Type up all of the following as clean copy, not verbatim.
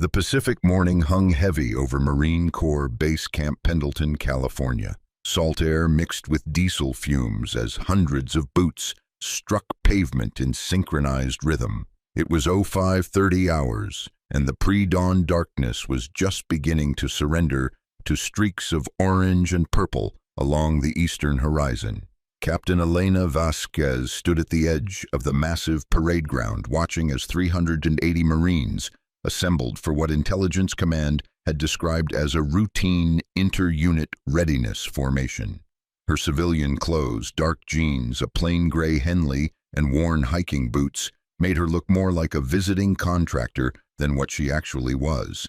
The Pacific morning hung heavy over Marine Corps Base Camp Pendleton, California. Salt air mixed with diesel fumes as hundreds of boots struck pavement in synchronized rhythm. It was 05:30 hours, and the pre-dawn darkness was just beginning to surrender to streaks of orange and purple along the eastern horizon. Captain Elena Vasquez stood at the edge of the massive parade ground, watching as 380 Marines assembled for what Intelligence Command had described as a routine inter-unit readiness formation. Her civilian clothes, dark jeans, a plain gray Henley, and worn hiking boots made her look more like a visiting contractor than what she actually was,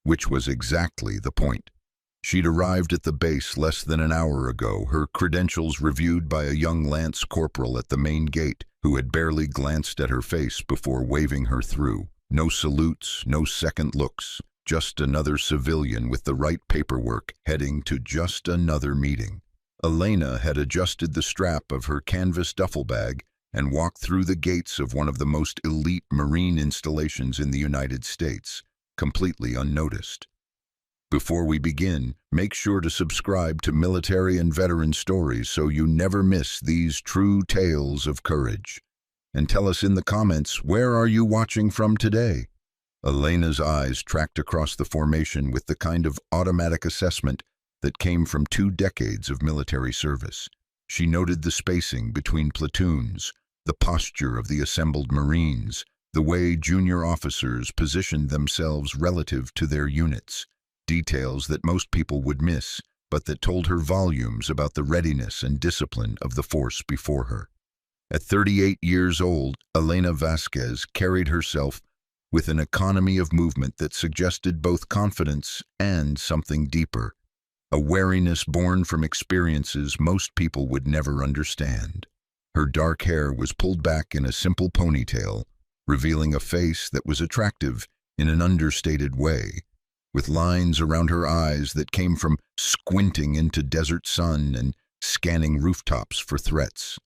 which was exactly the point. She'd arrived at the base less than an hour ago, her credentials reviewed by a young lance corporal at the main gate, who had barely glanced at her face before waving her through. No salutes, no second looks, just another civilian with the right paperwork heading to just another meeting. Elena had adjusted the strap of her canvas duffel bag and walked through the gates of one of the most elite Marine installations in the United States, completely unnoticed. Before we begin, make sure to subscribe to Military and Veteran Stories so you never miss these true tales of courage. And tell us in the comments, where are you watching from today? Elena's eyes tracked across the formation with the kind of automatic assessment that came from 2 decades of military service. She noted the spacing between platoons, the posture of the assembled Marines, the way junior officers positioned themselves relative to their units. Details that most people would miss, but that told her volumes about the readiness and discipline of the force before her. At 38 years old, Elena Vasquez carried herself with an economy of movement that suggested both confidence and something deeper, a wariness born from experiences most people would never understand. Her dark hair was pulled back in a simple ponytail, revealing a face that was attractive in an understated way, with lines around her eyes that came from squinting into desert sun and scanning rooftops for threats.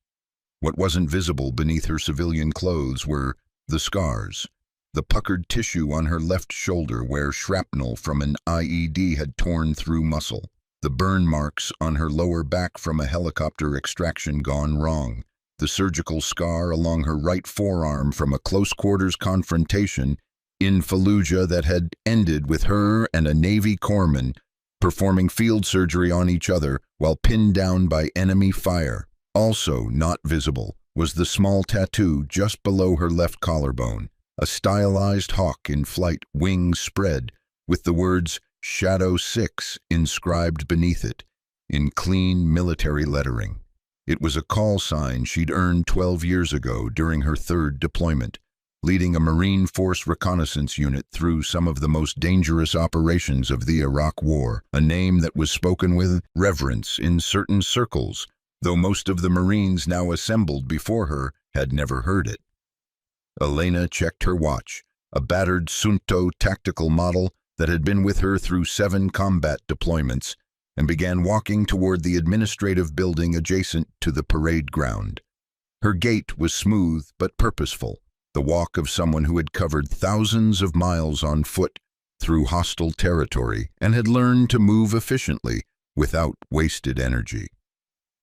What wasn't visible beneath her civilian clothes were the scars, the puckered tissue on her left shoulder where shrapnel from an IED had torn through muscle, the burn marks on her lower back from a helicopter extraction gone wrong, the surgical scar along her right forearm from a close-quarters confrontation in Fallujah that had ended with her and a Navy corpsman performing field surgery on each other while pinned down by enemy fire. Also not visible was the small tattoo just below her left collarbone, a stylized hawk in flight, wings spread, with the words Shadow 6 inscribed beneath it, in clean military lettering. It was a call sign she'd earned 12 years ago during her 3rd deployment, leading a Marine Force reconnaissance unit through some of the most dangerous operations of the Iraq War, a name that was spoken with reverence in certain circles, though most of the Marines now assembled before her had never heard it. Elena checked her watch, a battered Sunto tactical model that had been with her through 7 combat deployments, and began walking toward the administrative building adjacent to the parade ground. Her gait was smooth but purposeful, the walk of someone who had covered thousands of miles on foot through hostile territory and had learned to move efficiently without wasted energy.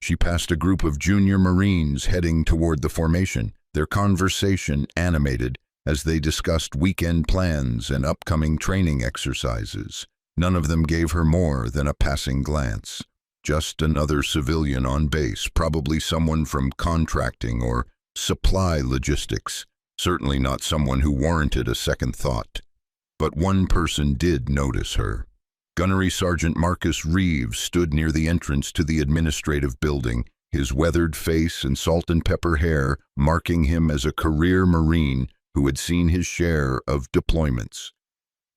She passed a group of junior Marines heading toward the formation, their conversation animated as they discussed weekend plans and upcoming training exercises. None of them gave her more than a passing glance. Just another civilian on base, probably someone from contracting or supply logistics, certainly not someone who warranted a second thought. But one person did notice her. Gunnery Sergeant Marcus Reeves stood near the entrance to the administrative building, his weathered face and salt and pepper hair marking him as a career Marine who had seen his share of deployments.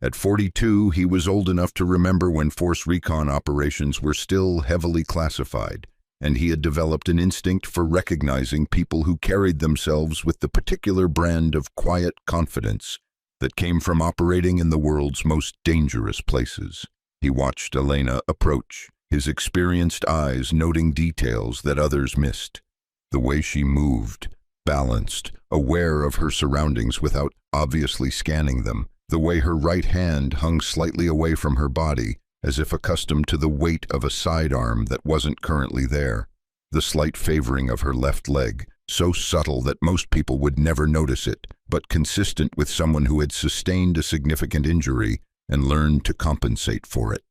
At 42, he was old enough to remember when force recon operations were still heavily classified, and he had developed an instinct for recognizing people who carried themselves with the particular brand of quiet confidence that came from operating in the world's most dangerous places. He watched Elena approach, his experienced eyes noting details that others missed. The way she moved, balanced, aware of her surroundings without obviously scanning them, The way her right hand hung slightly away from her body, as if accustomed to the weight of a sidearm that wasn't currently there. The slight favoring of her left leg, so subtle that most people would never notice it, but consistent with someone who had sustained a significant injury and learned to compensate for it.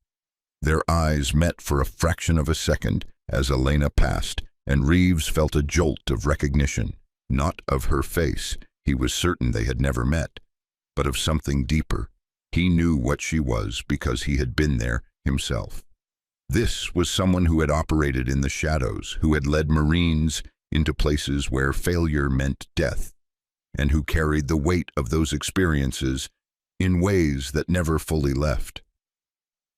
Their eyes met for a fraction of a second as Elena passed, and Reeves felt a jolt of recognition. Not of her face, he was certain they had never met, but of something deeper. He knew what she was because he had been there himself. This was someone who had operated in the shadows, who had led Marines into places where failure meant death, and who carried the weight of those experiences in ways that never fully left.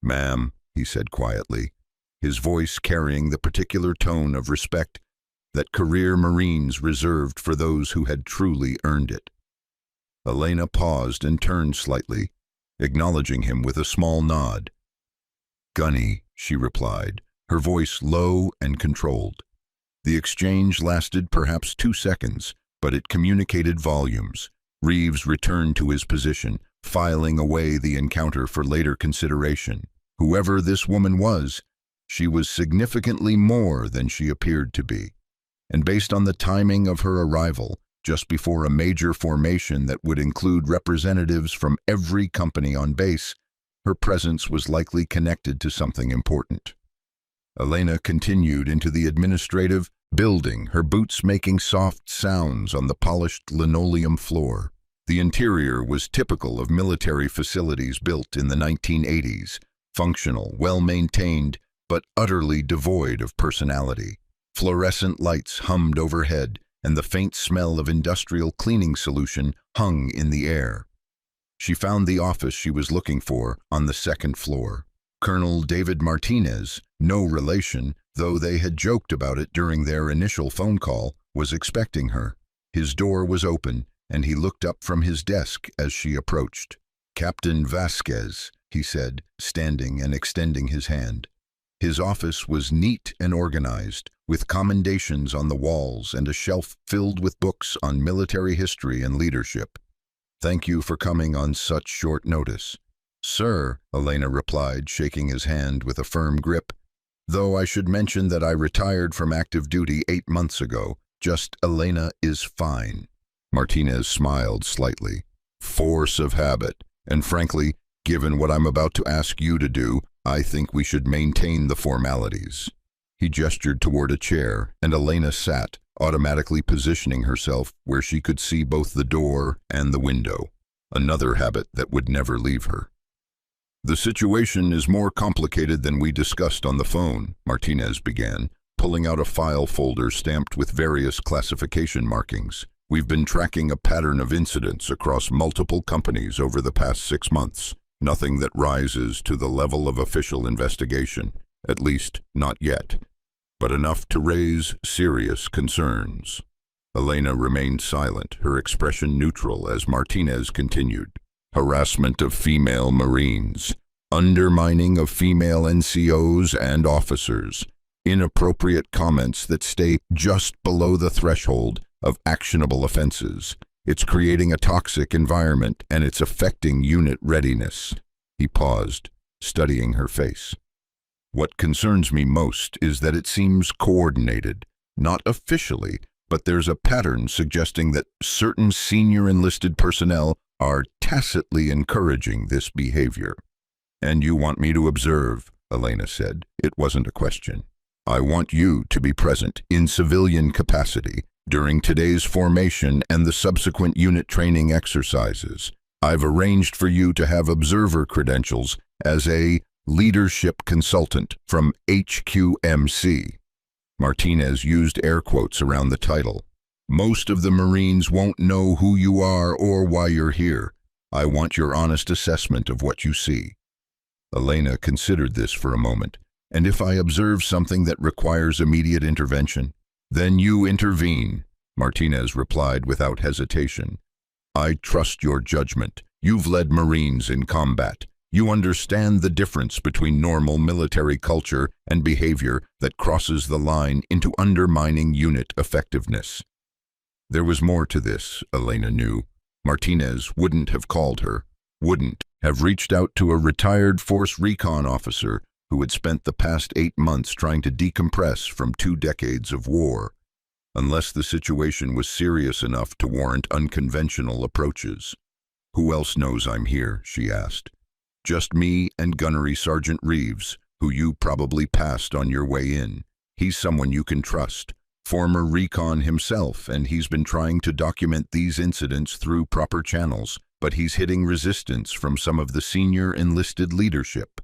"Ma'am," he said quietly, his voice carrying the particular tone of respect that career Marines reserved for those who had truly earned it. Elena paused and turned slightly, acknowledging him with a small nod. "Gunny," she replied, her voice low and controlled. The exchange lasted perhaps 2 seconds, but it communicated volumes. Reeves returned to his position, filing away the encounter for later consideration. Whoever this woman was, she was significantly more than she appeared to be. And based on the timing of her arrival, just before a major formation that would include representatives from every company on base, her presence was likely connected to something important. Elena continued into the administrative building, her boots making soft sounds on the polished linoleum floor. The interior was typical of military facilities built in the 1980s, functional, well-maintained, but utterly devoid of personality. Fluorescent lights hummed overhead, and the faint smell of industrial cleaning solution hung in the air. She found the office she was looking for on the 2nd floor. Colonel David Martinez, no relation, though they had joked about it during their initial phone call, was expecting her. His door was open, and he looked up from his desk as she approached. "Captain Vasquez," he said, standing and extending his hand. His office was neat and organized, with commendations on the walls and a shelf filled with books on military history and leadership. "Thank you for coming on such short notice." "Sir," Elena replied, shaking his hand with a firm grip, "though I should mention that I retired from active duty 8 months ago. Just Elena is fine." Martinez smiled slightly. "Force of habit, and frankly, given what I'm about to ask you to do, I think we should maintain the formalities." He gestured toward a chair, and Elena sat, automatically positioning herself where she could see both the door and the window, another habit that would never leave her. "The situation is more complicated than we discussed on the phone," Martinez began, pulling out a file folder stamped with various classification markings. "We've been tracking a pattern of incidents across multiple companies over the past 6 months. Nothing that rises to the level of official investigation, at least not yet, but enough to raise serious concerns." Elena remained silent, her expression neutral as Martinez continued. "Harassment of female Marines, undermining of female NCOs and officers, inappropriate comments that stay just below the threshold of actionable offenses. It's creating a toxic environment, and it's affecting unit readiness." He paused, studying her face. "What concerns me most is that it seems coordinated, not officially, but there's a pattern suggesting that certain senior enlisted personnel are tacitly encouraging this behavior." "And you want me to observe," Elena said. It wasn't a question. "I want you to be present in civilian capacity during today's formation and the subsequent unit training exercises. I've arranged for you to have observer credentials as a leadership consultant from HQMC." Martinez used air quotes around the title. "Most of the Marines won't know who you are or why you're here. I want your honest assessment of what you see." Elena considered this for a moment. "And if I observe something that requires immediate intervention?" "Then you intervene," Martinez replied without hesitation. "I trust your judgment. You've led Marines in combat. You understand the difference between normal military culture and behavior that crosses the line into undermining unit effectiveness." There was more to this, Elena knew. Martinez wouldn't have called her wouldn't have reached out to a retired force recon officer who had spent the past 8 months trying to decompress from 2 decades of war, unless the situation was serious enough to warrant unconventional approaches. "Who else knows I'm here?" she asked. "Just me and Gunnery Sergeant Reeves, who you probably passed on your way in. He's someone you can trust. Former recon himself, and he's been trying to document these incidents through proper channels, but he's hitting resistance from some of the senior enlisted leadership."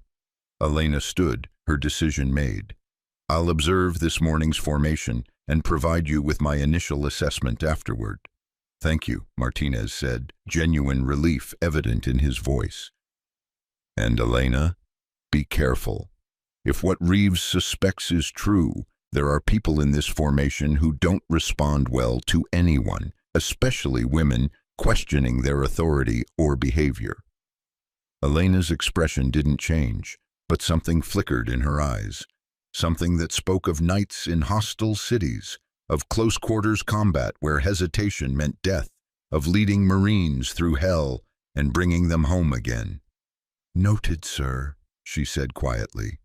Elena stood, her decision made. "I'll observe this morning's formation and provide you with my initial assessment afterward." "Thank you," Martinez said, genuine relief evident in his voice. "And Elena, be careful. If what Reeves suspects is true, there are people in this formation who don't respond well to anyone, especially women, questioning their authority or behavior." Elena's expression didn't change, but something flickered in her eyes. Something that spoke of nights in hostile cities, of close-quarters combat where hesitation meant death, of leading Marines through hell and bringing them home again. "Noted, sir," she said quietly.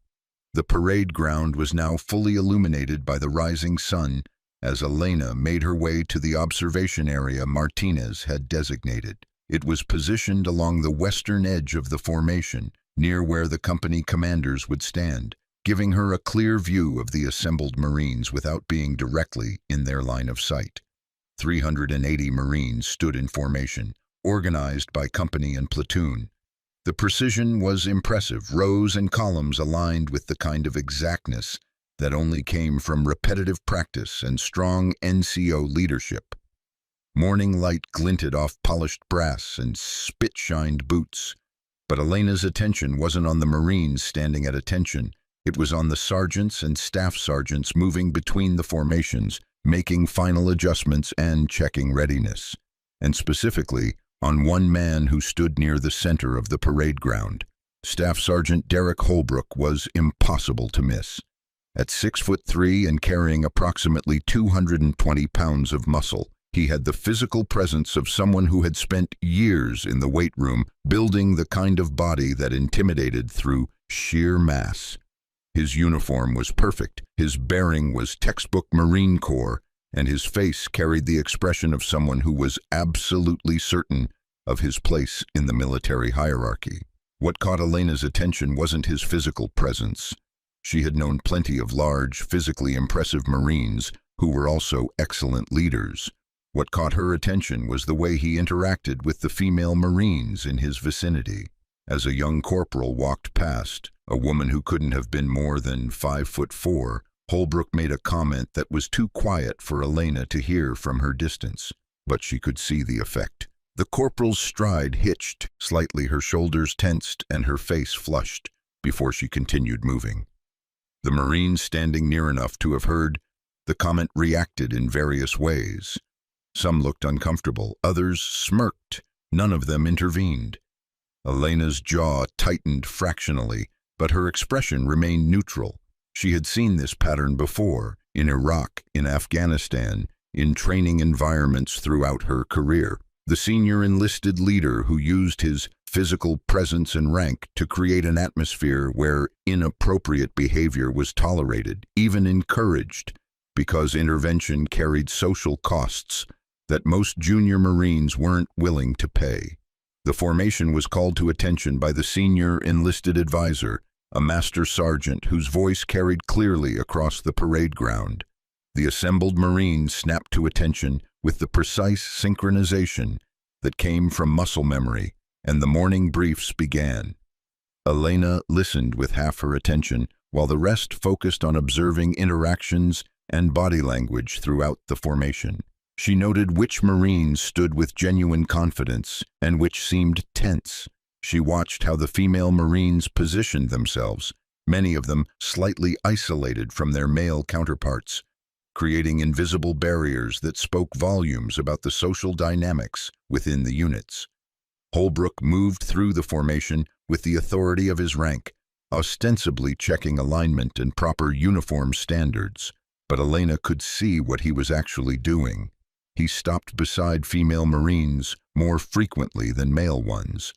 The parade ground was now fully illuminated by the rising sun as Elena made her way to the observation area Martinez had designated. It was positioned along the western edge of the formation, near where the company commanders would stand, giving her a clear view of the assembled Marines without being directly in their line of sight. 380 Marines stood in formation, organized by company and platoon. The precision was impressive, rows and columns aligned with the kind of exactness that only came from repetitive practice and strong NCO leadership. Morning light glinted off polished brass and spit-shined boots, but Elena's attention wasn't on the Marines standing at attention. It was on the sergeants and staff sergeants moving between the formations, making final adjustments and checking readiness, and specifically on one man who stood near the center of the parade ground. Staff Sergeant Derek Holbrook was impossible to miss. At 6'3" and carrying approximately 220 pounds of muscle, he had the physical presence of someone who had spent years in the weight room building the kind of body that intimidated through sheer mass. His uniform was perfect, his bearing was textbook Marine Corps, and his face carried the expression of someone who was absolutely certain of his place in the military hierarchy. What caught Elena's attention wasn't his physical presence. She had known plenty of large, physically impressive Marines who were also excellent leaders. What caught her attention was the way he interacted with the female Marines in his vicinity. As a young corporal walked past, a woman who couldn't have been more than 5'4", Holbrook made a comment that was too quiet for Elena to hear from her distance, but she could see the effect. The corporal's stride hitched, slightly her shoulders tensed and her face flushed, before she continued moving. The Marines standing near enough to have heard the comment reacted in various ways. Some looked uncomfortable, others smirked, none of them intervened. Elena's jaw tightened fractionally, but her expression remained neutral. She had seen this pattern before, in Iraq, in Afghanistan, in training environments throughout her career. The senior enlisted leader who used his physical presence and rank to create an atmosphere where inappropriate behavior was tolerated, even encouraged, because intervention carried social costs that most junior Marines weren't willing to pay. The formation was called to attention by the senior enlisted advisor, a master sergeant whose voice carried clearly across the parade ground. The assembled Marines snapped to attention with the precise synchronization that came from muscle memory, and the morning briefs began. Elena listened with half her attention, while the rest focused on observing interactions and body language throughout the formation. She noted which Marines stood with genuine confidence and which seemed tense. She watched how the female Marines positioned themselves, many of them slightly isolated from their male counterparts, creating invisible barriers that spoke volumes about the social dynamics within the units. Holbrook moved through the formation with the authority of his rank, ostensibly checking alignment and proper uniform standards, but Elena could see what he was actually doing. He stopped beside female Marines more frequently than male ones.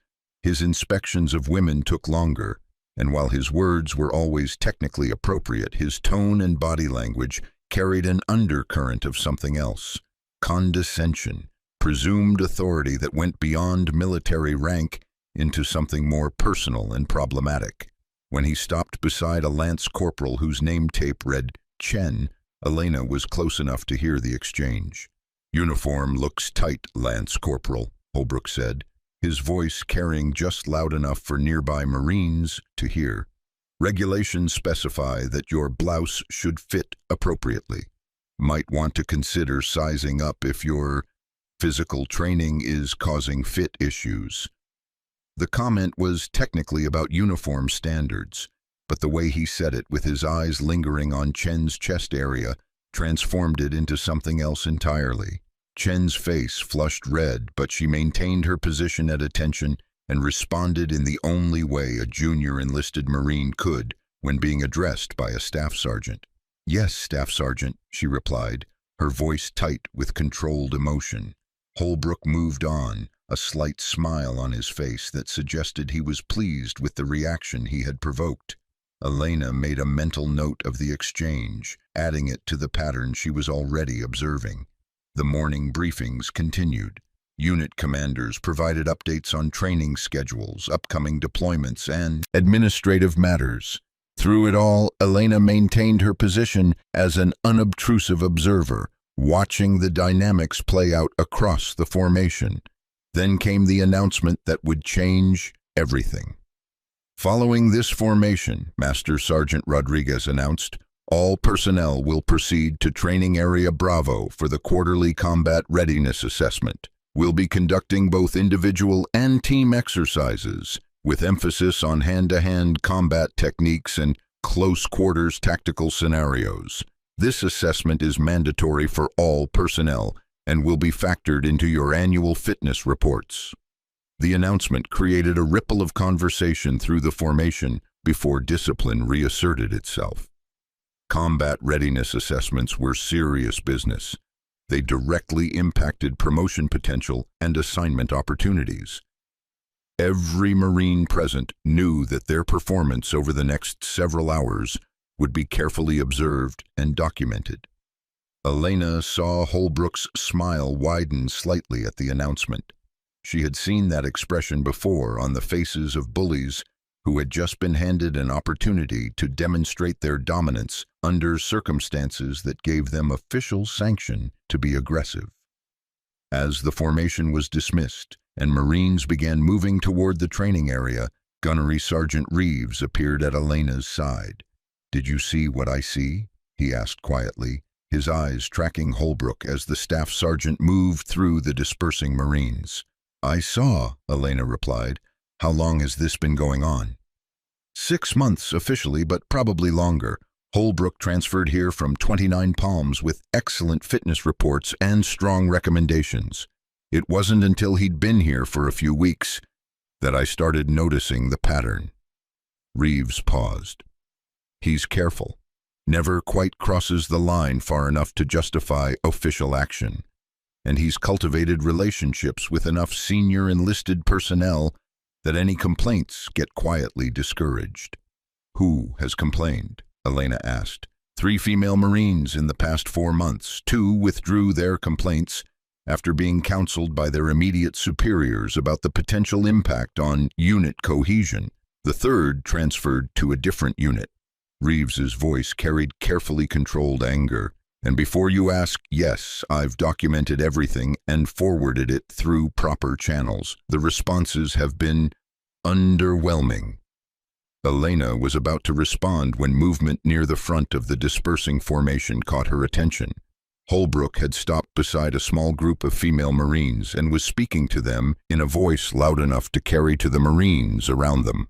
His inspections of women took longer, and while his words were always technically appropriate, his tone and body language carried an undercurrent of something else: condescension, presumed authority that went beyond military rank into something more personal and problematic. When he stopped beside a lance corporal whose name tape read Chen, Elena was close enough to hear the exchange. "Uniform looks tight, Lance Corporal," Holbrook said, his voice carrying just loud enough for nearby Marines to hear. "Regulations specify that your blouse should fit appropriately. Might want to consider sizing up if your physical training is causing fit issues." The comment was technically about uniform standards, but the way he said it, with his eyes lingering on Chen's chest area, transformed it into something else entirely. Chen's face flushed red, but she maintained her position at attention and responded in the only way a junior enlisted Marine could when being addressed by a staff sergeant. "Yes, Staff Sergeant," she replied, her voice tight with controlled emotion. Holbrook moved on, a slight smile on his face that suggested he was pleased with the reaction he had provoked. Elena made a mental note of the exchange, adding it to the pattern she was already observing. The morning briefings continued. Unit commanders provided updates on training schedules, upcoming deployments, and administrative matters. Through it all, Elena maintained her position as an unobtrusive observer, watching the dynamics play out across the formation. Then came the announcement that would change everything. "Following this formation," Master Sergeant Rodriguez announced, "all personnel will proceed to Training Area Bravo for the quarterly combat readiness assessment. We'll be conducting both individual and team exercises, with emphasis on hand-to-hand combat techniques and close-quarters tactical scenarios. This assessment is mandatory for all personnel and will be factored into your annual fitness reports." The announcement created a ripple of conversation through the formation before discipline reasserted itself. Combat readiness assessments were serious business. They directly impacted promotion potential and assignment opportunities. Every Marine present knew that their performance over the next several hours would be carefully observed and documented. Elena saw Holbrook's smile widen slightly at the announcement. She had seen that expression before on the faces of bullies who had just been handed an opportunity to demonstrate their dominance under circumstances that gave them official sanction to be aggressive. As the formation was dismissed and Marines began moving toward the training area, Gunnery Sergeant Reeves appeared at Elena's side. "Did you see what I see?" he asked quietly, his eyes tracking Holbrook as the staff sergeant moved through the dispersing Marines. "I saw," Elena replied. "How long has this been going on?" 6 months officially, but probably longer. Holbrook transferred here from 29 Palms with excellent fitness reports and strong recommendations. It wasn't until he'd been here for a few weeks that I started noticing the pattern." Reeves paused. "He's careful. Never quite crosses the line far enough to justify official action. And he's cultivated relationships with enough senior enlisted personnel that any complaints get quietly discouraged." "Who has complained?" Elena asked. 3 female Marines in the past 4 months. 2 withdrew their complaints after being counseled by their immediate superiors about the potential impact on unit cohesion. The 3rd transferred to a different unit. Reeves's voice carried carefully controlled anger. "And before you ask, yes, I've documented everything and forwarded it through proper channels. The responses have been underwhelming." Elena was about to respond when movement near the front of the dispersing formation caught her attention. Holbrook had stopped beside a small group of female Marines and was speaking to them in a voice loud enough to carry to the Marines around them.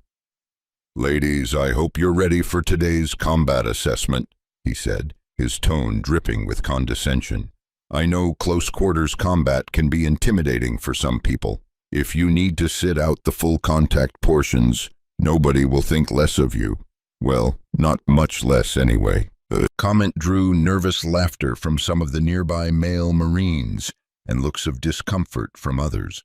"Ladies, I hope you're ready for today's combat assessment," he said, his tone dripping with condescension. "I know close-quarters combat can be intimidating for some people. If you need to sit out the full contact portions, nobody will think less of you. Well, not much less anyway." The comment drew nervous laughter from some of the nearby male Marines and looks of discomfort from others.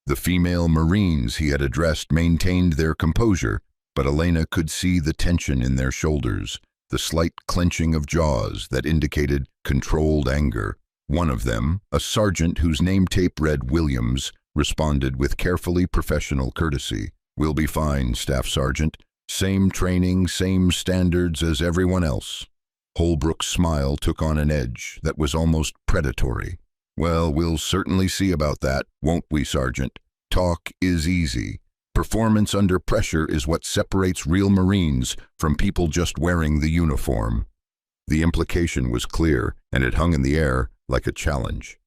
The female Marines he had addressed maintained their composure, but Elena could see the tension in their shoulders, the slight clenching of jaws that indicated controlled anger. One of them, a sergeant whose name tape read Williams, responded with carefully professional courtesy. "We'll be fine, Staff Sergeant. Same training, same standards as everyone else." Holbrook's smile took on an edge that was almost predatory. "Well, we'll certainly see about that, won't we, Sergeant? Talk is easy. Performance under pressure is what separates real Marines from people just wearing the uniform." The implication was clear, and it hung in the air like a challenge.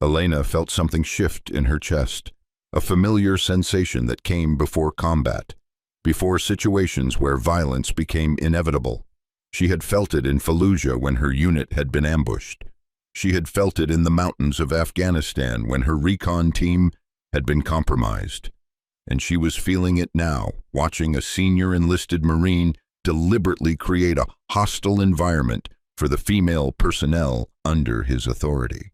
Elena felt something shift in her chest, a familiar sensation that came before combat, before situations where violence became inevitable. She had felt it in Fallujah when her unit had been ambushed. She had felt it in the mountains of Afghanistan when her recon team had been compromised. And she was feeling it now, watching a senior enlisted Marine deliberately create a hostile environment for the female personnel under his authority.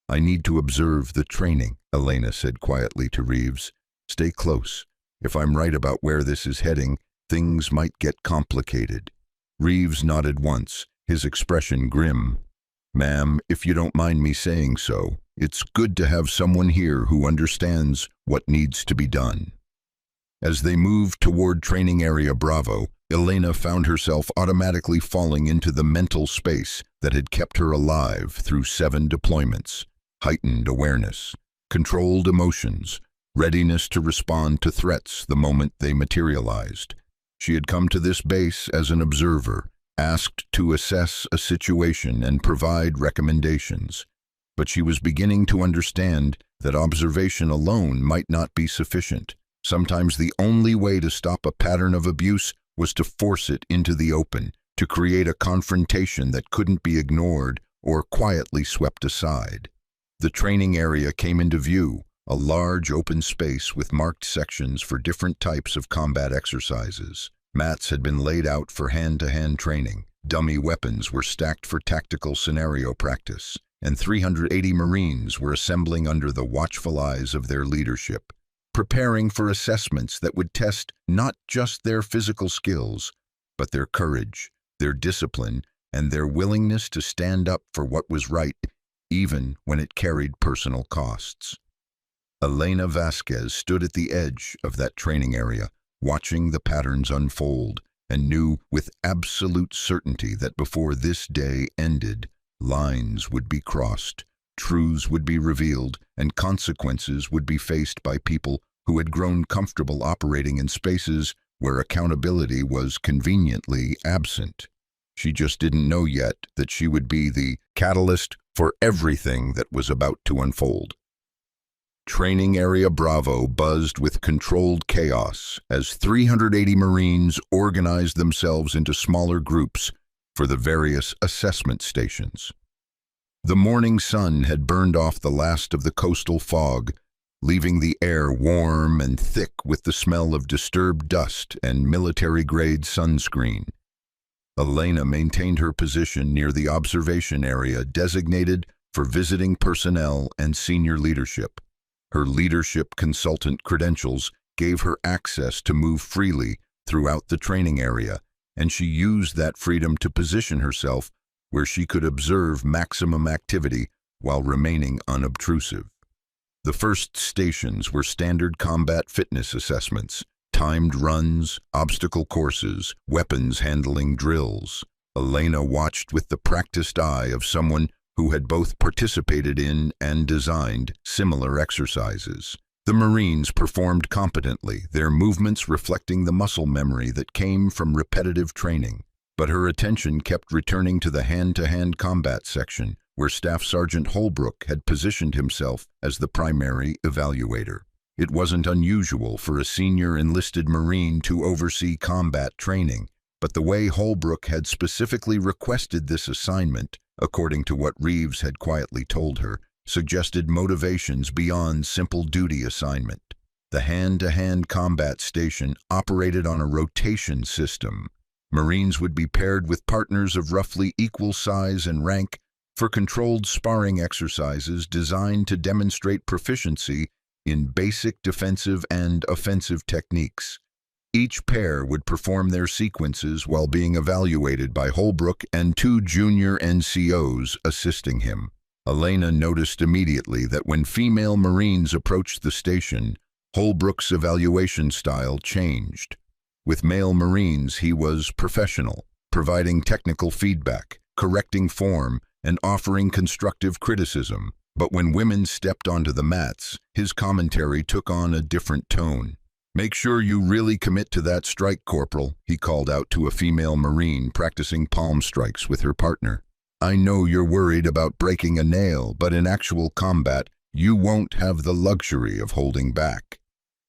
"I need to observe the training," Elena said quietly to Reeves. "Stay close. If I'm right about where this is heading, things might get complicated." Reeves nodded once, his expression grim. "Ma'am, if you don't mind me saying so, it's good to have someone here who understands what needs to be done." As they moved toward Training Area Bravo, Elena found herself automatically falling into the mental space that had kept her alive through 7 deployments. Heightened awareness, controlled emotions, readiness to respond to threats the moment they materialized. She had come to this base as an observer, asked to assess a situation and provide recommendations. But she was beginning to understand that observation alone might not be sufficient. Sometimes the only way to stop a pattern of abuse was to force it into the open, to create a confrontation that couldn't be ignored or quietly swept aside. The training area came into view, a large open space with marked sections for different types of combat exercises. Mats had been laid out for hand-to-hand training, dummy weapons were stacked for tactical scenario practice, and 380 Marines were assembling under the watchful eyes of their leadership, preparing for assessments that would test not just their physical skills, but their courage, their discipline, and their willingness to stand up for what was right, even when it carried personal costs. Elena Vasquez stood at the edge of that training area, watching the patterns unfold, and knew with absolute certainty that before this day ended, lines would be crossed, truths would be revealed, and consequences would be faced by people who had grown comfortable operating in spaces where accountability was conveniently absent. She just didn't know yet that she would be the catalyst for everything that was about to unfold. Training Area Bravo buzzed with controlled chaos as 380 Marines organized themselves into smaller groups for the various assessment stations. The morning sun had burned off the last of the coastal fog, leaving the air warm and thick with the smell of disturbed dust and military-grade sunscreen. Elena maintained her position near the observation area designated for visiting personnel and senior leadership. Her leadership consultant credentials gave her access to move freely throughout the training area, and she used that freedom to position herself where she could observe maximum activity while remaining unobtrusive. The first stations were standard combat fitness assessments, timed runs, obstacle courses, weapons handling drills. Elena watched with the practiced eye of someone who had both participated in and designed similar exercises. The Marines performed competently, their movements reflecting the muscle memory that came from repetitive training. But her attention kept returning to the hand-to-hand combat section, where Staff Sergeant Holbrook had positioned himself as the primary evaluator. It wasn't unusual for a senior enlisted Marine to oversee combat training, but the way Holbrook had specifically requested this assignment, according to what Reeves had quietly told her, suggested motivations beyond simple duty assignment. The hand-to-hand combat station operated on a rotation system. Marines would be paired with partners of roughly equal size and rank for controlled sparring exercises designed to demonstrate proficiency in basic defensive and offensive techniques. Each pair would perform their sequences while being evaluated by Holbrook and two junior NCOs assisting him. Elena noticed immediately that when female Marines approached the station, Holbrook's evaluation style changed. With male Marines, he was professional, providing technical feedback, correcting form, and offering constructive criticism. But when women stepped onto the mats, his commentary took on a different tone. "Make sure you really commit to that strike, Corporal," he called out to a female Marine practicing palm strikes with her partner. "I know you're worried about breaking a nail, but in actual combat, you won't have the luxury of holding back."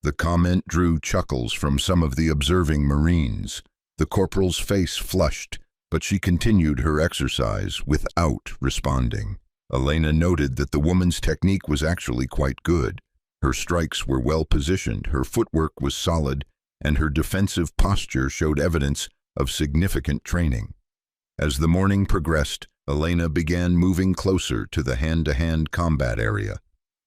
The comment drew chuckles from some of the observing Marines. The corporal's face flushed, but she continued her exercise without responding. Elena noted that the woman's technique was actually quite good. Her strikes were well positioned, her footwork was solid, and her defensive posture showed evidence of significant training. As the morning progressed, Elena began moving closer to the hand-to-hand combat area.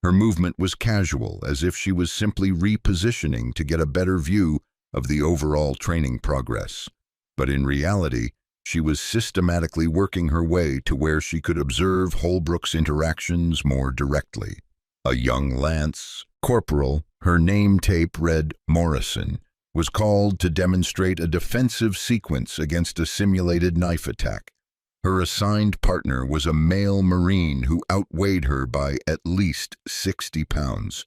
Her movement was casual, as if she was simply repositioning to get a better view of the overall training progress. But in reality, she was systematically working her way to where she could observe Holbrook's interactions more directly. A young lance corporal, her name tape read Morrison, was called to demonstrate a defensive sequence against a simulated knife attack. Her assigned partner was a male Marine who outweighed her by at least 60 pounds.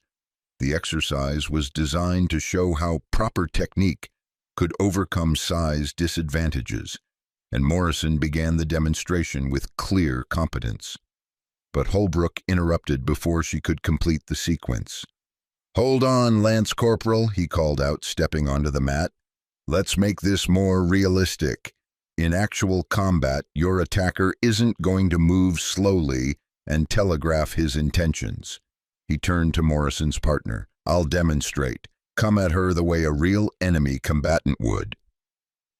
The exercise was designed to show how proper technique could overcome size disadvantages, and Morrison began the demonstration with clear competence. But Holbrook interrupted before she could complete the sequence. "Hold on, Lance Corporal," he called out, stepping onto the mat. "Let's make this more realistic. In actual combat, your attacker isn't going to move slowly and telegraph his intentions." He turned to Morrison's partner. "I'll demonstrate. Come at her the way a real enemy combatant would."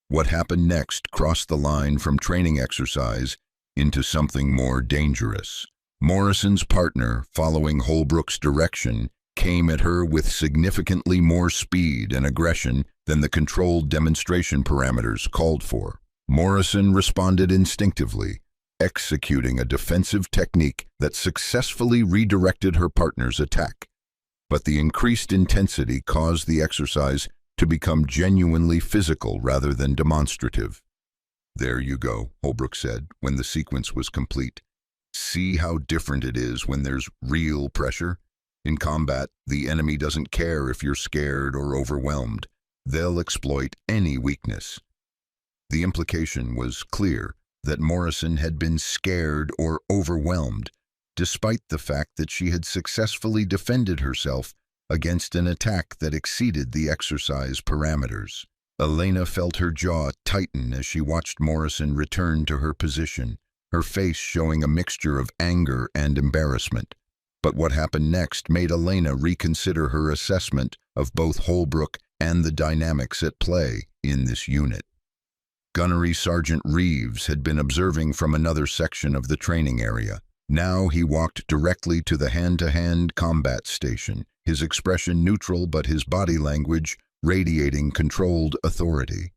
What happened next crossed the line from training exercise into something more dangerous. Morrison's partner, following Holbrook's direction, came at her with significantly more speed and aggression than the controlled demonstration parameters called for. Morrison responded instinctively, executing a defensive technique that successfully redirected her partner's attack. But the increased intensity caused the exercise to become genuinely physical rather than demonstrative. "There you go," Holbrook said when the sequence was complete. "See how different it is when there's real pressure? In combat, the enemy doesn't care if you're scared or overwhelmed. They'll exploit any weakness." The implication was clear that Morrison had been scared or overwhelmed, despite the fact that she had successfully defended herself against an attack that exceeded the exercise parameters. Elena felt her jaw tighten as she watched Morrison return to her position, her face showing a mixture of anger and embarrassment. But what happened next made Elena reconsider her assessment of both Holbrook and the dynamics at play in this unit. Gunnery Sergeant Reeves had been observing from another section of the training area. Now he walked directly to the hand-to-hand combat station, his expression neutral but his body language radiating controlled authority.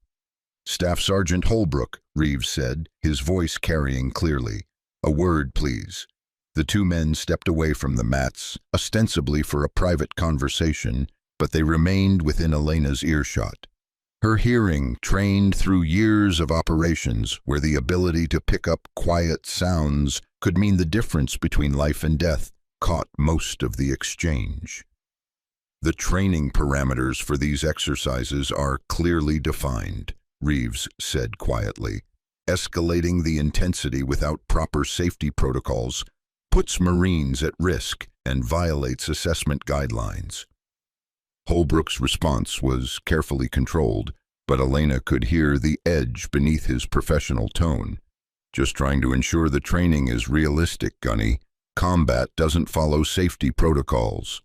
"Staff Sergeant Holbrook," Reeves said, his voice carrying clearly. "A word, please." The two men stepped away from the mats, ostensibly for a private conversation, but they remained within Elena's earshot. Her hearing, trained through years of operations where the ability to pick up quiet sounds could mean the difference between life and death, caught most of the exchange. "The training parameters for these exercises are clearly defined," Reeves said quietly. "Escalating the intensity without proper safety protocols puts Marines at risk and violates assessment guidelines." Holbrook's response was carefully controlled, but Elena could hear the edge beneath his professional tone. "Just trying to ensure the training is realistic, Gunny. Combat doesn't follow safety protocols."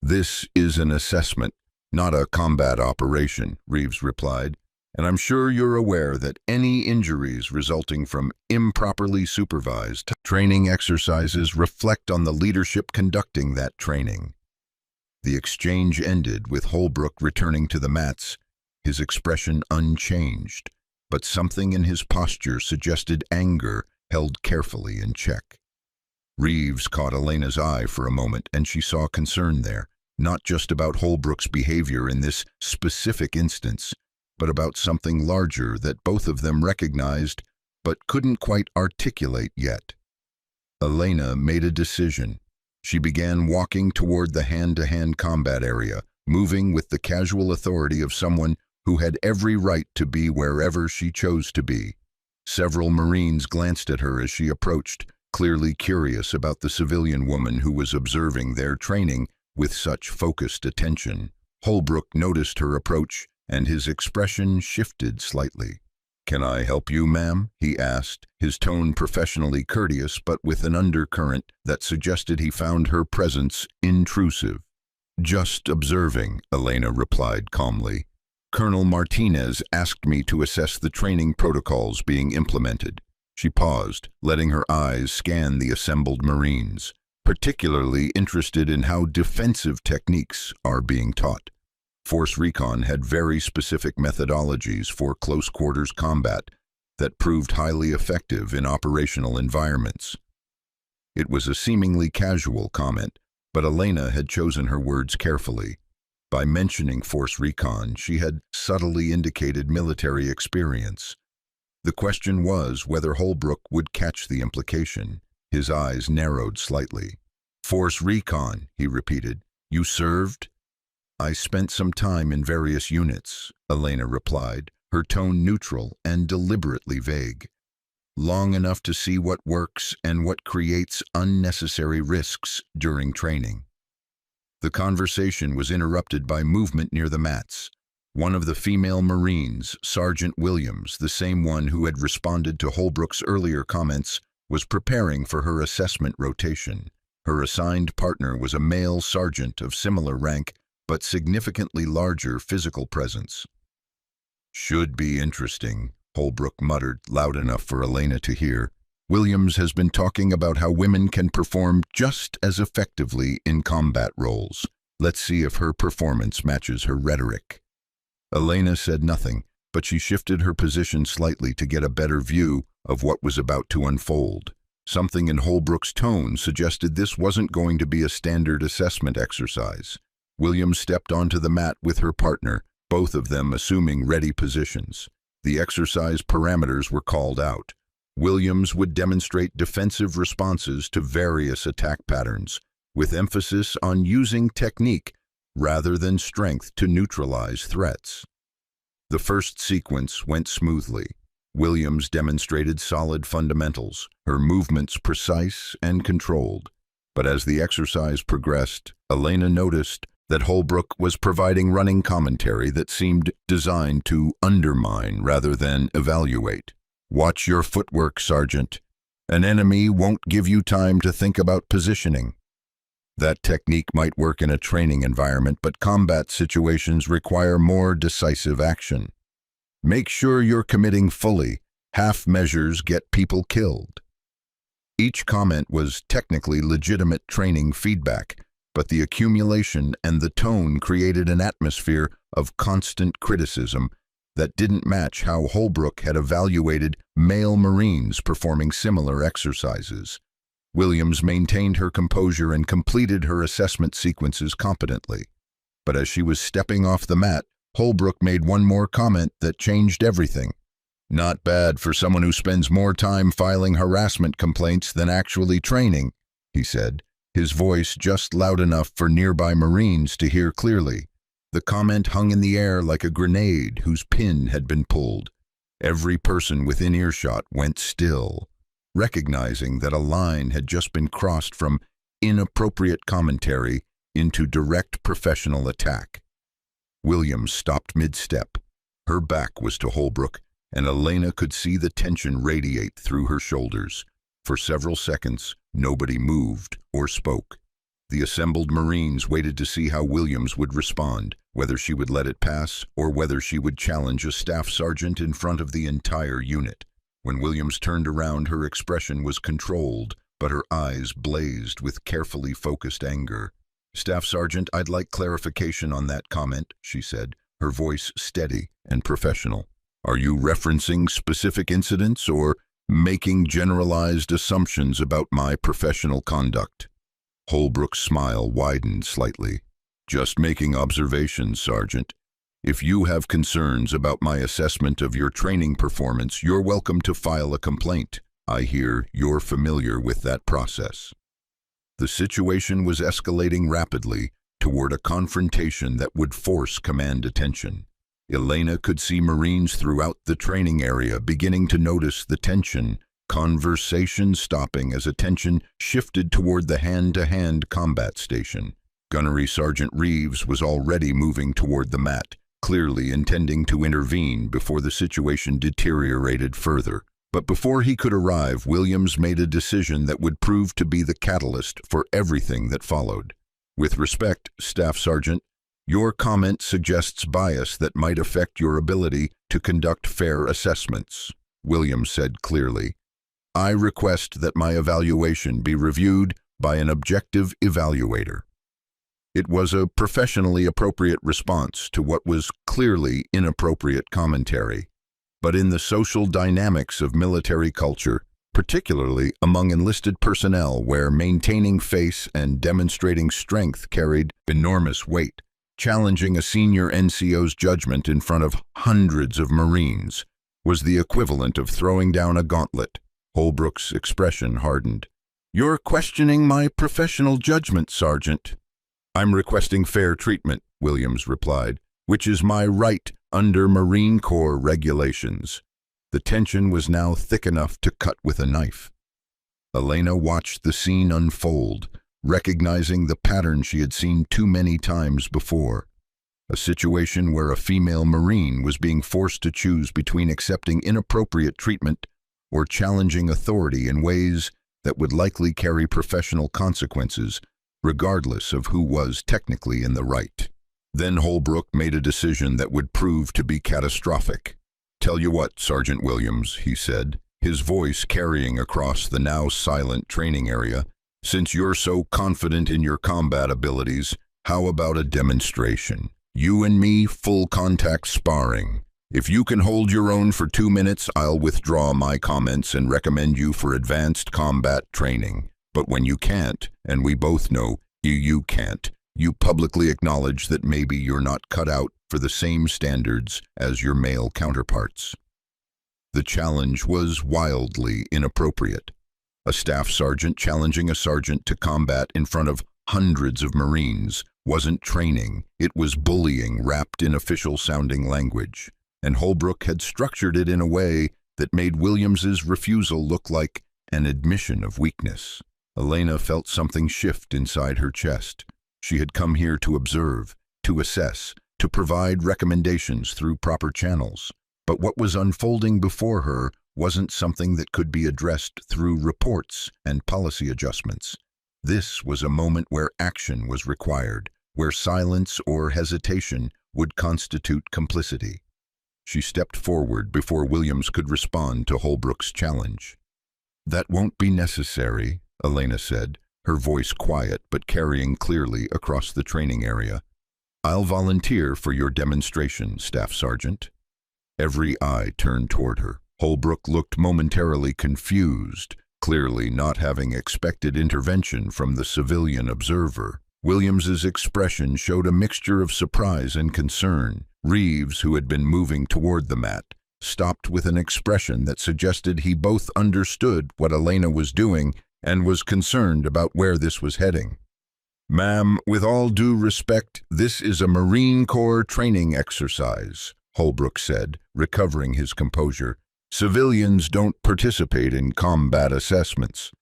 "This is an assessment, not a combat operation," Reeves replied, "and I'm sure you're aware that any injuries resulting from improperly supervised training exercises reflect on the leadership conducting that training." The exchange ended with Holbrook returning to the mats, his expression unchanged, but something in his posture suggested anger held carefully in check. Reeves caught Elena's eye for a moment, and she saw concern there, not just about Holbrook's behavior in this specific instance, but about something larger that both of them recognized but couldn't quite articulate yet. Elena made a decision. She began walking toward the hand-to-hand combat area, moving with the casual authority of someone who had every right to be wherever she chose to be. Several Marines glanced at her as she approached, clearly curious about the civilian woman who was observing their training with such focused attention. Holbrook noticed her approach, and his expression shifted slightly. "Can I help you, ma'am?" he asked, his tone professionally courteous but with an undercurrent that suggested he found her presence intrusive. "Just observing," Elena replied calmly. "Colonel Martinez asked me to assess the training protocols being implemented." She paused, letting her eyes scan the assembled Marines, particularly interested in how defensive techniques are being taught. Force Recon had very specific methodologies for close-quarters combat that proved highly effective in operational environments. It was a seemingly casual comment, but Elena had chosen her words carefully. By mentioning Force Recon, she had subtly indicated military experience. The question was whether Holbrook would catch the implication. His eyes narrowed slightly. "Force Recon," he repeated. "You served?" "I spent some time in various units," Elena replied, her tone neutral and deliberately vague. "Long enough to see what works and what creates unnecessary risks during training." The conversation was interrupted by movement near the mats. One of the female Marines, Sergeant Williams, the same one who had responded to Holbrook's earlier comments, was preparing for her assessment rotation. Her assigned partner was a male sergeant of similar rank, but significantly larger physical presence. "Should be interesting," Holbrook muttered, loud enough for Elena to hear. "Williams has been talking about how women can perform just as effectively in combat roles. Let's see if her performance matches her rhetoric." Elena said nothing, but she shifted her position slightly to get a better view of what was about to unfold. Something in Holbrook's tone suggested this wasn't going to be a standard assessment exercise. Williams stepped onto the mat with her partner, both of them assuming ready positions. The exercise parameters were called out. Williams would demonstrate defensive responses to various attack patterns, with emphasis on using technique rather than strength to neutralize threats. The first sequence went smoothly. Williams demonstrated solid fundamentals, her movements precise and controlled. But as the exercise progressed, Elena noticed that Holbrook was providing running commentary that seemed designed to undermine rather than evaluate. "Watch your footwork, Sergeant. An enemy won't give you time to think about positioning." That technique might work in a training environment, but combat situations require more decisive action. "Make sure you're committing fully. Half measures get people killed." Each comment was technically legitimate training feedback, but the accumulation and the tone created an atmosphere of constant criticism that didn't match how Holbrook had evaluated male Marines performing similar exercises. Williams maintained her composure and completed her assessment sequences competently. But as she was stepping off the mat, Holbrook made one more comment that changed everything. "Not bad for someone who spends more time filing harassment complaints than actually training," he said, his voice just loud enough for nearby Marines to hear clearly. The comment hung in the air like a grenade whose pin had been pulled. Every person within earshot went still, recognizing that a line had just been crossed from inappropriate commentary into direct professional attack. Williams stopped mid-step. Her back was to Holbrook, and Elena could see the tension radiate through her shoulders. For several seconds, nobody moved or spoke. The assembled Marines waited to see how Williams would respond, whether she would let it pass or whether she would challenge a staff sergeant in front of the entire unit. When Williams turned around, her expression was controlled, but her eyes blazed with carefully focused anger. Staff Sergeant, I'd like clarification on that comment, she said, her voice steady and professional. Are you referencing specific incidents or making generalized assumptions about my professional conduct? Holbrook's smile widened slightly. Just making observations, Sergeant. If you have concerns about my assessment of your training performance, you're welcome to file a complaint. I hear you're familiar with that process. The situation was escalating rapidly toward a confrontation that would force command attention. Elena could see Marines throughout the training area beginning to notice the tension, conversation stopping as attention shifted toward the hand-to-hand combat station. Gunnery Sergeant Reeves was already moving toward the mat, clearly intending to intervene before the situation deteriorated further. But before he could arrive, Williams made a decision that would prove to be the catalyst for everything that followed. With respect, Staff Sergeant, your comment suggests bias that might affect your ability to conduct fair assessments, Williams said clearly. I request that my evaluation be reviewed by an objective evaluator. It was a professionally appropriate response to what was clearly inappropriate commentary. But in the social dynamics of military culture, particularly among enlisted personnel where maintaining face and demonstrating strength carried enormous weight, challenging a senior NCO's judgment in front of hundreds of Marines was the equivalent of throwing down a gauntlet. Holbrook's expression hardened. You're questioning my professional judgment, Sergeant. I'm requesting fair treatment, Williams replied, which is my right under Marine Corps regulations. The tension was now thick enough to cut with a knife. Elena watched the scene unfold, recognizing the pattern she had seen too many times before. A situation where a female Marine was being forced to choose between accepting inappropriate treatment or challenging authority in ways that would likely carry professional consequences, regardless of who was technically in the right. Then Holbrook made a decision that would prove to be catastrophic. Tell you what, Sergeant Williams, he said, his voice carrying across the now silent training area, since you're so confident in your combat abilities, how about a demonstration? You and me, full contact sparring. If you can hold your own for 2 minutes, I'll withdraw my comments and recommend you for advanced combat training. But when you can't, and we both know you can't, you publicly acknowledge that maybe you're not cut out for the same standards as your male counterparts. The challenge was wildly inappropriate. A staff sergeant challenging a sergeant to combat in front of hundreds of Marines wasn't training, it was bullying wrapped in official-sounding language. And Holbrook had structured it in a way that made Williams's refusal look like an admission of weakness. Elena felt something shift inside her chest. She had come here to observe, to assess, to provide recommendations through proper channels. But what was unfolding before her wasn't something that could be addressed through reports and policy adjustments. This was a moment where action was required, where silence or hesitation would constitute complicity. She stepped forward before Williams could respond to Holbrook's challenge. That won't be necessary, Elena said, her voice quiet but carrying clearly across the training area. I'll volunteer for your demonstration, Staff Sergeant. Every eye turned toward her. Holbrook looked momentarily confused, clearly not having expected intervention from the civilian observer. Williams's expression showed a mixture of surprise and concern. Reeves, who had been moving toward the mat, stopped with an expression that suggested he both understood what Elena was doing and was concerned about where this was heading. Ma'am, with all due respect, this is a Marine Corps training exercise, Holbrook said, recovering his composure. Civilians don't participate in combat assessments.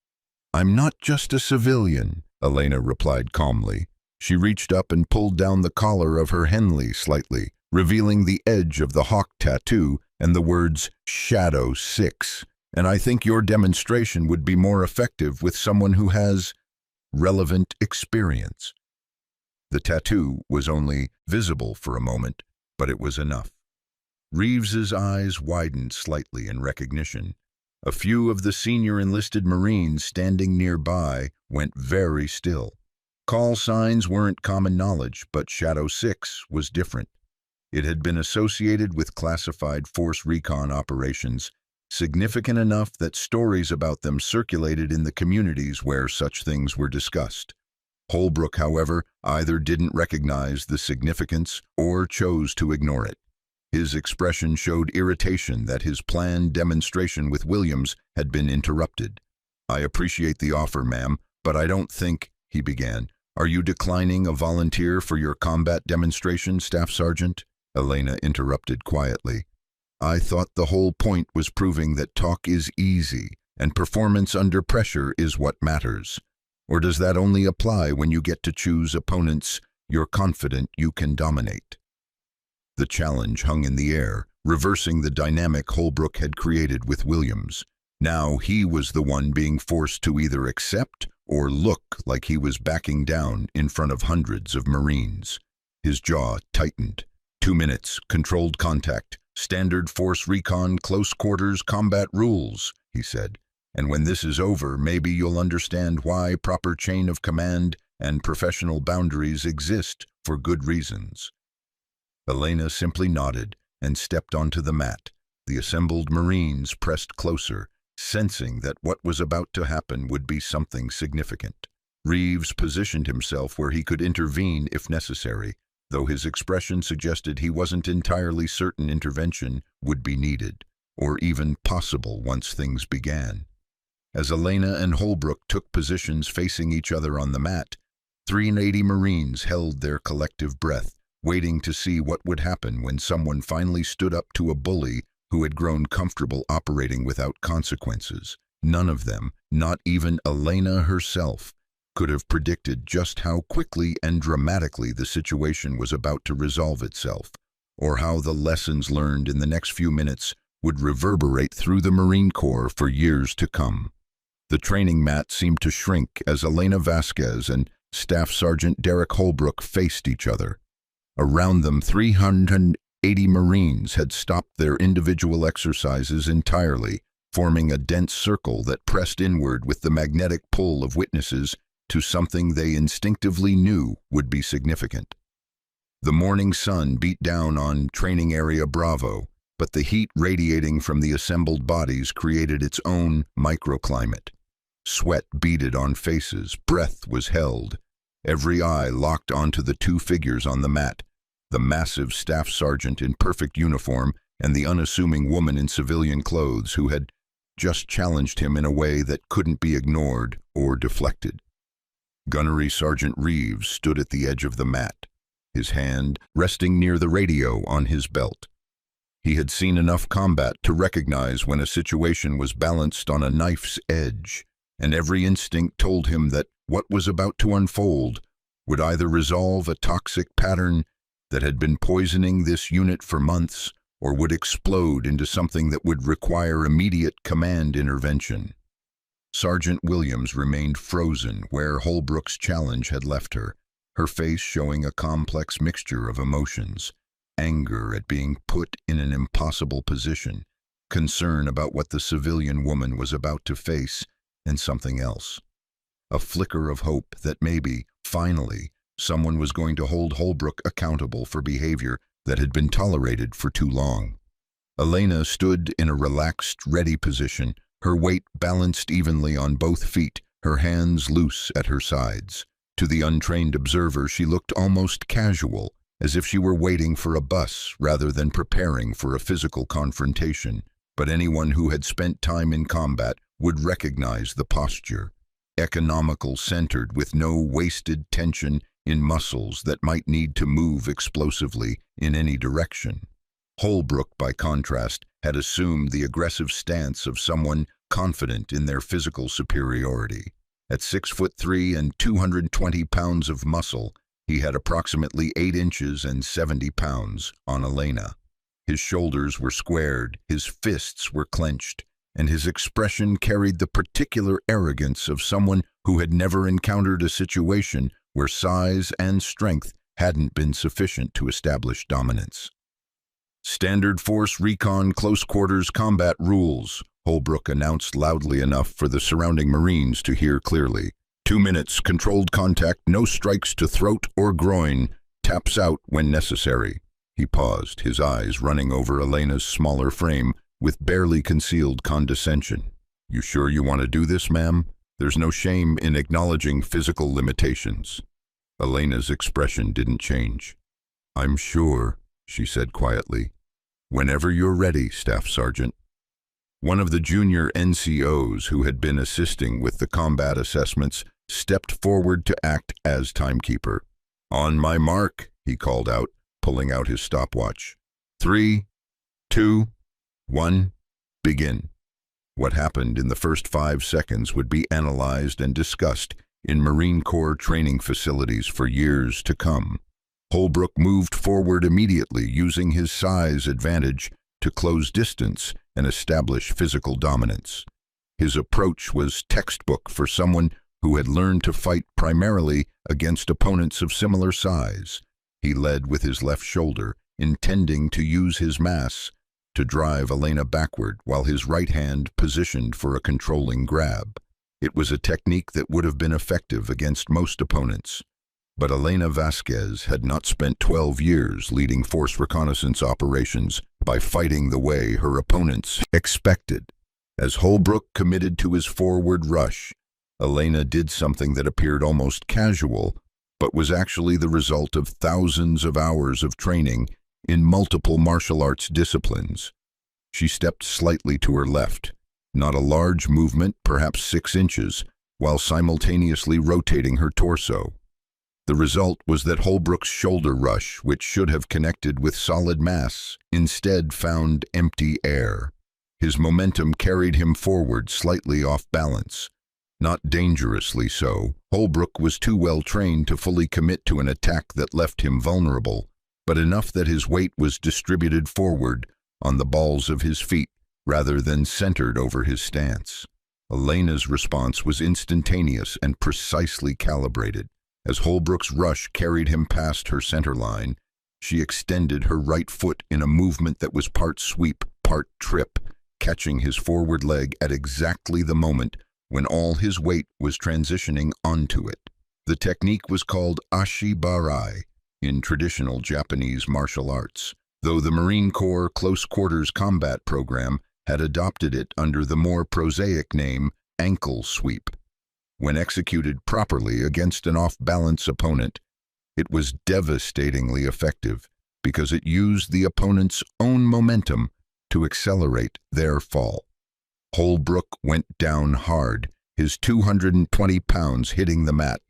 I'm not just a civilian, Elena replied calmly. She reached up and pulled down the collar of her henley slightly, revealing the edge of the hawk tattoo and the words Shadow 6. And I think your demonstration would be more effective with someone who has relevant experience. The tattoo was only visible for a moment, but it was enough. Reeves's eyes widened slightly in recognition. A few of the senior enlisted Marines standing nearby went very still. Call signs weren't common knowledge, but Shadow 6 was different. It had been associated with classified force recon operations, significant enough that stories about them circulated in the communities where such things were discussed. Holbrook, however, either didn't recognize the significance or chose to ignore it. His expression showed irritation that his planned demonstration with Williams had been interrupted. "I appreciate the offer, ma'am, but I don't think," he began. "Are you declining a volunteer for your combat demonstration, Staff Sergeant?" Elena interrupted quietly. "I thought the whole point was proving that talk is easy and performance under pressure is what matters. Or does that only apply when you get to choose opponents you're confident you can dominate?" The challenge hung in the air, reversing the dynamic Holbrook had created with Williams. Now he was the one being forced to either accept or look like he was backing down in front of hundreds of Marines. His jaw tightened. 2 minutes, controlled contact, standard force recon, close quarters combat rules, he said. "And when this is over, maybe you'll understand why proper chain of command and professional boundaries exist for good reasons." Elena simply nodded and stepped onto the mat. The assembled Marines pressed closer, sensing that what was about to happen would be something significant. Reeves positioned himself where he could intervene if necessary, though his expression suggested he wasn't entirely certain intervention would be needed, or even possible once things began. As Elena and Holbrook took positions facing each other on the mat, 380 Marines held their collective breath, waiting to see what would happen when someone finally stood up to a bully who had grown comfortable operating without consequences. None of them, not even Elena herself, could have predicted just how quickly and dramatically the situation was about to resolve itself, or how the lessons learned in the next few minutes would reverberate through the Marine Corps for years to come. The training mat seemed to shrink as Elena Vasquez and Staff Sergeant Derek Holbrook faced each other. Around them, 380 Marines had stopped their individual exercises entirely, forming a dense circle that pressed inward with the magnetic pull of witnesses to something they instinctively knew would be significant. The morning sun beat down on Training Area Bravo, but the heat radiating from the assembled bodies created its own microclimate. Sweat beaded on faces, breath was held. Every eye locked onto the two figures on the mat, the massive staff sergeant in perfect uniform and the unassuming woman in civilian clothes who had just challenged him in a way that couldn't be ignored or deflected. Gunnery Sergeant Reeves stood at the edge of the mat, his hand resting near the radio on his belt. He had seen enough combat to recognize when a situation was balanced on a knife's edge, and every instinct told him that what was about to unfold would either resolve a toxic pattern that had been poisoning this unit for months or would explode into something that would require immediate command intervention. Sergeant Williams remained frozen where Holbrook's challenge had left her, her face showing a complex mixture of emotions: anger at being put in an impossible position, concern about what the civilian woman was about to face, and something else. A flicker of hope that maybe, finally, someone was going to hold Holbrook accountable for behavior that had been tolerated for too long. Elena stood in a relaxed, ready position, her weight balanced evenly on both feet, her hands loose at her sides. To the untrained observer, she looked almost casual, as if she were waiting for a bus rather than preparing for a physical confrontation. But anyone who had spent time in combat would recognize the posture. Economical, centered, with no wasted tension in muscles that might need to move explosively in any direction. Holbrook, by contrast, had assumed the aggressive stance of someone confident in their physical superiority. At 6'3" and 220 pounds of muscle, he had approximately 8 inches and 70 pounds on Elena. His shoulders were squared, his fists were clenched, and his expression carried the particular arrogance of someone who had never encountered a situation where size and strength hadn't been sufficient to establish dominance. "Standard Force Recon Close Quarters Combat Rules," Holbrook announced loudly enough for the surrounding Marines to hear clearly. 2 minutes, controlled contact, no strikes to throat or groin, taps out when necessary. He paused, his eyes running over Elena's smaller frame with barely concealed condescension. You sure you want to do this, ma'am? There's no shame in acknowledging physical limitations. Elena's expression didn't change. I'm sure, she said quietly. Whenever you're ready, Staff Sergeant. One of the junior NCOs who had been assisting with the combat assessments stepped forward to act as timekeeper. On my mark, he called out, pulling out his stopwatch. 3, 2, 1, begin. What happened in the first 5 seconds would be analyzed and discussed in Marine Corps training facilities for years to come. Holbrook moved forward immediately, using his size advantage to close distance and establish physical dominance. His approach was textbook for someone who had learned to fight primarily against opponents of similar size. He led with his left shoulder, intending to use his mass to drive Elena backward while his right hand positioned for a controlling grab. It was a technique that would have been effective against most opponents. But Elena Vasquez had not spent 12 years leading force reconnaissance operations by fighting the way her opponents expected. As Holbrook committed to his forward rush, Elena did something that appeared almost casual, but was actually the result of thousands of hours of training in multiple martial arts disciplines. She stepped slightly to her left, not a large movement, perhaps 6 inches, while simultaneously rotating her torso. The result was that Holbrook's shoulder rush, which should have connected with solid mass, instead found empty air. His momentum carried him forward, slightly off balance. Not dangerously so. Holbrook was too well trained to fully commit to an attack that left him vulnerable, but enough that his weight was distributed forward on the balls of his feet rather than centered over his stance. Elena's response was instantaneous and precisely calibrated. As Holbrook's rush carried him past her center line, she extended her right foot in a movement that was part sweep, part trip, catching his forward leg at exactly the moment when all his weight was transitioning onto it. The technique was called ashi-barai in traditional Japanese martial arts, though the Marine Corps Close Quarters Combat Program had adopted it under the more prosaic name ankle sweep. When executed properly against an off-balance opponent, it was devastatingly effective because it used the opponent's own momentum to accelerate their fall. Holbrook went down hard, his 220 pounds hitting the mat,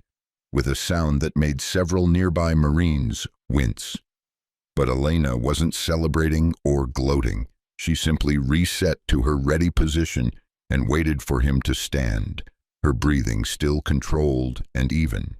with a sound that made several nearby Marines wince. But Elena wasn't celebrating or gloating. She simply reset to her ready position and waited for him to stand, her breathing still controlled and even.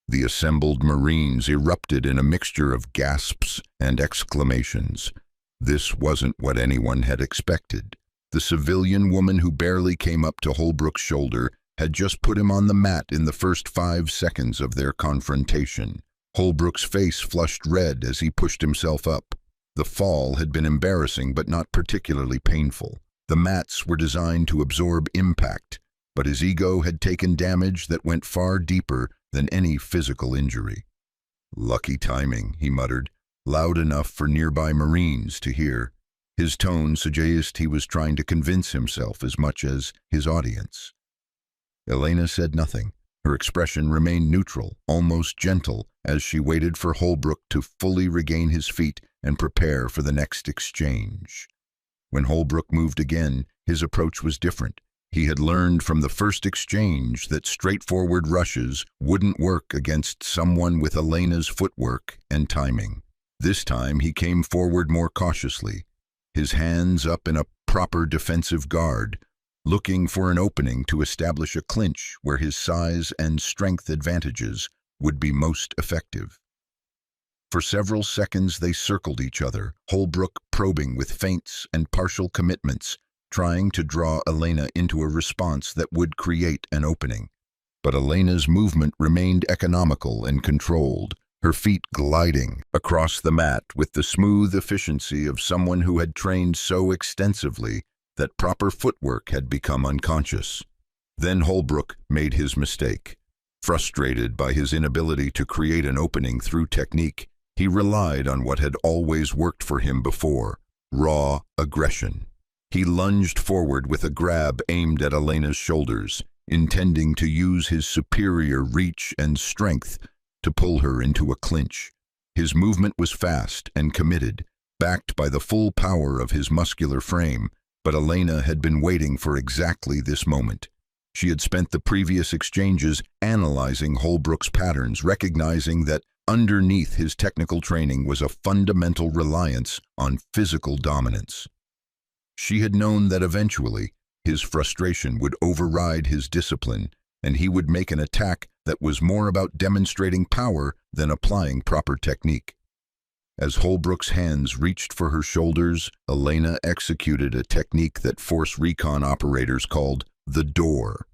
The assembled Marines erupted in a mixture of gasps and exclamations. This wasn't what anyone had expected. The civilian woman who barely came up to Holbrook's shoulder had just put him on the mat in the first 5 seconds of their confrontation. Holbrook's face flushed red as he pushed himself up. The fall had been embarrassing but not particularly painful. The mats were designed to absorb impact, but his ego had taken damage that went far deeper than any physical injury. Lucky timing, he muttered, loud enough for nearby Marines to hear. His tone suggested he was trying to convince himself as much as his audience. Elena said nothing. Her expression remained neutral, almost gentle, as she waited for Holbrook to fully regain his feet and prepare for the next exchange. When Holbrook moved again, his approach was different. He had learned from the first exchange that straightforward rushes wouldn't work against someone with Elena's footwork and timing. This time he came forward more cautiously, his hands up in a proper defensive guard, looking for an opening to establish a clinch where his size and strength advantages would be most effective. For several seconds they circled each other, Holbrook probing with feints and partial commitments, trying to draw Elena into a response that would create an opening. But Elena's movement remained economical and controlled, her feet gliding across the mat with the smooth efficiency of someone who had trained so extensively that proper footwork had become unconscious. Then Holbrook made his mistake. Frustrated by his inability to create an opening through technique, he relied on what had always worked for him before: raw aggression. He lunged forward with a grab aimed at Elena's shoulders, intending to use his superior reach and strength to pull her into a clinch. His movement was fast and committed, backed by the full power of his muscular frame, but Elena had been waiting for exactly this moment. She had spent the previous exchanges analyzing Holbrook's patterns, recognizing that underneath his technical training was a fundamental reliance on physical dominance. She had known that eventually his frustration would override his discipline, and he would make an attack that was more about demonstrating power than applying proper technique. As Holbrook's hands reached for her shoulders, Elena executed a technique that Force Recon operators called the door.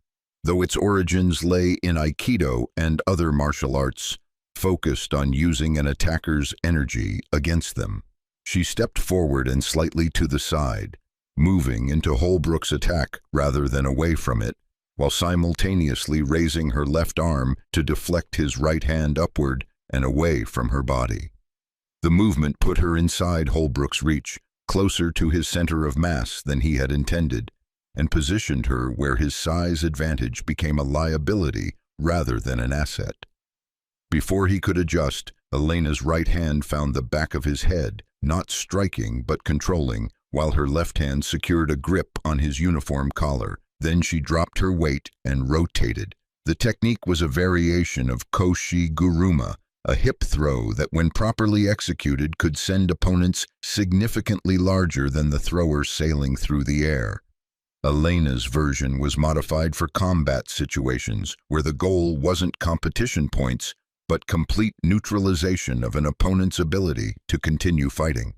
Though its origins lay in Aikido and other martial arts, focused on using an attacker's energy against them. She stepped forward and slightly to the side, moving into Holbrook's attack rather than away from it, while simultaneously raising her left arm to deflect his right hand upward and away from her body. The movement put her inside Holbrook's reach, closer to his center of mass than he had intended, and positioned her where his size advantage became a liability rather than an asset. Before he could adjust, Elena's right hand found the back of his head, not striking but controlling, while her left hand secured a grip on his uniform collar. Then she dropped her weight and rotated. The technique was a variation of Koshi Guruma, a hip throw that, when properly executed, could send opponents significantly larger than the thrower sailing through the air. Elena's version was modified for combat situations, where the goal wasn't competition points, but complete neutralization of an opponent's ability to continue fighting.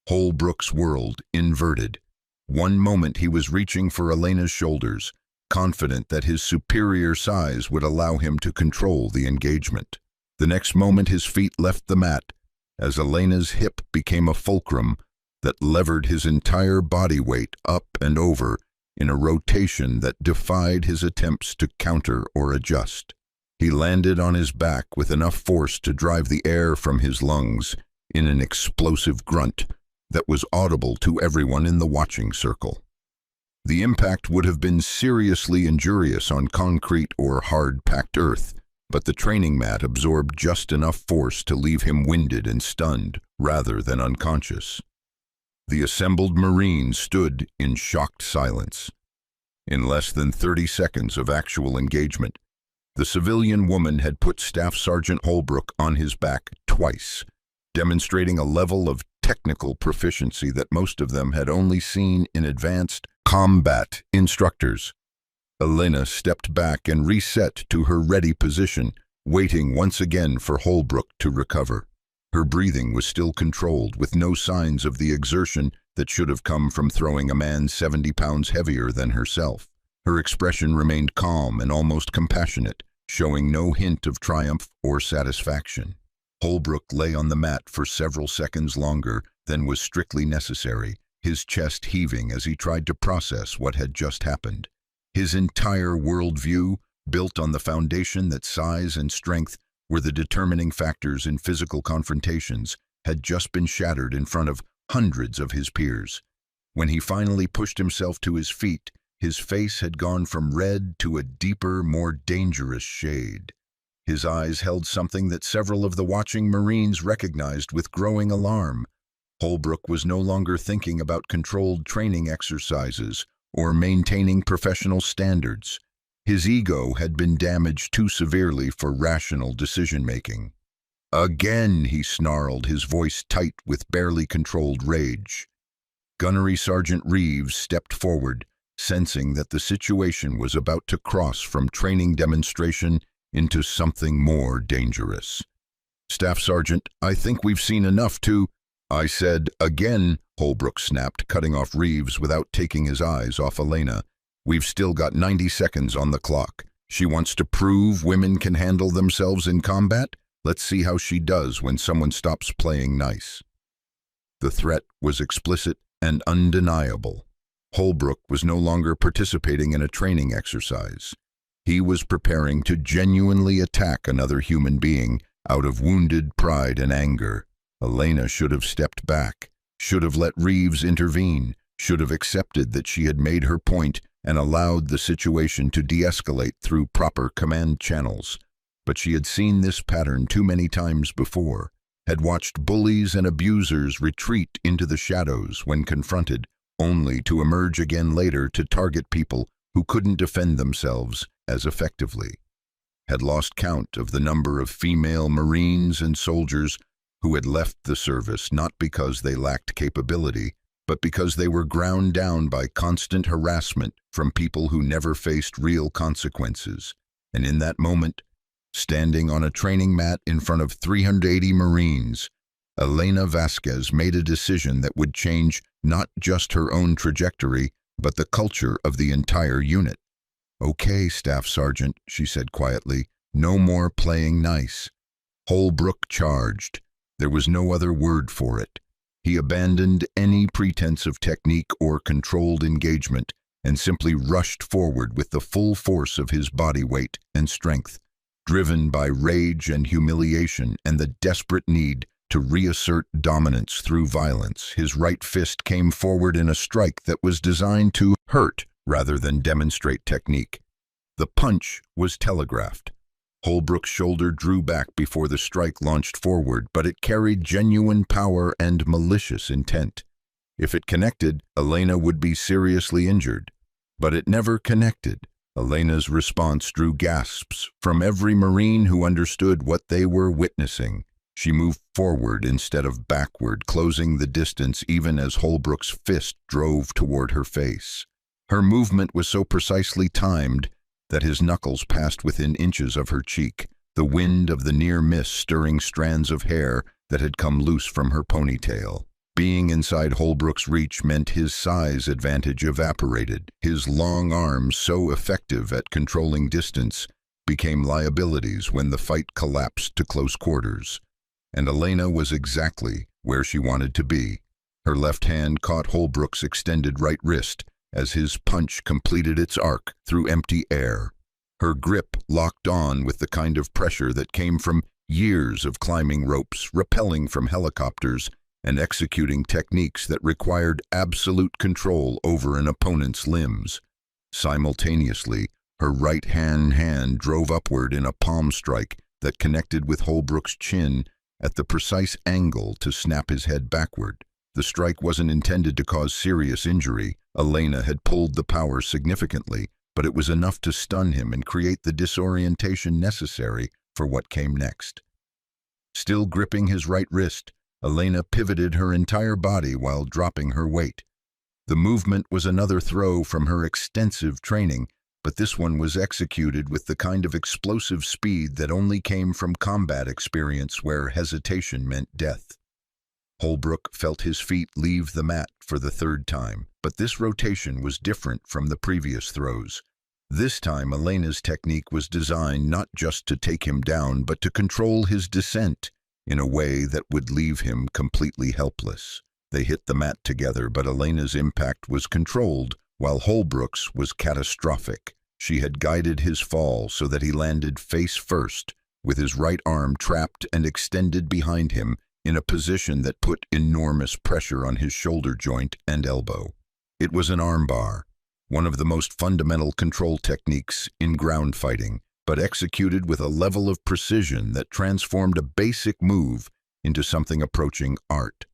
Holbrook's world inverted. One moment he was reaching for Elena's shoulders, confident that his superior size would allow him to control the engagement. The next moment his feet left the mat, as Elena's hip became a fulcrum that levered his entire body weight up and over in a rotation that defied his attempts to counter or adjust. He landed on his back with enough force to drive the air from his lungs in an explosive grunt that was audible to everyone in the watching circle. The impact would have been seriously injurious on concrete or hard-packed earth, but the training mat absorbed just enough force to leave him winded and stunned, rather than unconscious. The assembled Marines stood in shocked silence. In less than 30 seconds of actual engagement, the civilian woman had put Staff Sergeant Holbrook on his back twice, demonstrating a level of technical proficiency that most of them had only seen in advanced combat instructors. Elena stepped back and reset to her ready position, waiting once again for Holbrook to recover. Her breathing was still controlled, with no signs of the exertion that should have come from throwing a man 70 pounds heavier than herself. Her expression remained calm and almost compassionate, showing no hint of triumph or satisfaction. Holbrook lay on the mat for several seconds longer than was strictly necessary, his chest heaving as he tried to process what had just happened. His entire worldview, built on the foundation that size and strength were the determining factors in physical confrontations, had just been shattered in front of hundreds of his peers. When he finally pushed himself to his feet, his face had gone from red to a deeper, more dangerous shade. His eyes held something that several of the watching Marines recognized with growing alarm. Holbrook was no longer thinking about controlled training exercises or maintaining professional standards. His ego had been damaged too severely for rational decision-making. "Again," he snarled, his voice tight with barely controlled rage. Gunnery Sergeant Reeves stepped forward, sensing that the situation was about to cross from training demonstration into something more dangerous. "Staff Sergeant, I think we've seen enough to—" "I said again," Holbrook snapped, cutting off Reeves without taking his eyes off Elena. "We've still got 90 seconds on the clock. She wants to prove women can handle themselves in combat? Let's see how she does when someone stops playing nice." The threat was explicit and undeniable. Holbrook was no longer participating in a training exercise. He was preparing to genuinely attack another human being out of wounded pride and anger. Elena should have stepped back, should have let Reeves intervene, should have accepted that she had made her point and allowed the situation to de-escalate through proper command channels. But she had seen this pattern too many times before, had watched bullies and abusers retreat into the shadows when confronted, only to emerge again later to target people who couldn't defend themselves as effectively. Had lost count of the number of female Marines and soldiers who had left the service not because they lacked capability, but because they were ground down by constant harassment from people who never faced real consequences. And in that moment, standing on a training mat in front of 380 Marines, Elena Vasquez made a decision that would change not just her own trajectory, but the culture of the entire unit. "Okay, Staff Sergeant," she said quietly, "no more playing nice." Holbrook charged. There was no other word for it. He abandoned any pretense of technique or controlled engagement and simply rushed forward with the full force of his body weight and strength, driven by rage and humiliation and the desperate need to reassert dominance through violence. His right fist came forward in a strike that was designed to hurt rather than demonstrate technique. The punch was telegraphed. Holbrook's shoulder drew back before the strike launched forward, but it carried genuine power and malicious intent. If it connected, Elena would be seriously injured. But it never connected. Elena's response drew gasps from every Marine who understood what they were witnessing. She moved forward instead of backward, closing the distance even as Holbrook's fist drove toward her face. Her movement was so precisely timed that his knuckles passed within inches of her cheek, the wind of the near miss stirring strands of hair that had come loose from her ponytail. Being inside Holbrook's reach meant his size advantage evaporated. His long arms, so effective at controlling distance, became liabilities when the fight collapsed to close quarters. And Elena was exactly where she wanted to be. Her left hand caught Holbrook's extended right wrist as his punch completed its arc through empty air. Her grip locked on with the kind of pressure that came from years of climbing ropes, rappelling from helicopters, and executing techniques that required absolute control over an opponent's limbs. Simultaneously, her right hand drove upward in a palm strike that connected with Holbrook's chin at the precise angle to snap his head backward. The strike wasn't intended to cause serious injury. Elena had pulled the power significantly, but it was enough to stun him and create the disorientation necessary for what came next. Still gripping his right wrist, Elena pivoted her entire body while dropping her weight. The movement was another throw from her extensive training, but this one was executed with the kind of explosive speed that only came from combat experience where hesitation meant death. Holbrook felt his feet leave the mat for the third time, but this rotation was different from the previous throws. This time, Elena's technique was designed not just to take him down, but to control his descent in a way that would leave him completely helpless. They hit the mat together, but Elena's impact was controlled, while Holbrook's was catastrophic. She had guided his fall so that he landed face first, with his right arm trapped and extended behind him, in a position that put enormous pressure on his shoulder joint and elbow. It was an armbar, one of the most fundamental control techniques in ground fighting, but executed with a level of precision that transformed a basic move into something approaching art.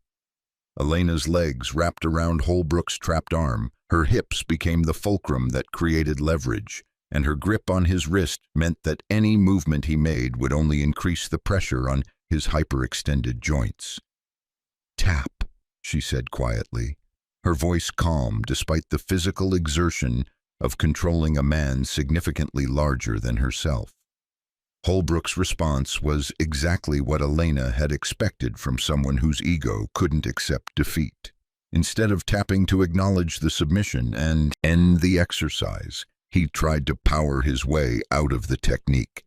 Elena's legs wrapped around Holbrook's trapped arm, her hips became the fulcrum that created leverage, and her grip on his wrist meant that any movement he made would only increase the pressure on his hyperextended joints. "Tap," she said quietly, her voice calm despite the physical exertion of controlling a man significantly larger than herself. Holbrook's response was exactly what Elena had expected from someone whose ego couldn't accept defeat. Instead of tapping to acknowledge the submission and end the exercise, he tried to power his way out of the technique.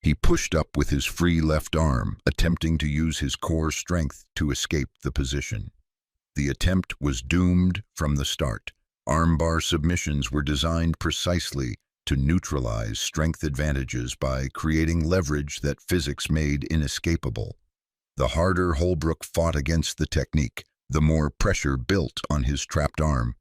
He pushed up with his free left arm, attempting to use his core strength to escape the position. The attempt was doomed from the start. Armbar submissions were designed precisely to neutralize strength advantages by creating leverage that physics made inescapable. The harder Holbrook fought against the technique, the more pressure built on his trapped arm.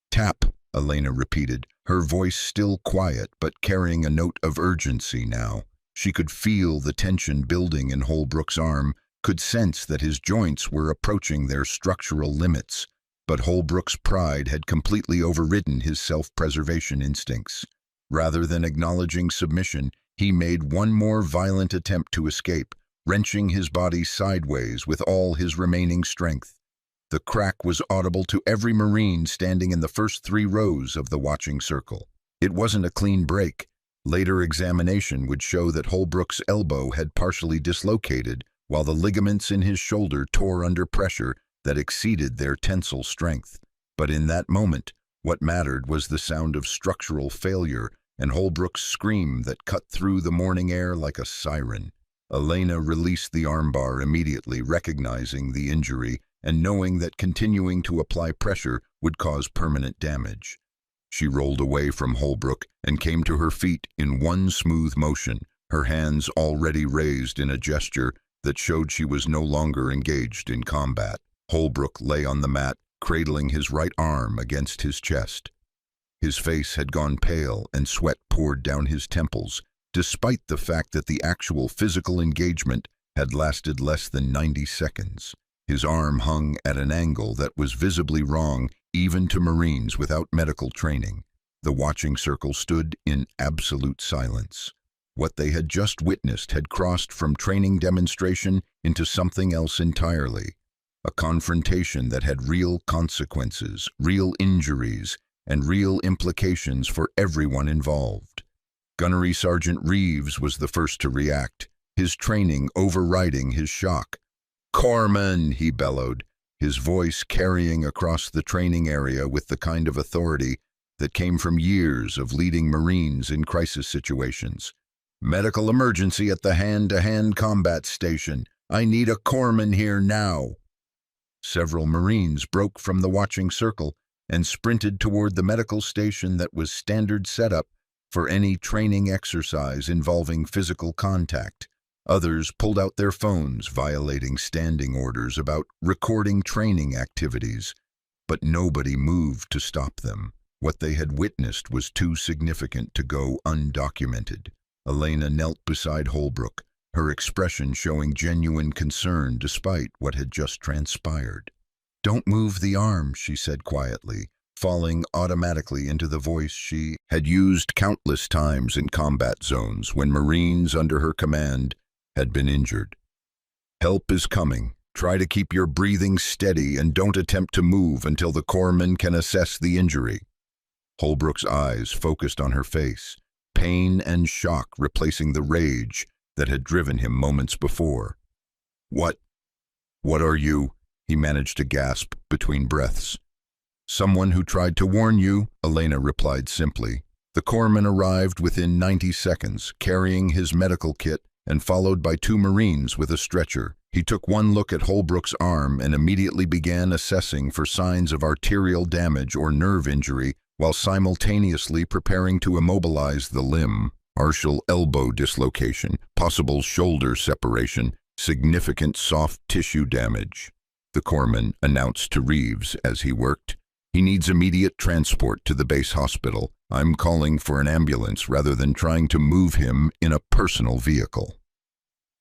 "Tap," Elena repeated, her voice still quiet but carrying a note of urgency now. She could feel the tension building in Holbrook's arm, could sense that his joints were approaching their structural limits. But Holbrook's pride had completely overridden his self-preservation instincts. Rather than acknowledging submission, he made one more violent attempt to escape, wrenching his body sideways with all his remaining strength. The crack was audible to every Marine standing in the first 3 rows of the watching circle. It wasn't a clean break. Later examination would show that Holbrook's elbow had partially dislocated, while the ligaments in his shoulder tore under pressure that exceeded their tensile strength. But in that moment, what mattered was the sound of structural failure and Holbrook's scream that cut through the morning air like a siren. Elena released the armbar immediately, recognizing the injury and knowing that continuing to apply pressure would cause permanent damage. She rolled away from Holbrook and came to her feet in one smooth motion, her hands already raised in a gesture that showed she was no longer engaged in combat. Holbrook lay on the mat, cradling his right arm against his chest. His face had gone pale and sweat poured down his temples, despite the fact that the actual physical engagement had lasted less than 90 seconds. His arm hung at an angle that was visibly wrong even to Marines without medical training. The watching circle stood in absolute silence. What they had just witnessed had crossed from training demonstration into something else entirely. A confrontation that had real consequences, real injuries, and real implications for everyone involved. Gunnery Sergeant Reeves was the first to react, his training overriding his shock. "Corpsman," he bellowed, his voice carrying across the training area with the kind of authority that came from years of leading Marines in crisis situations. "Medical emergency at the hand-to-hand combat station. I need a corpsman here now." Several Marines broke from the watching circle and sprinted toward the medical station that was standard setup for any training exercise involving physical contact. Others pulled out their phones, violating standing orders about recording training activities, but nobody moved to stop them. What they had witnessed was too significant to go undocumented. Elena knelt beside Holbrook, her expression showing genuine concern despite what had just transpired. "Don't move the arm," she said quietly, falling automatically into the voice she had used countless times in combat zones when Marines under her command had been injured. "Help is coming. Try to keep your breathing steady and don't attempt to move until the corpsman can assess the injury." Holbrook's eyes focused on her face, pain and shock replacing the rage that had driven him moments before. What are you?" he managed to gasp between breaths. "Someone who tried to warn you," Elena replied simply. The corpsman arrived within 90 seconds, carrying his medical kit and followed by 2 Marines with a stretcher. He took one look at Holbrook's arm and immediately began assessing for signs of arterial damage or nerve injury while simultaneously preparing to immobilize the limb. Partial elbow dislocation, possible shoulder separation, significant soft tissue damage. The corpsman announced to Reeves as he worked. "He needs immediate transport to the base hospital. I'm calling for an ambulance rather than trying to move him in a personal vehicle."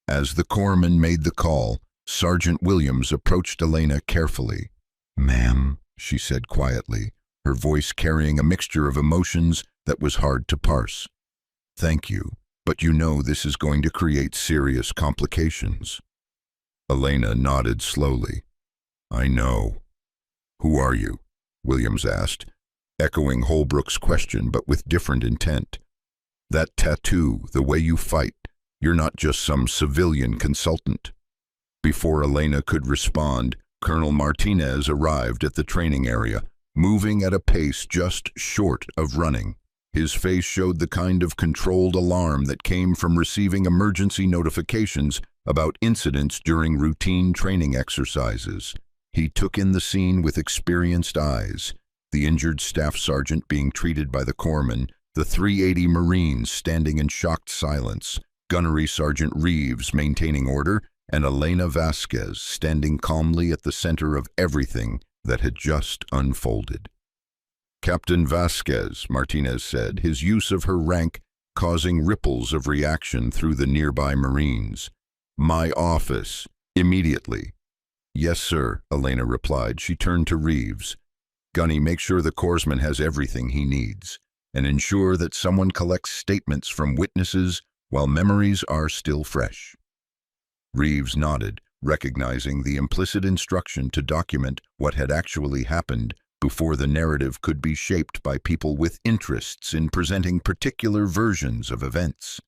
As the corpsman made the call, Sergeant Williams approached Elena carefully. "Ma'am," she said quietly, her voice carrying a mixture of emotions that was hard to parse. "Thank you, but you know this is going to create serious complications." Elena nodded slowly. "I know." "Who are you?" Williams asked, echoing Holbrook's question but with different intent. "That tattoo, the way you fight, you're not just some civilian consultant." Before Elena could respond, Colonel Martinez arrived at the training area, moving at a pace just short of running. His face showed the kind of controlled alarm that came from receiving emergency notifications about incidents during routine training exercises. He took in the scene with experienced eyes, the injured staff sergeant being treated by the corpsman, The 380 Marines standing in shocked silence, Gunnery Sergeant Reeves maintaining order, and Elena Vasquez standing calmly at the center of everything that had just unfolded. "Captain Vasquez," Martinez said, his use of her rank causing ripples of reaction through the nearby Marines. "My office, immediately." "Yes, sir," Elena replied. She turned to Reeves. "Gunny, make sure the corpsman has everything he needs, and ensure that someone collects statements from witnesses while memories are still fresh." Reeves nodded, recognizing the implicit instruction to document what had actually happened before the narrative could be shaped by people with interests in presenting particular versions of events.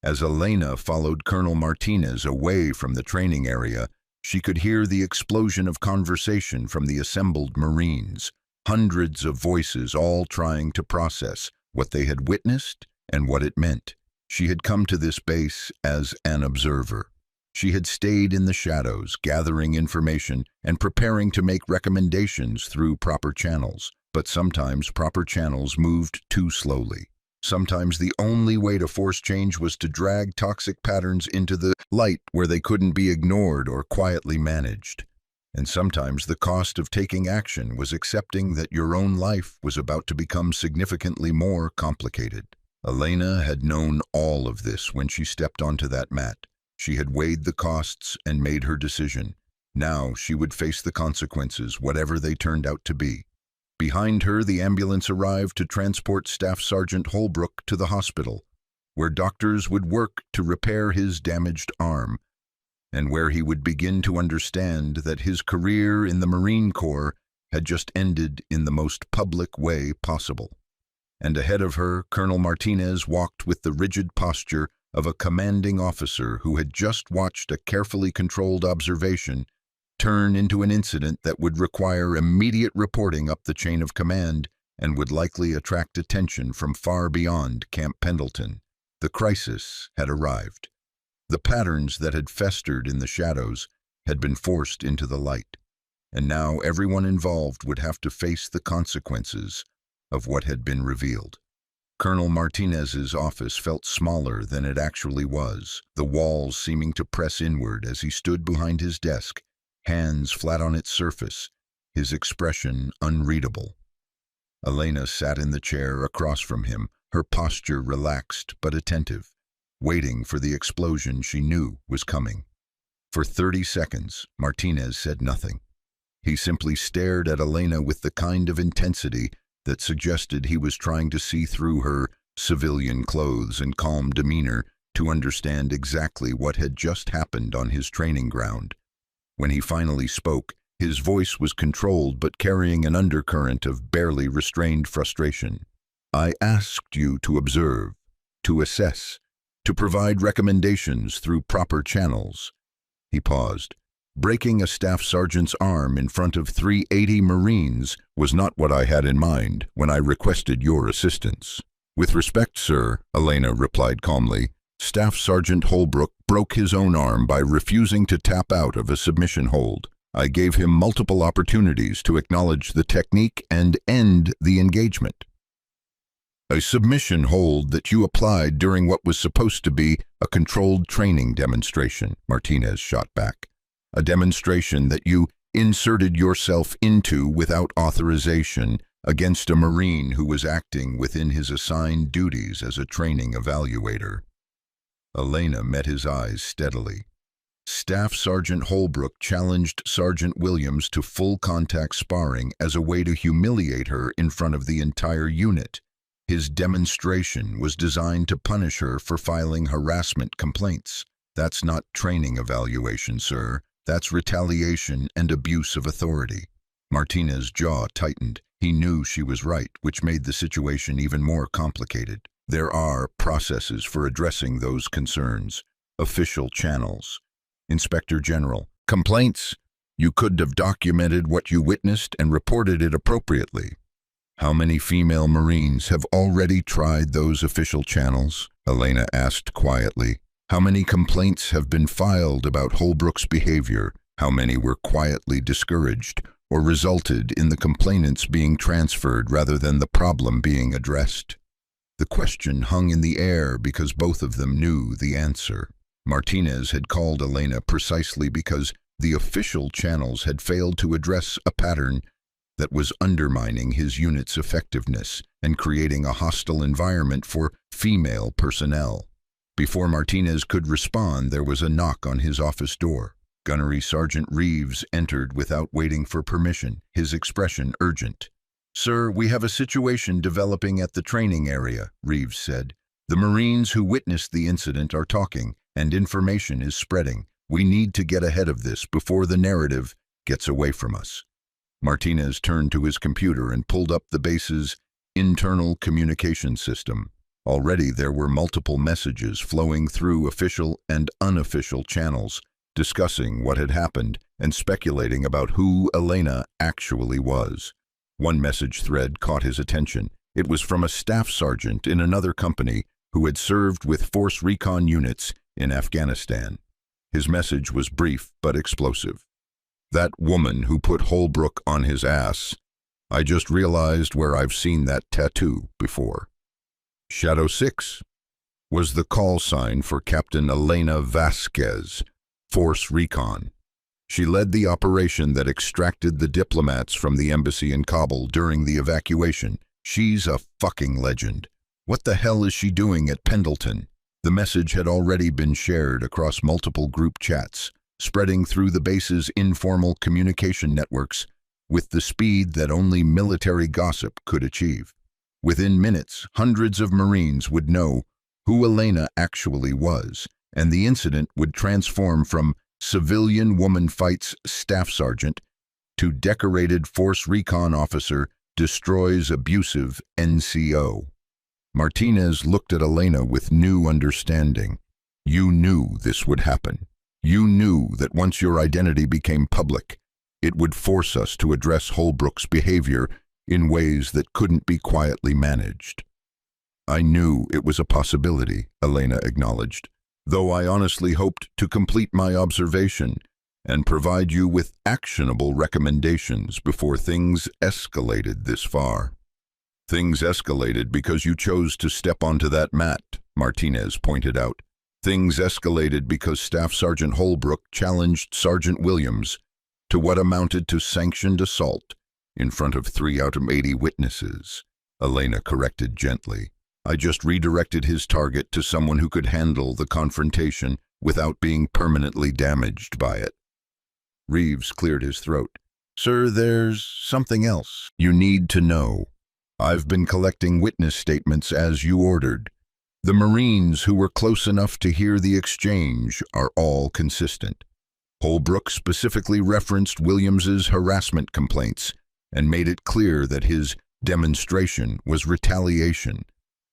As Elena followed Colonel Martinez away from the training area, she could hear the explosion of conversation from the assembled Marines, hundreds of voices all trying to process what they had witnessed and what it meant. She had come to this base as an observer. She had stayed in the shadows, gathering information and preparing to make recommendations through proper channels. But sometimes proper channels moved too slowly. Sometimes the only way to force change was to drag toxic patterns into the light where they couldn't be ignored or quietly managed. And sometimes the cost of taking action was accepting that your own life was about to become significantly more complicated. Elena had known all of this when she stepped onto that mat. She had weighed the costs and made her decision. Now she would face the consequences, whatever they turned out to be. Behind her, the ambulance arrived to transport Staff Sergeant Holbrook to the hospital, where doctors would work to repair his damaged arm, and where he would begin to understand that his career in the Marine Corps had just ended in the most public way possible. And ahead of her, Colonel Martinez walked with the rigid posture of a commanding officer who had just watched a carefully controlled observation turn into an incident that would require immediate reporting up the chain of command and would likely attract attention from far beyond Camp Pendleton. The crisis had arrived. The patterns that had festered in the shadows had been forced into the light, and now everyone involved would have to face the consequences of what had been revealed. Colonel Martinez's office felt smaller than it actually was, the walls seeming to press inward as he stood behind his desk, hands flat on its surface, his expression unreadable. Elena sat in the chair across from him, her posture relaxed but attentive, waiting for the explosion she knew was coming. For 30 seconds, Martinez said nothing. He simply stared at Elena with the kind of intensity that suggested he was trying to see through her civilian clothes and calm demeanor to understand exactly what had just happened on his training ground. When he finally spoke, his voice was controlled but carrying an undercurrent of barely restrained frustration. "I asked you to observe, to assess, to provide recommendations through proper channels." He paused. "Breaking a staff sergeant's arm in front of 380 Marines was not what I had in mind when I requested your assistance." "With respect, sir," Elena replied calmly, "Staff Sergeant Holbrook broke his own arm by refusing to tap out of a submission hold. I gave him multiple opportunities to acknowledge the technique and end the engagement." "A submission hold that you applied during what was supposed to be a controlled training demonstration," Martinez shot back. "A demonstration that you inserted yourself into without authorization against a Marine who was acting within his assigned duties as a training evaluator." Elena met his eyes steadily. Staff Sergeant Holbrook challenged Sergeant Williams to full-contact sparring as a way to humiliate her in front of the entire unit. His demonstration was designed to punish her for filing harassment complaints. "That's not training evaluation, sir. That's retaliation and abuse of authority." Martinez's jaw tightened. He knew she was right, which made the situation even more complicated. There are processes for addressing those concerns. Official channels. Inspector General. Complaints. You could have documented what you witnessed and reported it appropriately. How many female Marines have already tried those official channels? Elena asked quietly. How many complaints have been filed about Holbrook's behavior? How many were quietly discouraged or resulted in the complainants being transferred rather than the problem being addressed? The question hung in the air because both of them knew the answer. Martinez had called Elena precisely because the official channels had failed to address a pattern that was undermining his unit's effectiveness and creating a hostile environment for female personnel. Before Martinez could respond, there was a knock on his office door. Gunnery Sergeant Reeves entered without waiting for permission, his expression urgent. "Sir, we have a situation developing at the training area," Reeves said. "The Marines who witnessed the incident are talking, and information is spreading. We need to get ahead of this before the narrative gets away from us." Martinez turned to his computer and pulled up the base's internal communication system. Already there were multiple messages flowing through official and unofficial channels, discussing what had happened and speculating about who Elena actually was. One message thread caught his attention. It was from a staff sergeant in another company who had served with force recon units in Afghanistan. His message was brief but explosive. "That woman who put Holbrook on his ass. I just realized where I've seen that tattoo before." Shadow 6 was the call sign for Captain Elena Vasquez, Force Recon. She led the operation that extracted the diplomats from the embassy in Kabul during the evacuation. She's a fucking legend. What the hell is she doing at Pendleton? The message had already been shared across multiple group chats, spreading through the base's informal communication networks with the speed that only military gossip could achieve. Within minutes, hundreds of Marines would know who Elena actually was, and the incident would transform from civilian woman fights staff sergeant to decorated force recon officer destroys abusive NCO. Martinez looked at Elena with new understanding. You knew this would happen. You knew that once your identity became public, it would force us to address Holbrook's behavior in ways that couldn't be quietly managed. "I knew it was a possibility," Elena acknowledged, "though I honestly hoped to complete my observation and provide you with actionable recommendations before things escalated this far." "Things escalated because you chose to step onto that mat," Martinez pointed out. "Things escalated because Staff Sergeant Holbrook challenged Sergeant Williams to what amounted to sanctioned assault in front of 3 out of 80 witnesses," Elena corrected gently. "I just redirected his target to someone who could handle the confrontation without being permanently damaged by it." Reeves cleared his throat. "Sir, there's something else you need to know. I've been collecting witness statements as you ordered. The Marines who were close enough to hear the exchange are all consistent. Holbrook specifically referenced Williams's harassment complaints and made it clear that his demonstration was retaliation,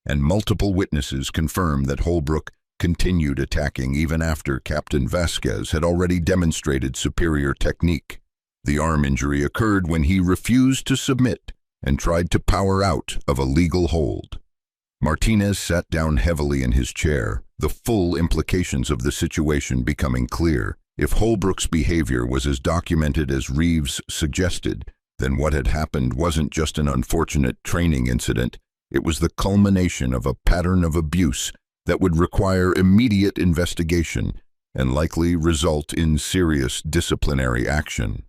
and multiple witnesses confirmed that Holbrook continued attacking even after Captain Vasquez had already demonstrated superior technique. The arm injury occurred when he refused to submit and tried to power out of a legal hold." Martinez sat down heavily in his chair, the full implications of the situation becoming clear. If Holbrook's behavior was as documented as Reeves suggested, then what had happened wasn't just an unfortunate training incident. It was the culmination of a pattern of abuse that would require immediate investigation and likely result in serious disciplinary action.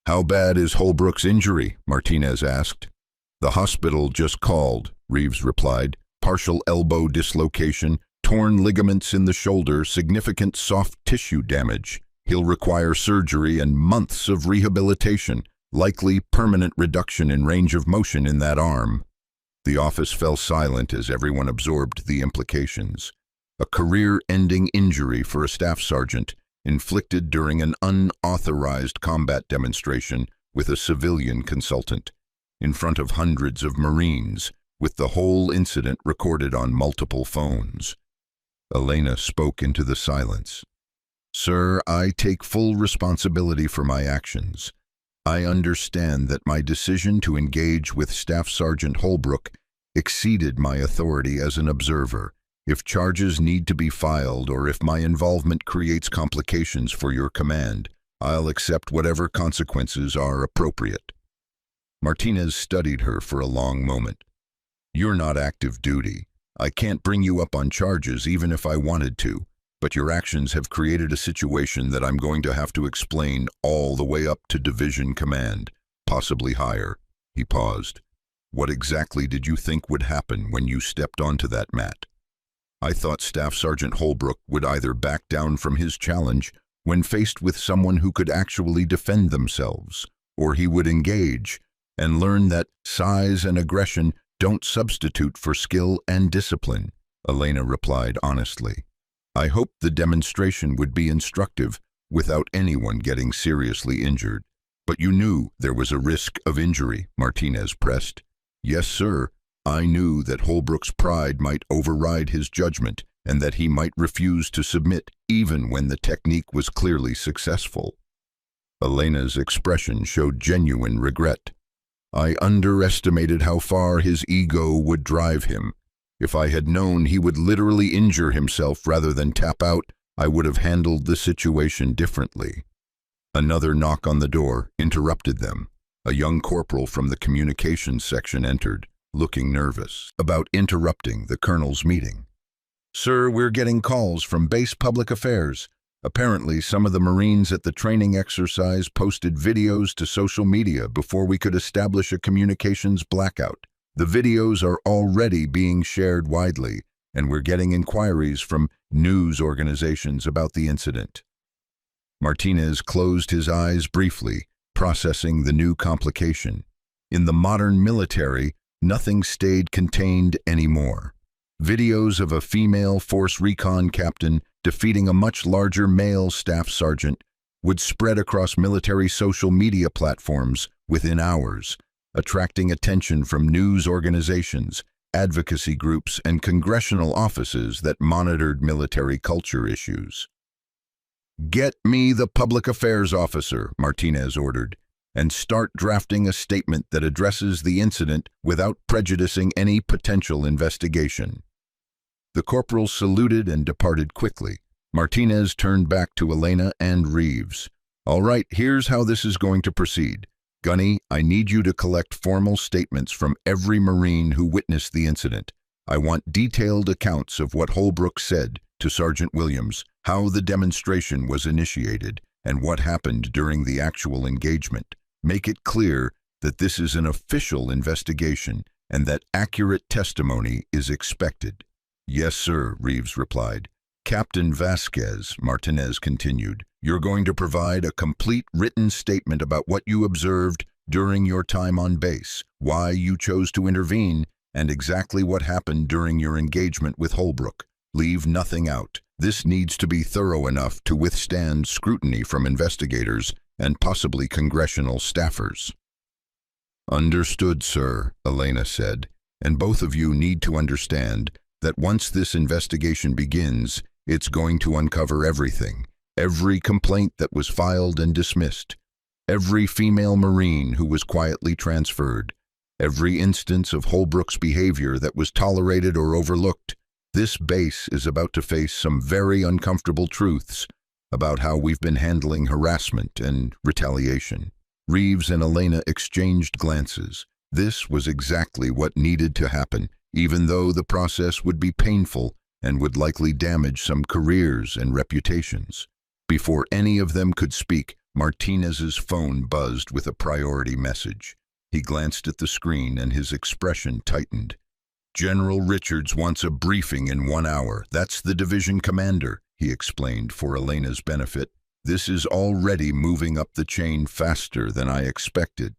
"How bad is Holbrook's injury?" Martinez asked. "The hospital just called," Reeves replied. "Partial elbow dislocation, torn ligaments in the shoulder, significant soft tissue damage. He'll require surgery and months of rehabilitation, likely permanent reduction in range of motion in that arm." The office fell silent as everyone absorbed the implications. A career-ending injury for a staff sergeant, inflicted during an unauthorized combat demonstration with a civilian consultant, in front of hundreds of Marines, with the whole incident recorded on multiple phones. Elena spoke into the silence. "Sir, I take full responsibility for my actions. I understand that my decision to engage with Staff Sergeant Holbrook exceeded my authority as an observer. If charges need to be filed or if my involvement creates complications for your command, I'll accept whatever consequences are appropriate." Martinez studied her for a long moment. "You're not active duty. I can't bring you up on charges even if I wanted to, but your actions have created a situation that I'm going to have to explain all the way up to division command, possibly higher." He paused. "What exactly did you think would happen when you stepped onto that mat?" "I thought Staff Sergeant Holbrook would either back down from his challenge when faced with someone who could actually defend themselves, or he would engage and learn that size and aggression don't substitute for skill and discipline," Elena replied honestly. "I hoped the demonstration would be instructive without anyone getting seriously injured." "But you knew there was a risk of injury," Martinez pressed. "Yes, sir. I knew that Holbrook's pride might override his judgment and that he might refuse to submit even when the technique was clearly successful." Elena's expression showed genuine regret. "I underestimated how far his ego would drive him. If I had known he would literally injure himself rather than tap out, I would have handled the situation differently." Another knock on the door interrupted them. A young corporal from the communications section entered, looking nervous about interrupting the colonel's meeting. "Sir, we're getting calls from base public affairs. Apparently, some of the Marines at the training exercise posted videos to social media before we could establish a communications blackout. The videos are already being shared widely, and we're getting inquiries from news organizations about the incident." Martinez closed his eyes briefly, processing the new complication. In the modern military, nothing stayed contained anymore. Videos of a female force recon captain defeating a much larger male staff sergeant would spread across military social media platforms within hours, attracting attention from news organizations, advocacy groups, and congressional offices that monitored military culture issues. "Get me the public affairs officer," Martinez ordered, "and start drafting a statement that addresses the incident without prejudicing any potential investigation." The corporal saluted and departed quickly. Martinez turned back to Elena and Reeves. "All right, here's how this is going to proceed. Gunny, I need you to collect formal statements from every Marine who witnessed the incident. I want detailed accounts of what Holbrook said to Sergeant Williams, how the demonstration was initiated, and what happened during the actual engagement. Make it clear that this is an official investigation and that accurate testimony is expected." "Yes, sir," Reeves replied. "Captain Vasquez," Martinez continued, "you're going to provide a complete written statement about what you observed during your time on base, why you chose to intervene, and exactly what happened during your engagement with Holbrook. Leave nothing out. This needs to be thorough enough to withstand scrutiny from investigators and possibly congressional staffers." "Understood, sir," Elena said, "and both of you need to understand that once this investigation begins, it's going to uncover everything, every complaint that was filed and dismissed, every female Marine who was quietly transferred, every instance of Holbrook's behavior that was tolerated or overlooked. This base is about to face some very uncomfortable truths about how we've been handling harassment and retaliation." Reeves and Elena exchanged glances. This was exactly what needed to happen, even though the process would be painful and would likely damage some careers and reputations. Before any of them could speak, Martinez's phone buzzed with a priority message. He glanced at the screen and his expression tightened. "General Richards wants a briefing in 1 hour. That's the division commander," he explained for Elena's benefit. "This is already moving up the chain faster than I expected."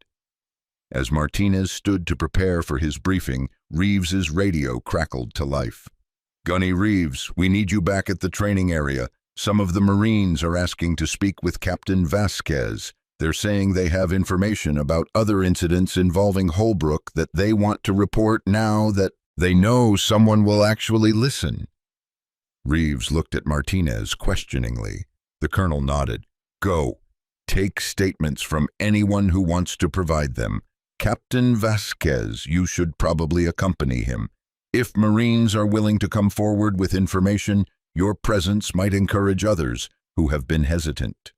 As Martinez stood to prepare for his briefing, Reeves's radio crackled to life. "Gunny Reeves, we need you back at the training area. Some of the Marines are asking to speak with Captain Vasquez. They're saying they have information about other incidents involving Holbrook that they want to report now that they know someone will actually listen." Reeves looked at Martinez questioningly. The colonel nodded. "Go. Take statements from anyone who wants to provide them. Captain Vasquez, you should probably accompany him. If Marines are willing to come forward with information, your presence might encourage others who have been hesitant."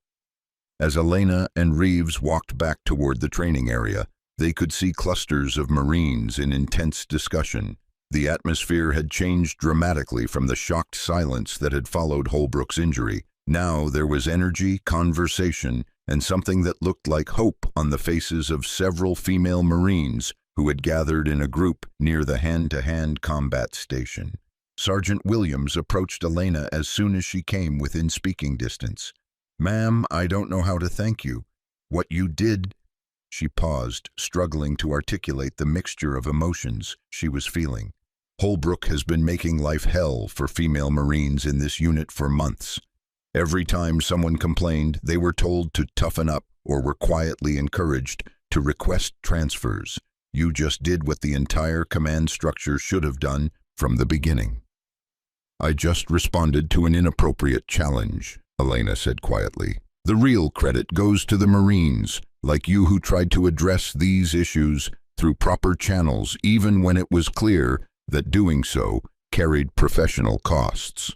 As Elena and Reeves walked back toward the training area, they could see clusters of Marines in intense discussion. The atmosphere had changed dramatically from the shocked silence that had followed Holbrook's injury. Now there was energy, conversation, and something that looked like hope on the faces of several female Marines who had gathered in a group near the hand-to-hand combat station. Sergeant Williams approached Elena as soon as she came within speaking distance. "Ma'am, I don't know how to thank you. What you did—" She paused, struggling to articulate the mixture of emotions she was feeling. "Holbrook has been making life hell for female Marines in this unit for months. Every time someone complained, they were told to toughen up or were quietly encouraged to request transfers. You just did what the entire command structure should have done from the beginning." "I just responded to an inappropriate challenge," Elena said quietly. "The real credit goes to the Marines, like you, who tried to address these issues through proper channels, even when it was clear that doing so carried professional costs."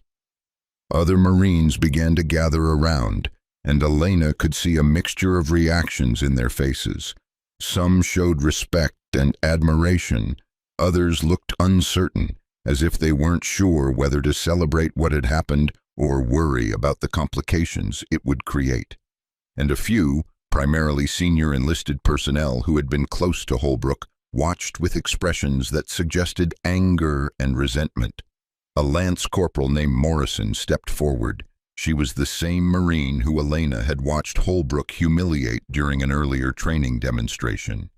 Other Marines began to gather around, and Elena could see a mixture of reactions in their faces. Some showed respect and admiration, others looked uncertain, as if they weren't sure whether to celebrate what had happened or worry about the complications it would create. And a few, primarily senior enlisted personnel who had been close to Holbrook, watched with expressions that suggested anger and resentment. A lance corporal named Morrison stepped forward. She was the same Marine who Elena had watched Holbrook humiliate during an earlier training demonstration.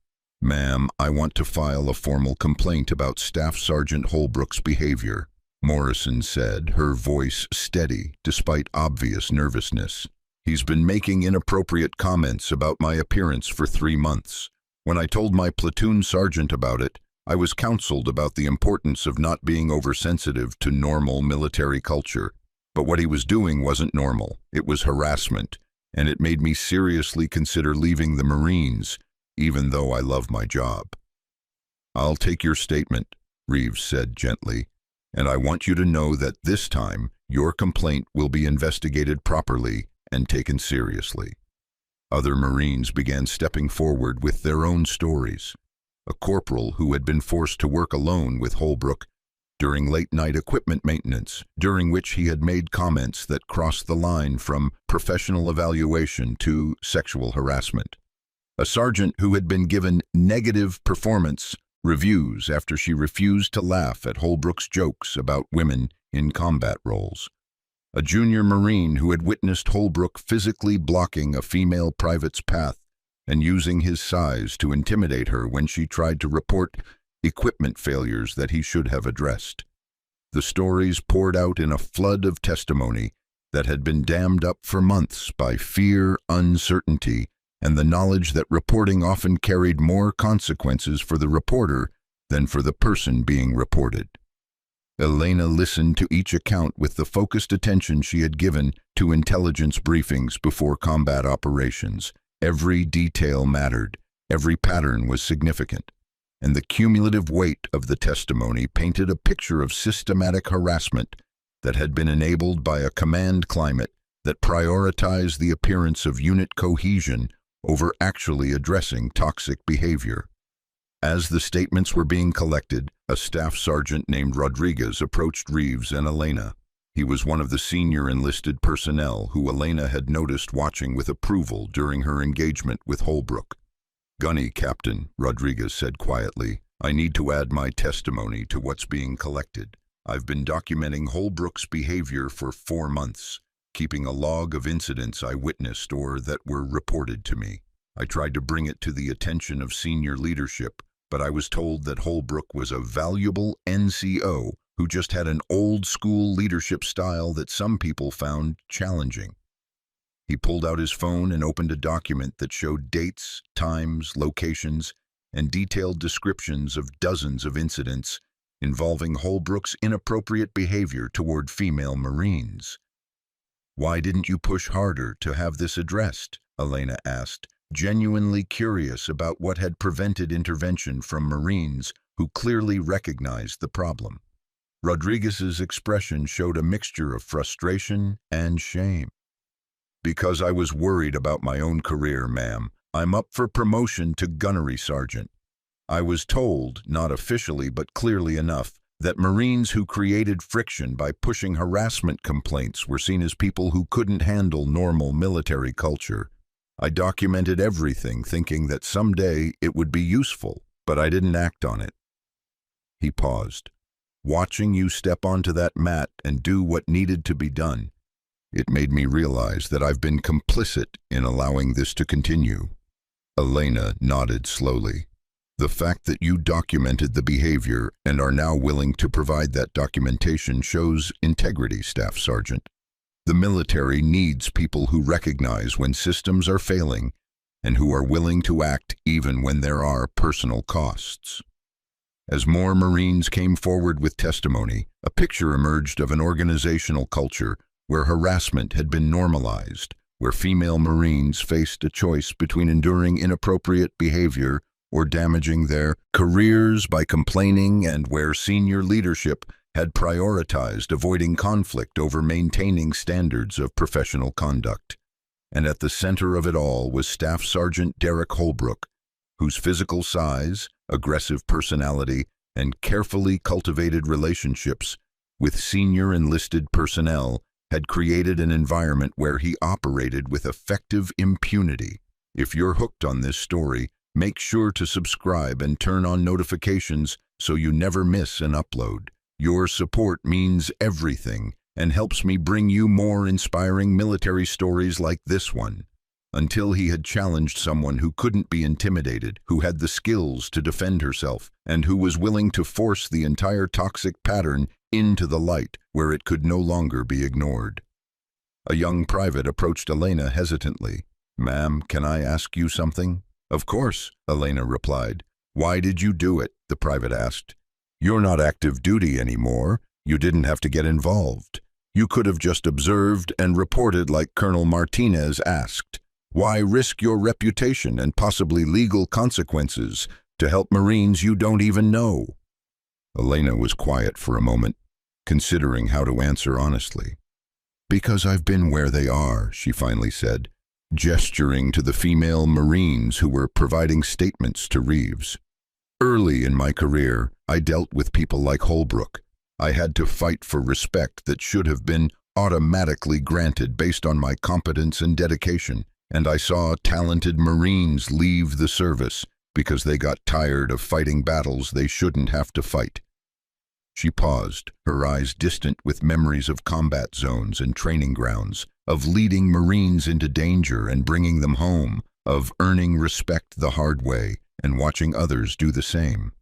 "Ma'am, I want to file a formal complaint about Staff Sergeant Holbrook's behavior," Morrison said, her voice steady despite obvious nervousness. "He's been making inappropriate comments about my appearance for 3 months. When I told my platoon sergeant about it, I was counseled about the importance of not being oversensitive to normal military culture. But what he was doing wasn't normal. It was harassment, and it made me seriously consider leaving the Marines, even though I love my job." "I'll take your statement," Reeves said gently, "and I want you to know that this time your complaint will be investigated properly and taken seriously." Other Marines began stepping forward with their own stories. A corporal who had been forced to work alone with Holbrook during late-night equipment maintenance, during which he had made comments that crossed the line from professional evaluation to sexual harassment. A sergeant who had been given negative performance reviews after she refused to laugh at Holbrook's jokes about women in combat roles. A junior Marine who had witnessed Holbrook physically blocking a female private's path and using his size to intimidate her when she tried to report equipment failures that he should have addressed. The stories poured out in a flood of testimony that had been dammed up for months by fear, uncertainty, and the knowledge that reporting often carried more consequences for the reporter than for the person being reported. Elena listened to each account with the focused attention she had given to intelligence briefings before combat operations. Every detail mattered, every pattern was significant, and the cumulative weight of the testimony painted a picture of systematic harassment that had been enabled by a command climate that prioritized the appearance of unit cohesion over actually addressing toxic behavior. As the statements were being collected, a staff sergeant named Rodriguez approached Reeves and Elena. He was one of the senior enlisted personnel who Elena had noticed watching with approval during her engagement with Holbrook. "Gunny, Captain," Rodriguez said quietly, "I need to add my testimony to what's being collected. I've been documenting Holbrook's behavior for 4 months, keeping a log of incidents I witnessed or that were reported to me. I tried to bring it to the attention of senior leadership, but I was told that Holbrook was a valuable NCO who just had an old-school leadership style that some people found challenging." He pulled out his phone and opened a document that showed dates, times, locations, and detailed descriptions of dozens of incidents involving Holbrook's inappropriate behavior toward female Marines. "Why didn't you push harder to have this addressed?" Elena asked, genuinely curious about what had prevented intervention from Marines who clearly recognized the problem. Rodriguez's expression showed a mixture of frustration and shame. "Because I was worried about my own career, ma'am. I'm up for promotion to gunnery sergeant. I was told, not officially but clearly enough, that Marines who created friction by pushing harassment complaints were seen as people who couldn't handle normal military culture. I documented everything, thinking that someday it would be useful, but I didn't act on it. He paused. Watching you step onto that mat and do what needed to be done, it made me realize that I've been complicit in allowing this to continue. Elena nodded slowly. The fact that you documented the behavior and are now willing to provide that documentation shows integrity, Staff Sergeant. The military needs people who recognize when systems are failing and who are willing to act even when there are personal costs. As more Marines came forward with testimony, a picture emerged of an organizational culture where harassment had been normalized, where female Marines faced a choice between enduring inappropriate behavior or damaging their careers by complaining, and where senior leadership had prioritized avoiding conflict over maintaining standards of professional conduct. And at the center of it all was Staff Sergeant Derek Holbrook, whose physical size, aggressive personality, and carefully cultivated relationships with senior enlisted personnel had created an environment where he operated with effective impunity. If you're hooked on this story, make sure to subscribe and turn on notifications so you never miss an upload. Your support means everything and helps me bring you more inspiring military stories like this one. Until he had challenged someone who couldn't be intimidated, who had the skills to defend herself, and who was willing to force the entire toxic pattern into the light where it could no longer be ignored. A young private approached Elena hesitantly. "Ma'am, can I ask you something?" "Of course," Elena replied. "Why did you do it?" the private asked. "You're not active duty anymore. You didn't have to get involved. You could have just observed and reported like Colonel Martinez asked. Why risk your reputation and possibly legal consequences to help Marines you don't even know?" Elena was quiet for a moment, considering how to answer honestly. "Because I've been where they are," she finally said, gesturing to the female Marines who were providing statements to Reeves. "Early in my career, I dealt with people like Holbrook. I had to fight for respect that should have been automatically granted based on my competence and dedication, and I saw talented Marines leave the service because they got tired of fighting battles they shouldn't have to fight." She paused, her eyes distant with memories of combat zones and training grounds, of leading Marines into danger and bringing them home, of earning respect the hard way and watching others do the same.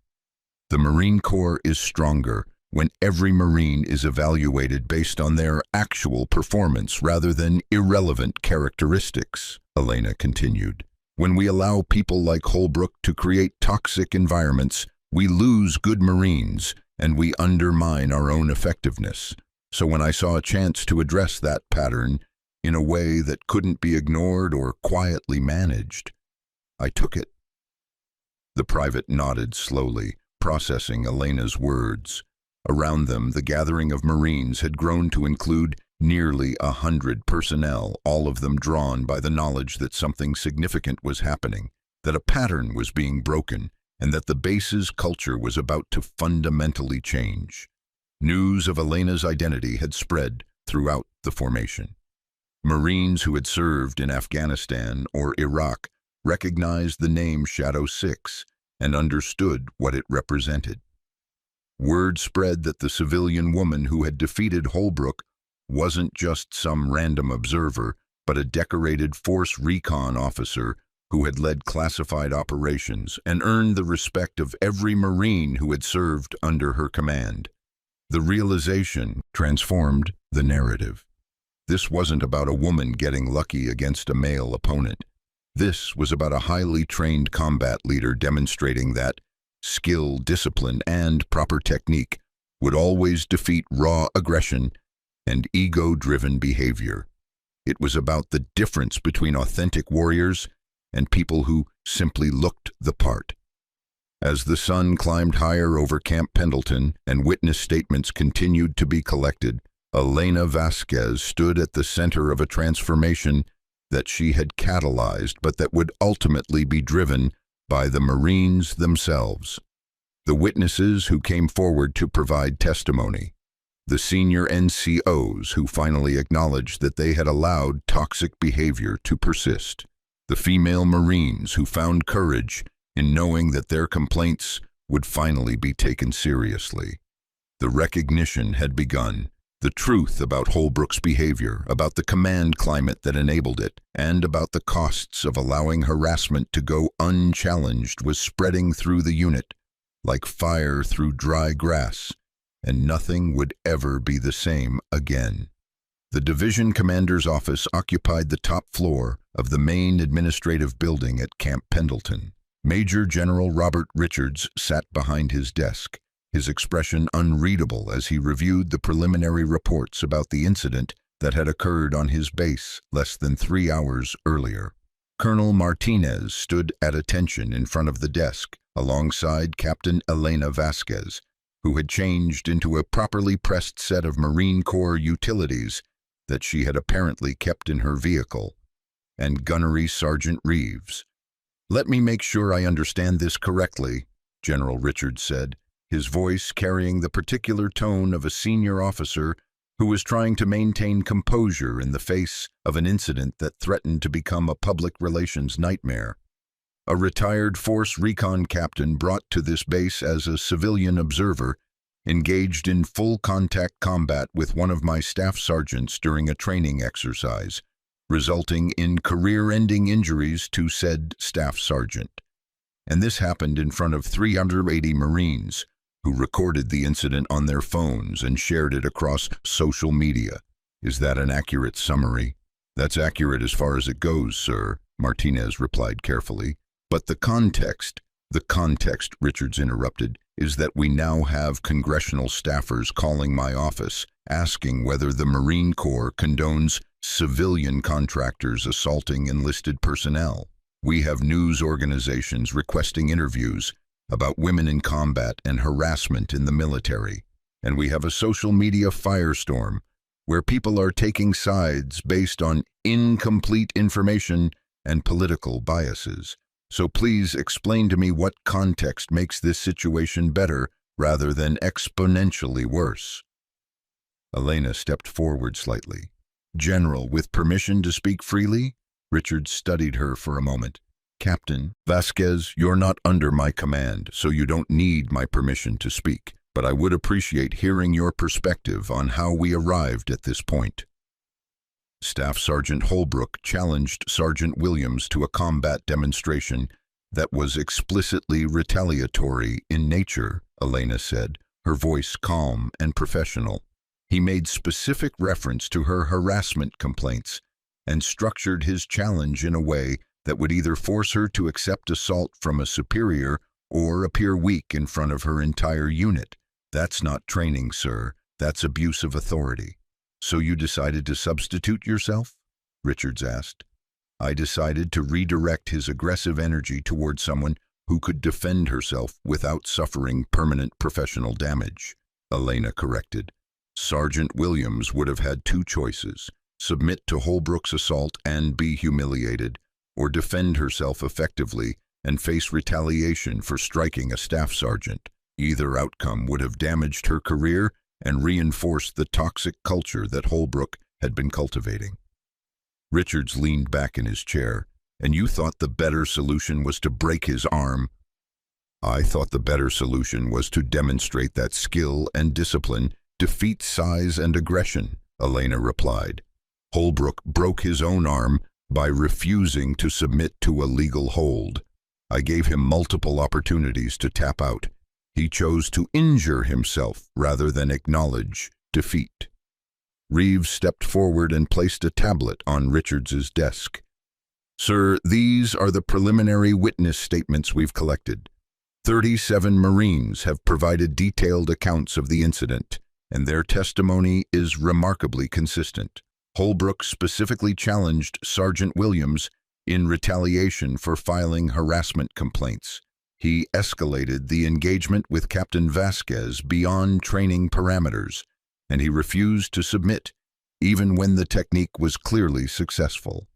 The Marine Corps is stronger when every Marine is evaluated based on their actual performance rather than irrelevant characteristics, Elena continued. When we allow people like Holbrook to create toxic environments, we lose good Marines and we undermine our own effectiveness. So when I saw a chance to address that pattern in a way that couldn't be ignored or quietly managed, I took it. The private nodded slowly, processing Elena's words. Around them, the gathering of Marines had grown to include nearly 100 personnel, all of them drawn by the knowledge that something significant was happening, that a pattern was being broken, and that the base's culture was about to fundamentally change. News of Elena's identity had spread throughout the formation. Marines who had served in Afghanistan or Iraq recognized the name Shadow 6 and understood what it represented. Word spread that the civilian woman who had defeated Holbrook wasn't just some random observer, but a decorated force recon officer who had led classified operations and earned the respect of every Marine who had served under her command. The realization transformed the narrative. This wasn't about a woman getting lucky against a male opponent. This was about a highly trained combat leader demonstrating that skill, discipline, and proper technique would always defeat raw aggression and ego-driven behavior. It was about the difference between authentic warriors and people who simply looked the part. As the sun climbed higher over Camp Pendleton and witness statements continued to be collected, Elena Vasquez stood at the center of a transformation that she had catalyzed but that would ultimately be driven by the Marines themselves. the witnesses who came forward to provide testimony, the senior NCOs who finally acknowledged that they had allowed toxic behavior to persist, the female Marines who found courage in knowing that their complaints would finally be taken seriously. The recognition had begun. The truth about Holbrook's behavior, about the command climate that enabled it, and about the costs of allowing harassment to go unchallenged was spreading through the unit like fire through dry grass, and nothing would ever be the same again. The division commander's office occupied the top floor of the main administrative building at Camp Pendleton. Major General Robert Richards sat behind his desk, his expression unreadable as he reviewed the preliminary reports about the incident that had occurred on his base less than 3 hours earlier. Colonel Martinez stood at attention in front of the desk, alongside Captain Elena Vasquez, who had changed into a properly pressed set of Marine Corps utilities that she had apparently kept in her vehicle, and Gunnery Sergeant Reeves. "Let me make sure I understand this correctly," General Richards said, his voice carrying the particular tone of a senior officer who was trying to maintain composure in the face of an incident that threatened to become a public relations nightmare. A retired force recon captain brought to this base as a civilian observer engaged in full contact combat with one of my staff sergeants during a training exercise, resulting in career-ending injuries to said staff sergeant. And this happened in front of 380 Marines, who recorded the incident on their phones and shared it across social media. Is that an accurate summary? That's accurate as far as it goes, sir, Martinez replied carefully. But the context, Richards interrupted, is that we now have congressional staffers calling my office, asking whether the Marine Corps condones civilian contractors assaulting enlisted personnel. We have news organizations requesting interviews about women in combat and harassment in the military. And we have a social media firestorm where people are taking sides based on incomplete information and political biases. So please explain to me what context makes this situation better rather than exponentially worse. Elena stepped forward slightly. "General, with permission to speak freely?" Richard studied her for a moment. "Captain Vasquez, you're not under my command, so you don't need my permission to speak, but I would appreciate hearing your perspective on how we arrived at this point." Staff Sergeant Holbrook challenged Sergeant Williams to a combat demonstration that was explicitly retaliatory in nature, Elena said, her voice calm and professional. He made specific reference to her harassment complaints and structured his challenge in a way that would either force her to accept assault from a superior or appear weak in front of her entire unit. "That's not training, sir. That's abuse of authority." "So you decided to substitute yourself?" Richards asked. "I decided to redirect his aggressive energy toward someone who could defend herself without suffering permanent professional damage," Elena corrected. Sergeant Williams would have had two choices: submit to Holbrook's assault and be humiliated, or defend herself effectively and face retaliation for striking a staff sergeant. Either outcome would have damaged her career and reinforced the toxic culture that Holbrook had been cultivating. Richards leaned back in his chair. "And you thought the better solution was to break his arm?" "I thought the better solution was to demonstrate that skill and discipline defeat size and aggression," Elena replied. "Holbrook broke his own arm by refusing to submit to a legal hold. I gave him multiple opportunities to tap out. He chose to injure himself rather than acknowledge defeat." Reeves stepped forward and placed a tablet on Richards's desk. "Sir, these are the preliminary witness statements we've collected. 37 Marines have provided detailed accounts of the incident, and their testimony is remarkably consistent. Holbrook specifically challenged Sergeant Williams in retaliation for filing harassment complaints. He escalated the engagement with Captain Vasquez beyond training parameters, and he refused to submit, even when the technique was clearly successful."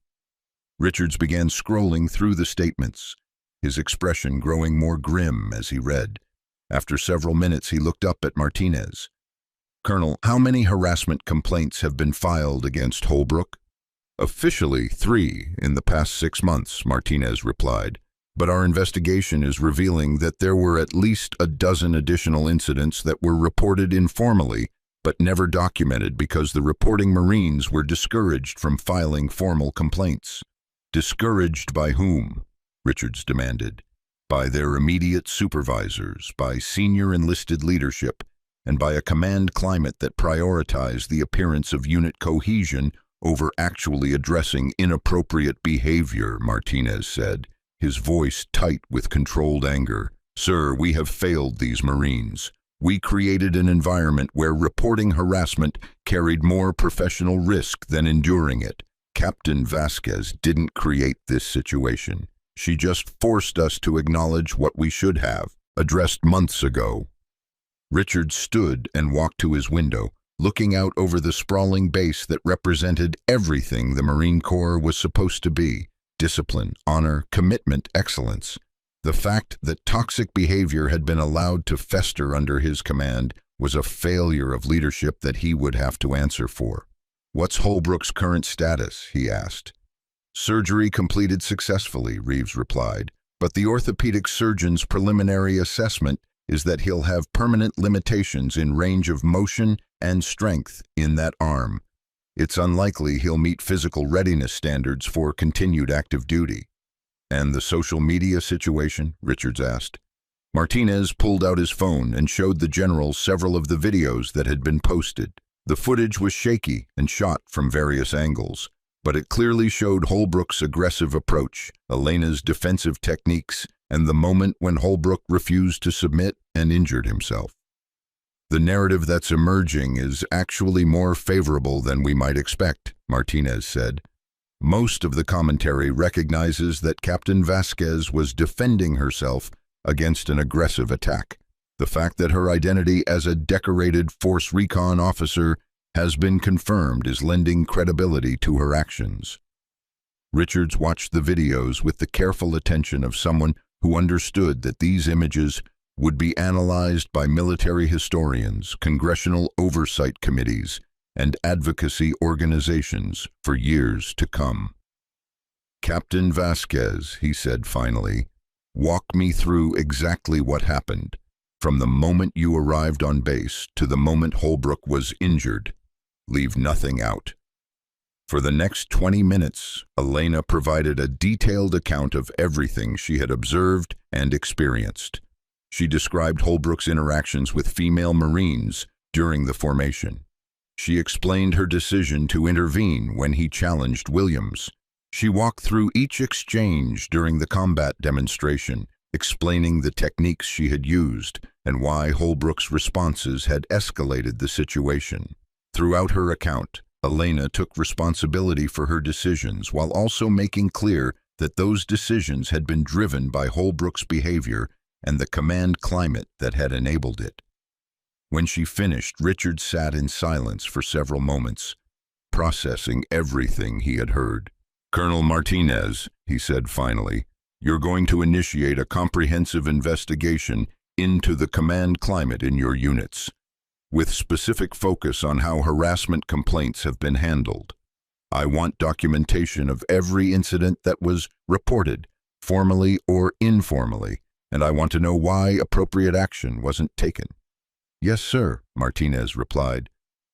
Richards began scrolling through the statements, his expression growing more grim as he read. After several minutes, he looked up at Martinez. "Colonel, how many harassment complaints have been filed against Holbrook?" "Officially 3 in the past 6 months," Martinez replied. "But our investigation is revealing that there were at least a dozen additional incidents that were reported informally but never documented because the reporting Marines were discouraged from filing formal complaints." "Discouraged by whom?" Richards demanded. "By their immediate supervisors, by senior enlisted leadership, and by a command climate that prioritized the appearance of unit cohesion over actually addressing inappropriate behavior," Martinez said, his voice tight with controlled anger. "Sir, we have failed these Marines. We created an environment where reporting harassment carried more professional risk than enduring it. Captain Vasquez didn't create this situation. She just forced us to acknowledge what we should have addressed months ago." Richard stood and walked to his window, looking out over the sprawling base that represented everything the Marine Corps was supposed to be: discipline, honor, commitment, excellence. The fact that toxic behavior had been allowed to fester under his command was a failure of leadership that he would have to answer for. "What's Holbrook's current status?" he asked. "Surgery completed successfully," Reeves replied, "but the orthopedic surgeon's preliminary assessment is that he'll have permanent limitations in range of motion and strength in that arm. It's unlikely he'll meet physical readiness standards for continued active duty." "And the social media situation?" Richards asked. Martinez pulled out his phone and showed the general several of the videos that had been posted. The footage was shaky and shot from various angles, but it clearly showed Holbrook's aggressive approach, Elena's defensive techniques, and the moment when Holbrook refused to submit and injured himself. "The narrative that's emerging is actually more favorable than we might expect," Martinez said. "Most of the commentary recognizes that Captain Vasquez was defending herself against an aggressive attack. The fact that her identity as a decorated Force Recon officer has been confirmed is lending credibility to her actions." Richards watched the videos with the careful attention of someone who understood that these images would be analyzed by military historians, congressional oversight committees, and advocacy organizations for years to come. "Captain Vasquez," he said finally, "walk me through exactly what happened, from the moment you arrived on base to the moment Holbrook was injured. Leave nothing out." For the next 20 minutes, Elena provided a detailed account of everything she had observed and experienced. She described Holbrook's interactions with female Marines during the formation. She explained her decision to intervene when he challenged Williams. She walked through each exchange during the combat demonstration, explaining the techniques she had used and why Holbrook's responses had escalated the situation. Throughout her account, Elena took responsibility for her decisions while also making clear that those decisions had been driven by Holbrook's behavior and the command climate that had enabled it. When she finished, Richard sat in silence for several moments, processing everything he had heard. "Colonel Martinez," he said finally, "you're going to initiate a comprehensive investigation into the command climate in your units, with specific focus on how harassment complaints have been handled. I want documentation of every incident that was reported, formally or informally, and I want to know why appropriate action wasn't taken." "Yes, sir," Martinez replied.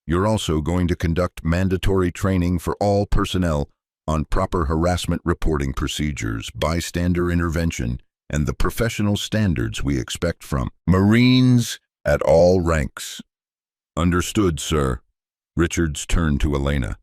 "You're also going to conduct mandatory training for all personnel on proper harassment reporting procedures, bystander intervention, and the professional standards we expect from Marines at all ranks." "Understood, sir." Richards turned to Elena.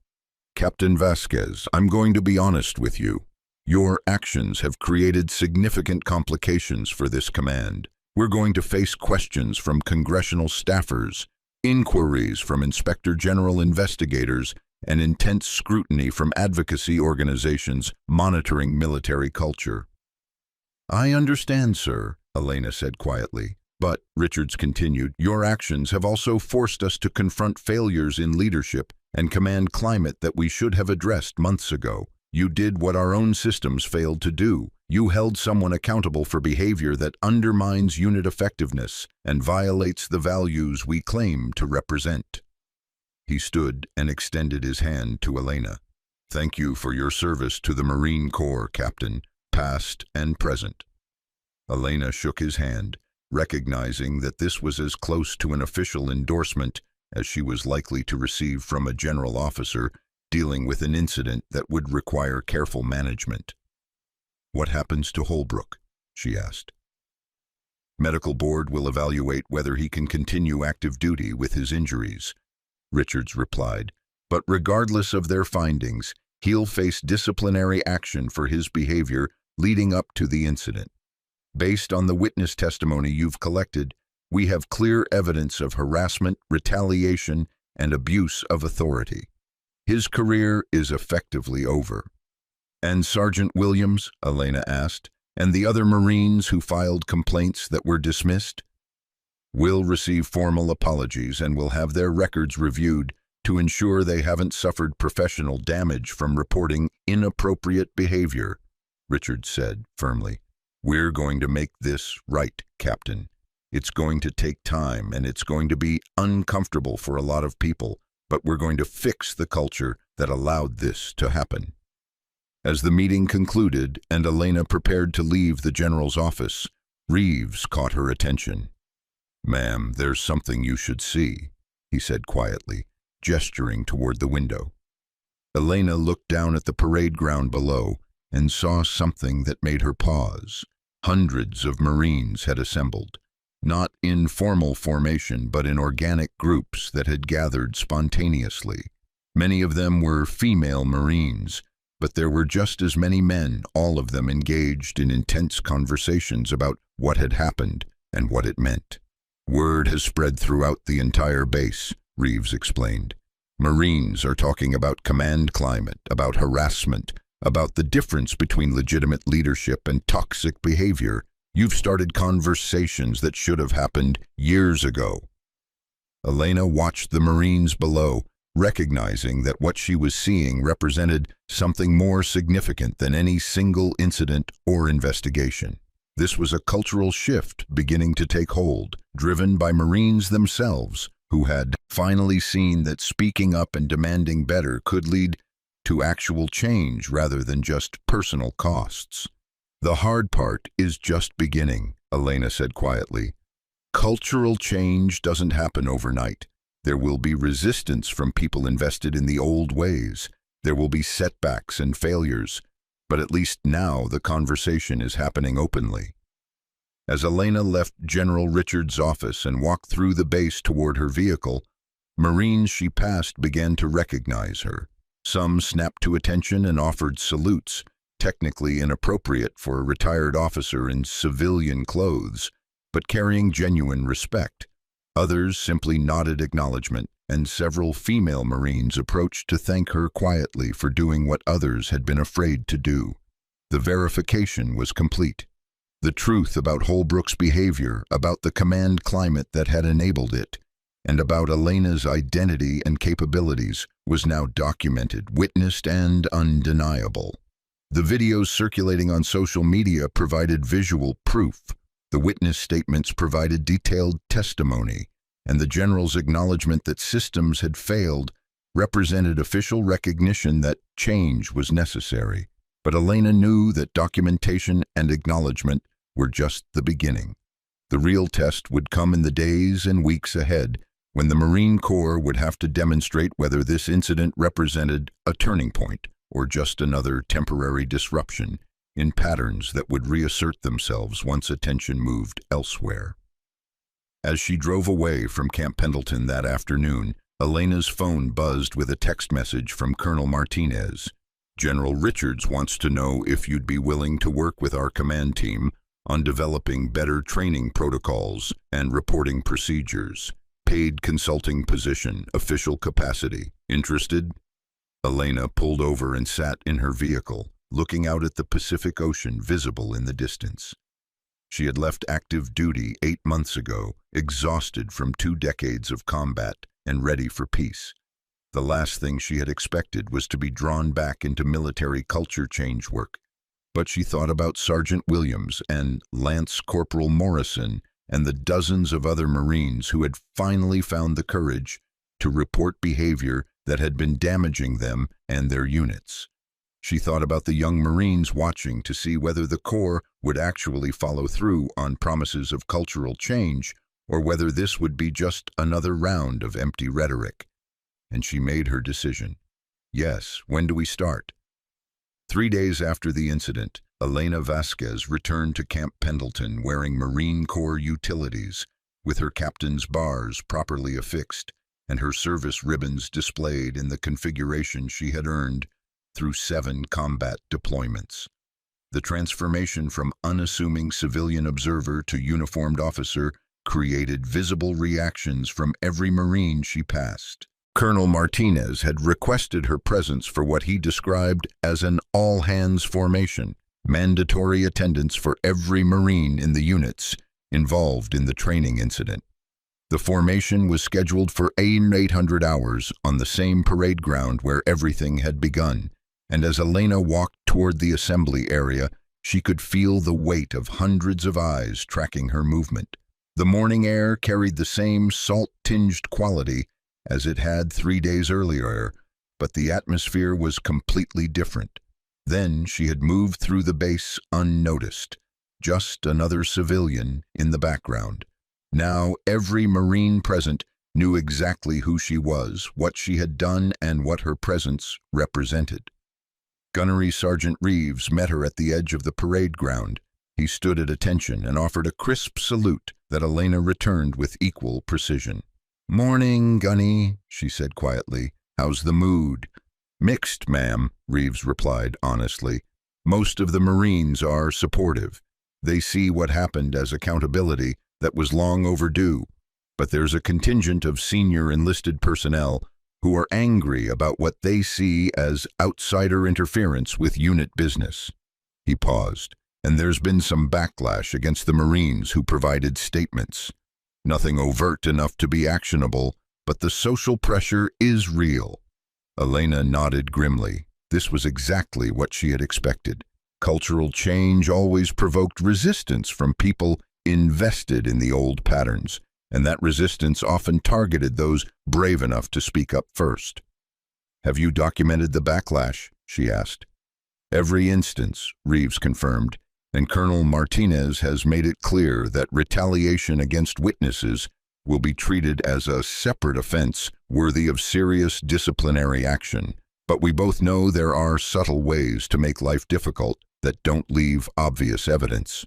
"Captain Vasquez, I'm going to be honest with you. Your actions have created significant complications for this command. We're going to face questions from congressional staffers, inquiries from Inspector General investigators, and intense scrutiny from advocacy organizations monitoring military culture." "I understand, sir," Elena said quietly. "But," Richards continued, "your actions have also forced us to confront failures in leadership and command climate that we should have addressed months ago. You did what our own systems failed to do. You held someone accountable for behavior that undermines unit effectiveness and violates the values we claim to represent." He stood and extended his hand to Elena. "Thank you for your service to the Marine Corps, Captain, past and present." Elena shook his hand, recognizing that this was as close to an official endorsement as she was likely to receive from a general officer dealing with an incident that would require careful management. "What happens to Holbrook?" she asked. "Medical board will evaluate whether he can continue active duty with his injuries," Richards replied. "But regardless of their findings, he'll face disciplinary action for his behavior leading up to the incident. Based on the witness testimony you've collected, we have clear evidence of harassment, retaliation, and abuse of authority. His career is effectively over." "And Sergeant Williams," Elena asked, "and the other Marines who filed complaints that were dismissed?" "Will receive formal apologies and will have their records reviewed to ensure they haven't suffered professional damage from reporting inappropriate behavior," Richards said firmly. "We're going to make this right, Captain. It's going to take time and it's going to be uncomfortable for a lot of people, but we're going to fix the culture that allowed this to happen." As the meeting concluded and Elena prepared to leave the general's office, Reeves caught her attention. "Ma'am, there's something you should see," he said quietly, gesturing toward the window. Elena looked down at the parade ground below and saw something that made her pause. Hundreds of Marines had assembled, not in formal formation but in organic groups that had gathered spontaneously. Many of them were female Marines, but there were just as many men, all of them engaged in intense conversations about what had happened and what it meant. "Word has spread throughout the entire base," Reeves explained. "Marines are talking about command climate, about harassment, about the difference between legitimate leadership and toxic behavior. You've started conversations that should have happened years ago." Elena watched the Marines below, recognizing that what she was seeing represented something more significant than any single incident or investigation. This was a cultural shift beginning to take hold, driven by Marines themselves, who had finally seen that speaking up and demanding better could lead to actual change rather than just personal costs. "The hard part is just beginning," Elena said quietly. "Cultural change doesn't happen overnight. There will be resistance from people invested in the old ways. There will be setbacks and failures, but at least now the conversation is happening openly." As Elena left General Richards' office and walked through the base toward her vehicle, Marines she passed began to recognize her. Some snapped to attention and offered salutes, technically inappropriate for a retired officer in civilian clothes, but carrying genuine respect. Others simply nodded acknowledgement, and several female Marines approached to thank her quietly for doing what others had been afraid to do. The verification was complete. The truth about Holbrook's behavior, about the command climate that had enabled it, and about Elena's identity and capabilities was now documented, witnessed, and undeniable. The videos circulating on social media provided visual proof. The witness statements provided detailed testimony, and the general's acknowledgement that systems had failed represented official recognition that change was necessary. But Elena knew that documentation and acknowledgement were just the beginning. The real test would come in the days and weeks ahead, when the Marine Corps would have to demonstrate whether this incident represented a turning point or just another temporary disruption in patterns that would reassert themselves once attention moved elsewhere. As she drove away from Camp Pendleton that afternoon, Elena's phone buzzed with a text message from Colonel Martinez. "General Richards wants to know if you'd be willing to work with our command team on developing better training protocols and reporting procedures. Paid consulting position, official capacity. Interested?" Elena pulled over and sat in her vehicle, looking out at the Pacific Ocean visible in the distance. She had left active duty 8 months ago, exhausted from 2 decades of combat and ready for peace. The last thing she had expected was to be drawn back into military culture change work. But she thought about Sergeant Williams and Lance Corporal Morrison and the dozens of other Marines who had finally found the courage to report behavior that had been damaging them and their units. She thought about the young Marines watching to see whether the Corps would actually follow through on promises of cultural change or whether this would be just another round of empty rhetoric. And she made her decision. Yes, when do we start? 3 days after the incident, Elena Vasquez returned to Camp Pendleton wearing Marine Corps utilities, with her captain's bars properly affixed and her service ribbons displayed in the configuration she had earned through 7 combat deployments. The transformation from unassuming civilian observer to uniformed officer created visible reactions from every Marine she passed. Colonel Martinez had requested her presence for what he described as an all-hands formation, mandatory attendance for every Marine in the units involved in the training incident. The formation was scheduled for 800 hours on the same parade ground where everything had begun, and as Elena walked toward the assembly area, she could feel the weight of hundreds of eyes tracking her movement. The morning air carried the same salt-tinged quality as it had 3 days earlier, but the atmosphere was completely different. Then she had moved through the base unnoticed, just another civilian in the background. Now every Marine present knew exactly who she was, what she had done, and what her presence represented. Gunnery Sergeant Reeves met her at the edge of the parade ground. He stood at attention and offered a crisp salute that Elena returned with equal precision. "Morning, Gunny," she said quietly. "How's the mood?" "Mixed, ma'am," Reeves replied honestly. "Most of the Marines are supportive. They see what happened as accountability that was long overdue. But there's a contingent of senior enlisted personnel who are angry about what they see as outsider interference with unit business." He paused. "And there's been some backlash against the Marines who provided statements. Nothing overt enough to be actionable, but the social pressure is real." Elena nodded grimly. This was exactly what she had expected. Cultural change always provoked resistance from people invested in the old patterns, and that resistance often targeted those brave enough to speak up first. "Have you documented the backlash?" she asked. "Every instance," Reeves confirmed, "and Colonel Martinez has made it clear that retaliation against witnesses will be treated as a separate offense worthy of serious disciplinary action. But we both know there are subtle ways to make life difficult that don't leave obvious evidence."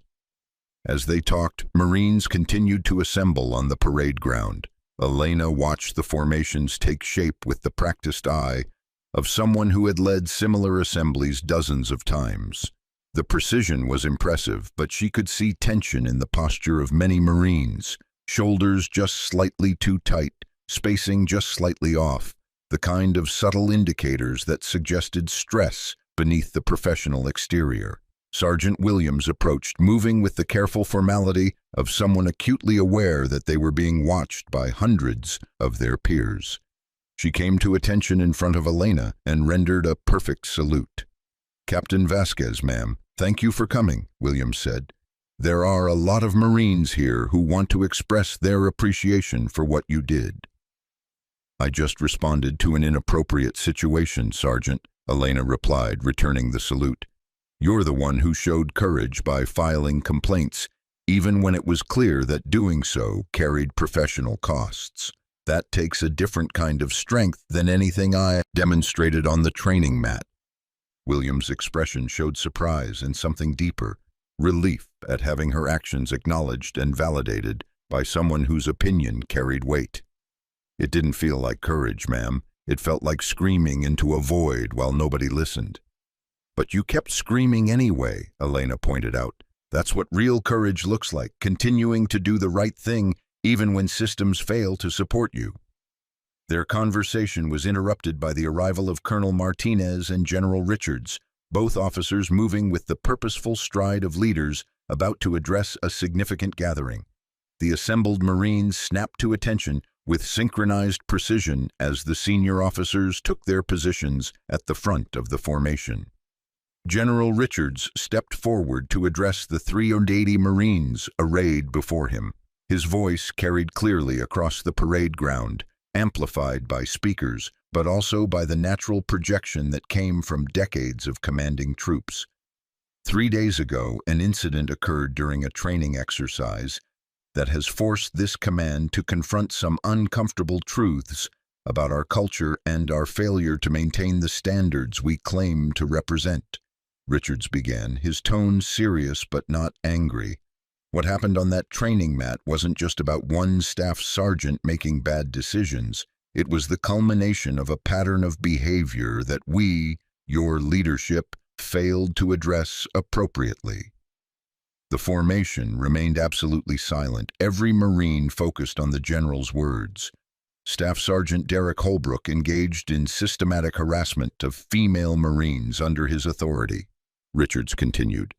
As they talked, Marines continued to assemble on the parade ground. Elena watched the formations take shape with the practiced eye of someone who had led similar assemblies dozens of times. The precision was impressive, but she could see tension in the posture of many Marines, shoulders just slightly too tight, spacing just slightly off, the kind of subtle indicators that suggested stress beneath the professional exterior. Sergeant Williams approached, moving with the careful formality of someone acutely aware that they were being watched by hundreds of their peers. She came to attention in front of Elena and rendered a perfect salute. "Captain Vasquez, ma'am, thank you for coming," Williams said. "There are a lot of Marines here who want to express their appreciation for what you did." "I just responded to an inappropriate situation, Sergeant," Elena replied, returning the salute. "You're the one who showed courage by filing complaints, even when it was clear that doing so carried professional costs. That takes a different kind of strength than anything I demonstrated on the training mat." Williams' expression showed surprise and something deeper, relief at having her actions acknowledged and validated by someone whose opinion carried weight. "It didn't feel like courage, ma'am. It felt like screaming into a void while nobody listened." "But you kept screaming anyway," Elena pointed out. "That's what real courage looks like, continuing to do the right thing even when systems fail to support you." Their conversation was interrupted by the arrival of Colonel Martinez and General Richards, both officers moving with the purposeful stride of leaders about to address a significant gathering. The assembled Marines snapped to attention with synchronized precision as the senior officers took their positions at the front of the formation. General Richards stepped forward to address the 380 Marines arrayed before him. His voice carried clearly across the parade ground, amplified by speakers, but also by the natural projection that came from decades of commanding troops. 3 days ago, an incident occurred during a training exercise that has forced this command to confront some uncomfortable truths about our culture and our failure to maintain the standards we claim to represent. Richards began, his tone serious but not angry. What happened on that training mat wasn't just about one staff sergeant making bad decisions. It was the culmination of a pattern of behavior that we, your leadership, failed to address appropriately. The formation remained absolutely silent. Every Marine focused on the general's words. Staff Sergeant Derek Holbrook engaged in systematic harassment of female Marines under his authority. Richards continued.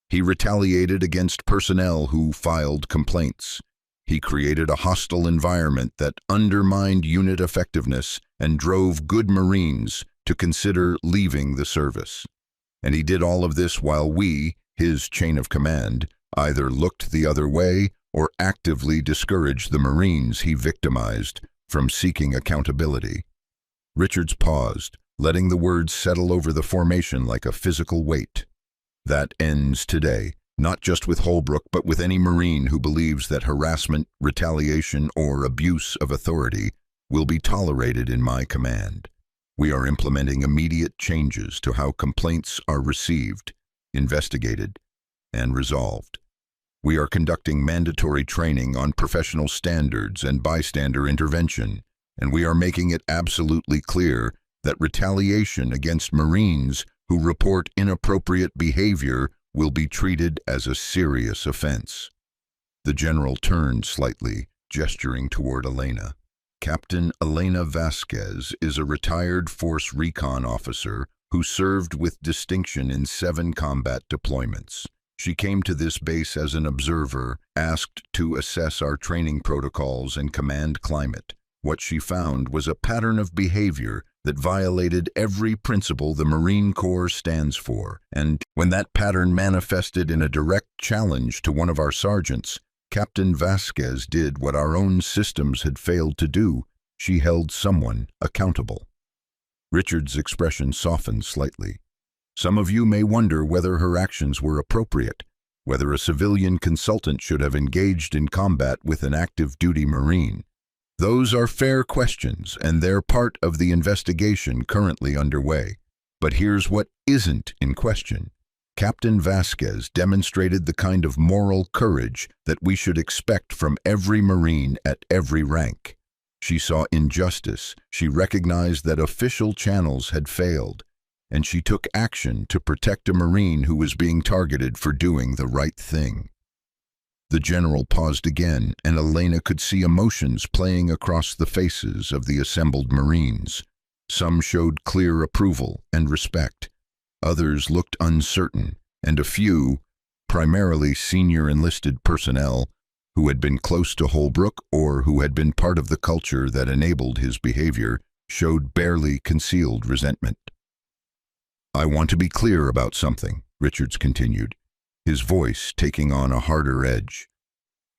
He retaliated against personnel who filed complaints. He created a hostile environment that undermined unit effectiveness and drove good Marines to consider leaving the service. And he did all of this while we, his chain of command, either looked the other way or actively discouraged the Marines he victimized from seeking accountability. Richards paused, letting the words settle over the formation like a physical weight. That ends today, not just with Holbrook, but with any Marine who believes that harassment, retaliation, or abuse of authority will be tolerated in my command. We are implementing immediate changes to how complaints are received, investigated, and resolved. We are conducting mandatory training on professional standards and bystander intervention, and we are making it absolutely clear that retaliation against Marines who report inappropriate behavior will be treated as a serious offense. The general turned slightly, gesturing toward Elena. Captain Elena Vasquez is a retired Force Recon officer who served with distinction in 7 combat deployments. She came to this base as an observer, asked to assess our training protocols and command climate. What she found was a pattern of behavior that violated every principle the Marine Corps stands for, and when that pattern manifested in a direct challenge to one of our sergeants, Captain Vasquez did what our own systems had failed to do. She held someone accountable. Richard's expression softened slightly. Some of you may wonder whether her actions were appropriate, whether a civilian consultant should have engaged in combat with an active duty Marine. Those are fair questions, and they're part of the investigation currently underway. But here's what isn't in question. Captain Vasquez demonstrated the kind of moral courage that we should expect from every Marine at every rank. She saw injustice, she recognized that official channels had failed, and she took action to protect a Marine who was being targeted for doing the right thing. The general paused again, and Elena could see emotions playing across the faces of the assembled Marines. Some showed clear approval and respect. Others looked uncertain, and a few, primarily senior enlisted personnel, who had been close to Holbrook or who had been part of the culture that enabled his behavior, showed barely concealed resentment. I want to be clear about something, Richards continued, his voice taking on a harder edge.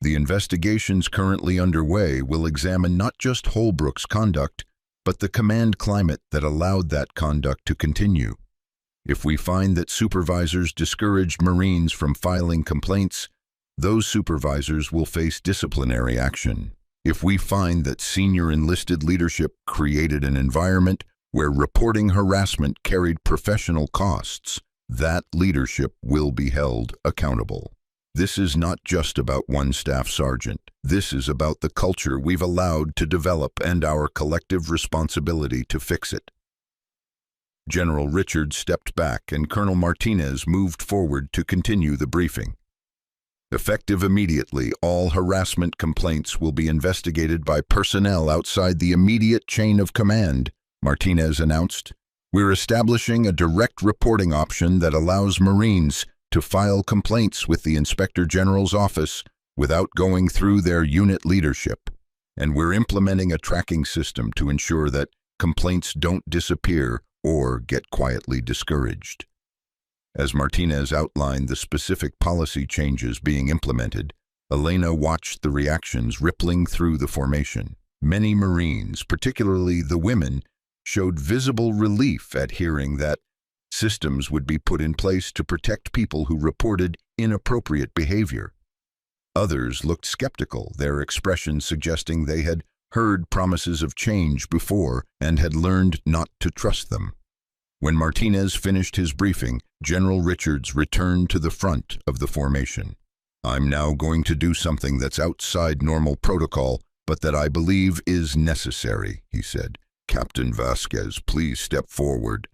The investigations currently underway will examine not just Holbrook's conduct, but the command climate that allowed that conduct to continue. If we find that supervisors discouraged Marines from filing complaints, those supervisors will face disciplinary action. If we find that senior enlisted leadership created an environment where reporting harassment carried professional costs, that leadership will be held accountable. This is not just about one staff sergeant. This is about the culture we've allowed to develop and our collective responsibility to fix it. General Richards stepped back and Colonel Martinez moved forward to continue the briefing. Effective immediately, all harassment complaints will be investigated by personnel outside the immediate chain of command, Martinez announced. We're establishing a direct reporting option that allows Marines to file complaints with the Inspector General's office without going through their unit leadership. And we're implementing a tracking system to ensure that complaints don't disappear or get quietly discouraged. As Martinez outlined the specific policy changes being implemented, Elena watched the reactions rippling through the formation. Many Marines, particularly the women, showed visible relief at hearing that systems would be put in place to protect people who reported inappropriate behavior. Others looked skeptical, their expressions suggesting they had heard promises of change before and had learned not to trust them. When Martinez finished his briefing, General Richards returned to the front of the formation. "I'm now going to do something that's outside normal protocol, but that I believe is necessary," he said. "Captain Vasquez, please step forward."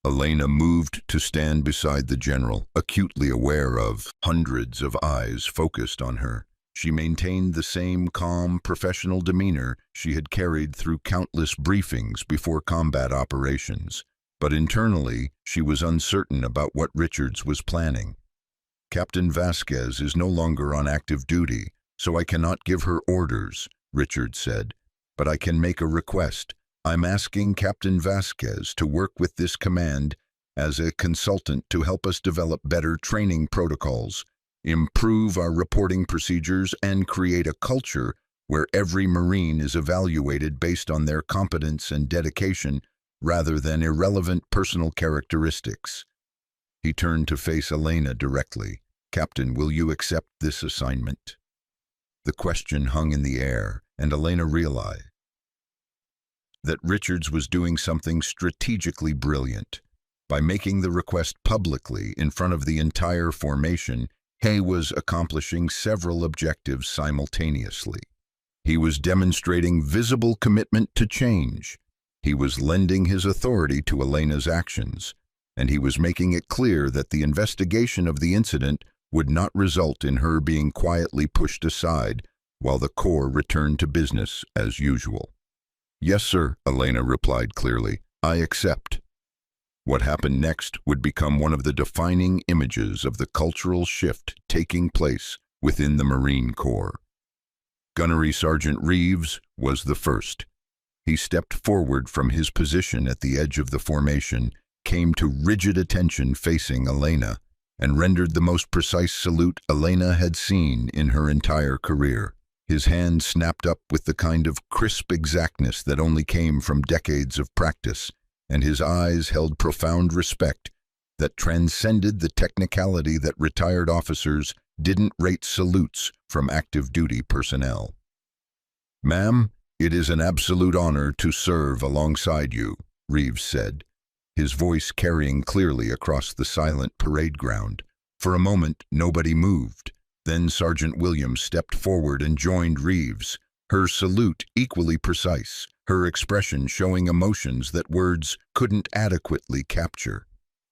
Elena moved to stand beside the general, acutely aware of hundreds of eyes focused on her. She maintained the same calm, professional demeanor she had carried through countless briefings before combat operations, but internally she was uncertain about what Richards was planning. "Captain Vasquez is no longer on active duty, so I cannot give her orders," Richards said, "but I can make a request. I'm asking Captain Vasquez to work with this command as a consultant to help us develop better training protocols, improve our reporting procedures, and create a culture where every Marine is evaluated based on their competence and dedication rather than irrelevant personal characteristics." He turned to face Elena directly. "Captain, will you accept this assignment?" The question hung in the air, and Elena realized that Richards was doing something strategically brilliant. By making the request publicly in front of the entire formation, he was accomplishing several objectives simultaneously. He was demonstrating visible commitment to change. He was lending his authority to Elena's actions, and he was making it clear that the investigation of the incident would not result in her being quietly pushed aside while the Corps returned to business as usual. "Yes, sir," Elena replied clearly. "I accept." What happened next would become one of the defining images of the cultural shift taking place within the Marine Corps. Gunnery Sergeant Reeves was the first. He stepped forward from his position at the edge of the formation, came to rigid attention facing Elena, and rendered the most precise salute Elena had seen in her entire career. His hand snapped up with the kind of crisp exactness that only came from decades of practice, and his eyes held profound respect that transcended the technicality that retired officers didn't rate salutes from active duty personnel. "Ma'am, it is an absolute honor to serve alongside you," Reeves said, his voice carrying clearly across the silent parade ground. For a moment, nobody moved. Then Sergeant Williams stepped forward and joined Reeves, her salute equally precise, her expression showing emotions that words couldn't adequately capture.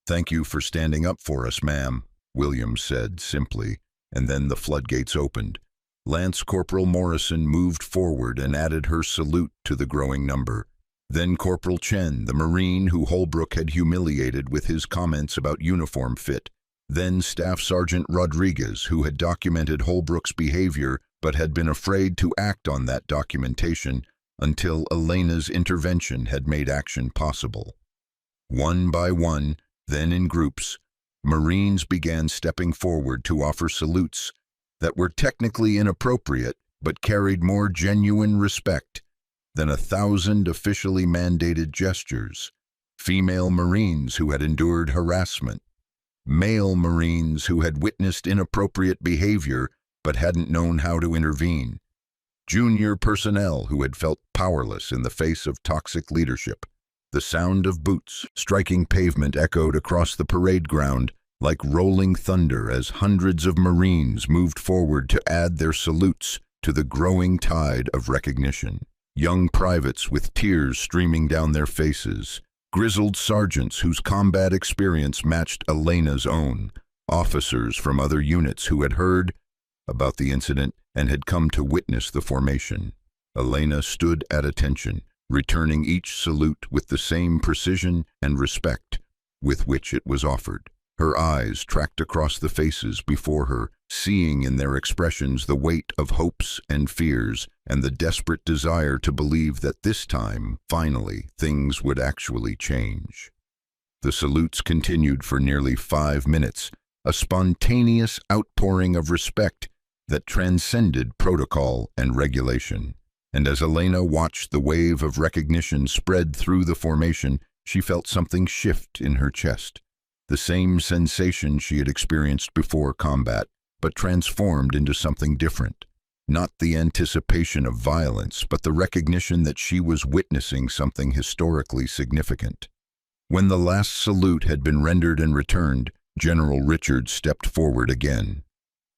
"Thank you for standing up for us, ma'am," Williams said simply, and then the floodgates opened. Lance Corporal Morrison moved forward and added her salute to the growing number. Then Corporal Chen, the Marine who Holbrook had humiliated with his comments about uniform fit. Then Staff Sergeant Rodriguez, who had documented Holbrook's behavior but had been afraid to act on that documentation until Elena's intervention had made action possible. One by one, then in groups, Marines began stepping forward to offer salutes that were technically inappropriate but carried more genuine respect than 1,000 officially mandated gestures. Female Marines who had endured harassment, male Marines who had witnessed inappropriate behavior but hadn't known how to intervene, junior personnel who had felt powerless in the face of toxic leadership. The sound of boots striking pavement echoed across the parade ground like rolling thunder as hundreds of Marines moved forward to add their salutes to the growing tide of recognition. Young privates with tears streaming down their faces, grizzled sergeants whose combat experience matched Elena's own, officers from other units who had heard about the incident and had come to witness the formation. Elena stood at attention, returning each salute with the same precision and respect with which it was offered. Her eyes tracked across the faces before her, seeing in their expressions the weight of hopes and fears and the desperate desire to believe that this time, finally, things would actually change. The salutes continued for nearly 5 minutes, a spontaneous outpouring of respect that transcended protocol and regulation. And as Elena watched the wave of recognition spread through the formation, she felt something shift in her chest. The same sensation she had experienced before combat, but transformed into something different. Not the anticipation of violence, but the recognition that she was witnessing something historically significant. When the last salute had been rendered and returned, General Richards stepped forward again.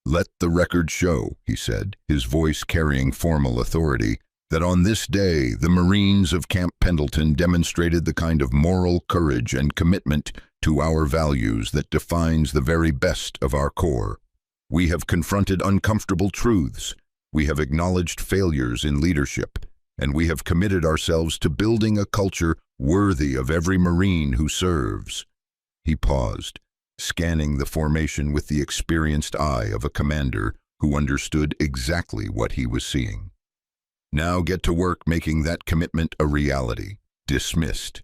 "Let the record show," he said, his voice carrying formal authority, "that on this day the Marines of Camp Pendleton demonstrated the kind of moral courage and commitment to our values that defines the very best of our corps. We have confronted uncomfortable truths, we have acknowledged failures in leadership, and we have committed ourselves to building a culture worthy of every Marine who serves." He paused, scanning the formation with the experienced eye of a commander who understood exactly what he was seeing. "Now get to work making that commitment a reality." Dismissed.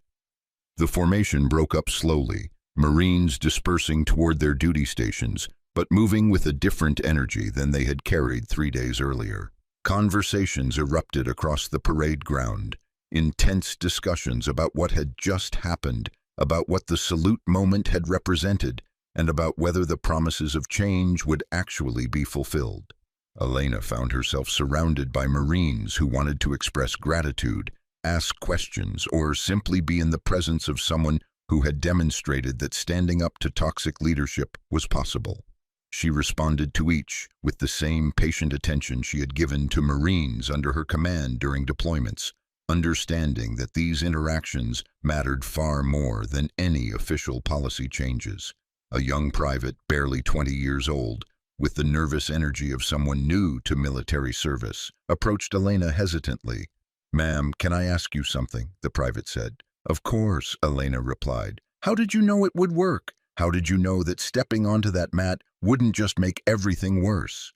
The formation broke up slowly, Marines dispersing toward their duty stations, but moving with a different energy than they had carried 3 days earlier. Conversations erupted across the parade ground, intense discussions about what had just happened, about what the salute moment had represented, and about whether the promises of change would actually be fulfilled. Elena found herself surrounded by Marines who wanted to express gratitude, ask questions, or simply be in the presence of someone who had demonstrated that standing up to toxic leadership was possible. She responded to each with the same patient attention she had given to Marines under her command during deployments, understanding that these interactions mattered far more than any official policy changes. A young private, barely 20 years old, with the nervous energy of someone new to military service, approached Elena hesitantly. "Ma'am, can I ask you something?" the private said. "Of course," Elena replied. "How did you know it would work? How did you know that stepping onto that mat wouldn't just make everything worse?"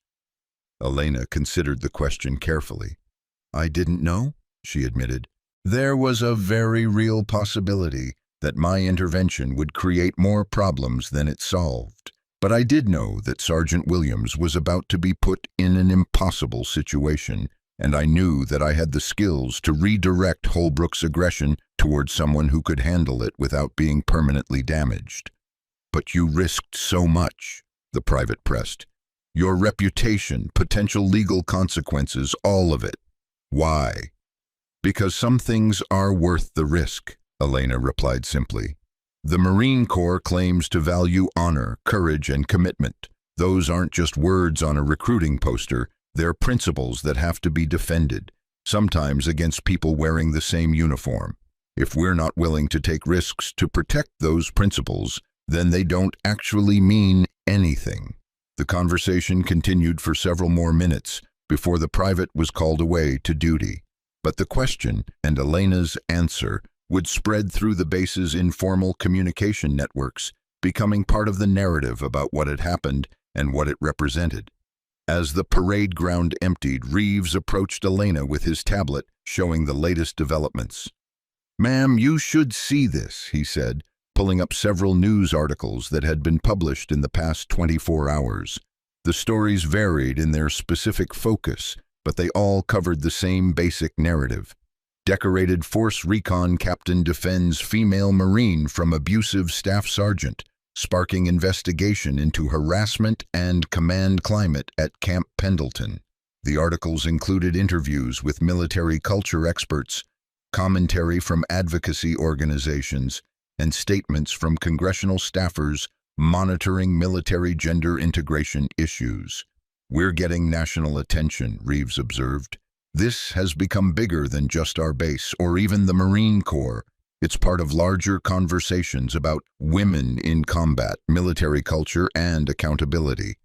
Elena considered the question carefully. "I didn't know," she admitted. "There was a very real possibility that my intervention would create more problems than it solved. But I did know that Sergeant Williams was about to be put in an impossible situation, and I knew that I had the skills to redirect Holbrook's aggression towards someone who could handle it without being permanently damaged." "But you risked so much," the private pressed. "Your reputation, potential legal consequences, all of it. Why?" "Because some things are worth the risk," Elena replied simply. "The Marine Corps claims to value honor, courage, and commitment. Those aren't just words on a recruiting poster, they're principles that have to be defended, sometimes against people wearing the same uniform. If we're not willing to take risks to protect those principles, then they don't actually mean anything." The conversation continued for several more minutes before the private was called away to duty. But the question, and Elena's answer, would spread through the base's informal communication networks, becoming part of the narrative about what had happened and what it represented. As the parade ground emptied, Reeves approached Elena with his tablet, showing the latest developments. "Ma'am, you should see this," he said, pulling up several news articles that had been published in the past 24 hours. The stories varied in their specific focus, but they all covered the same basic narrative. Decorated Force Recon Captain defends female Marine from abusive staff sergeant, sparking investigation into harassment and command climate at Camp Pendleton. The articles included interviews with military culture experts, commentary from advocacy organizations, and statements from congressional staffers monitoring military gender integration issues. "We're getting national attention," Reeves observed. "This has become bigger than just our base or even the Marine Corps. It's part of larger conversations about women in combat, military culture, and accountability."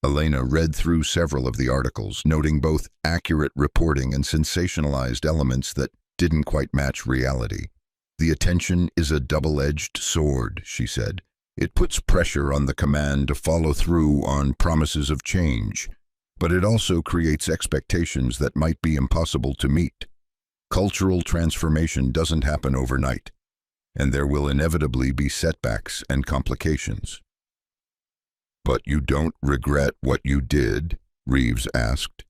Elena read through several of the articles, noting both accurate reporting and sensationalized elements that didn't quite match reality. "The attention is a double-edged sword," she said. "It puts pressure on the command to follow through on promises of change, but it also creates expectations that might be impossible to meet. Cultural transformation doesn't happen overnight. and there will inevitably be setbacks and complications. "But you don't regret what you did?" Reeves asked.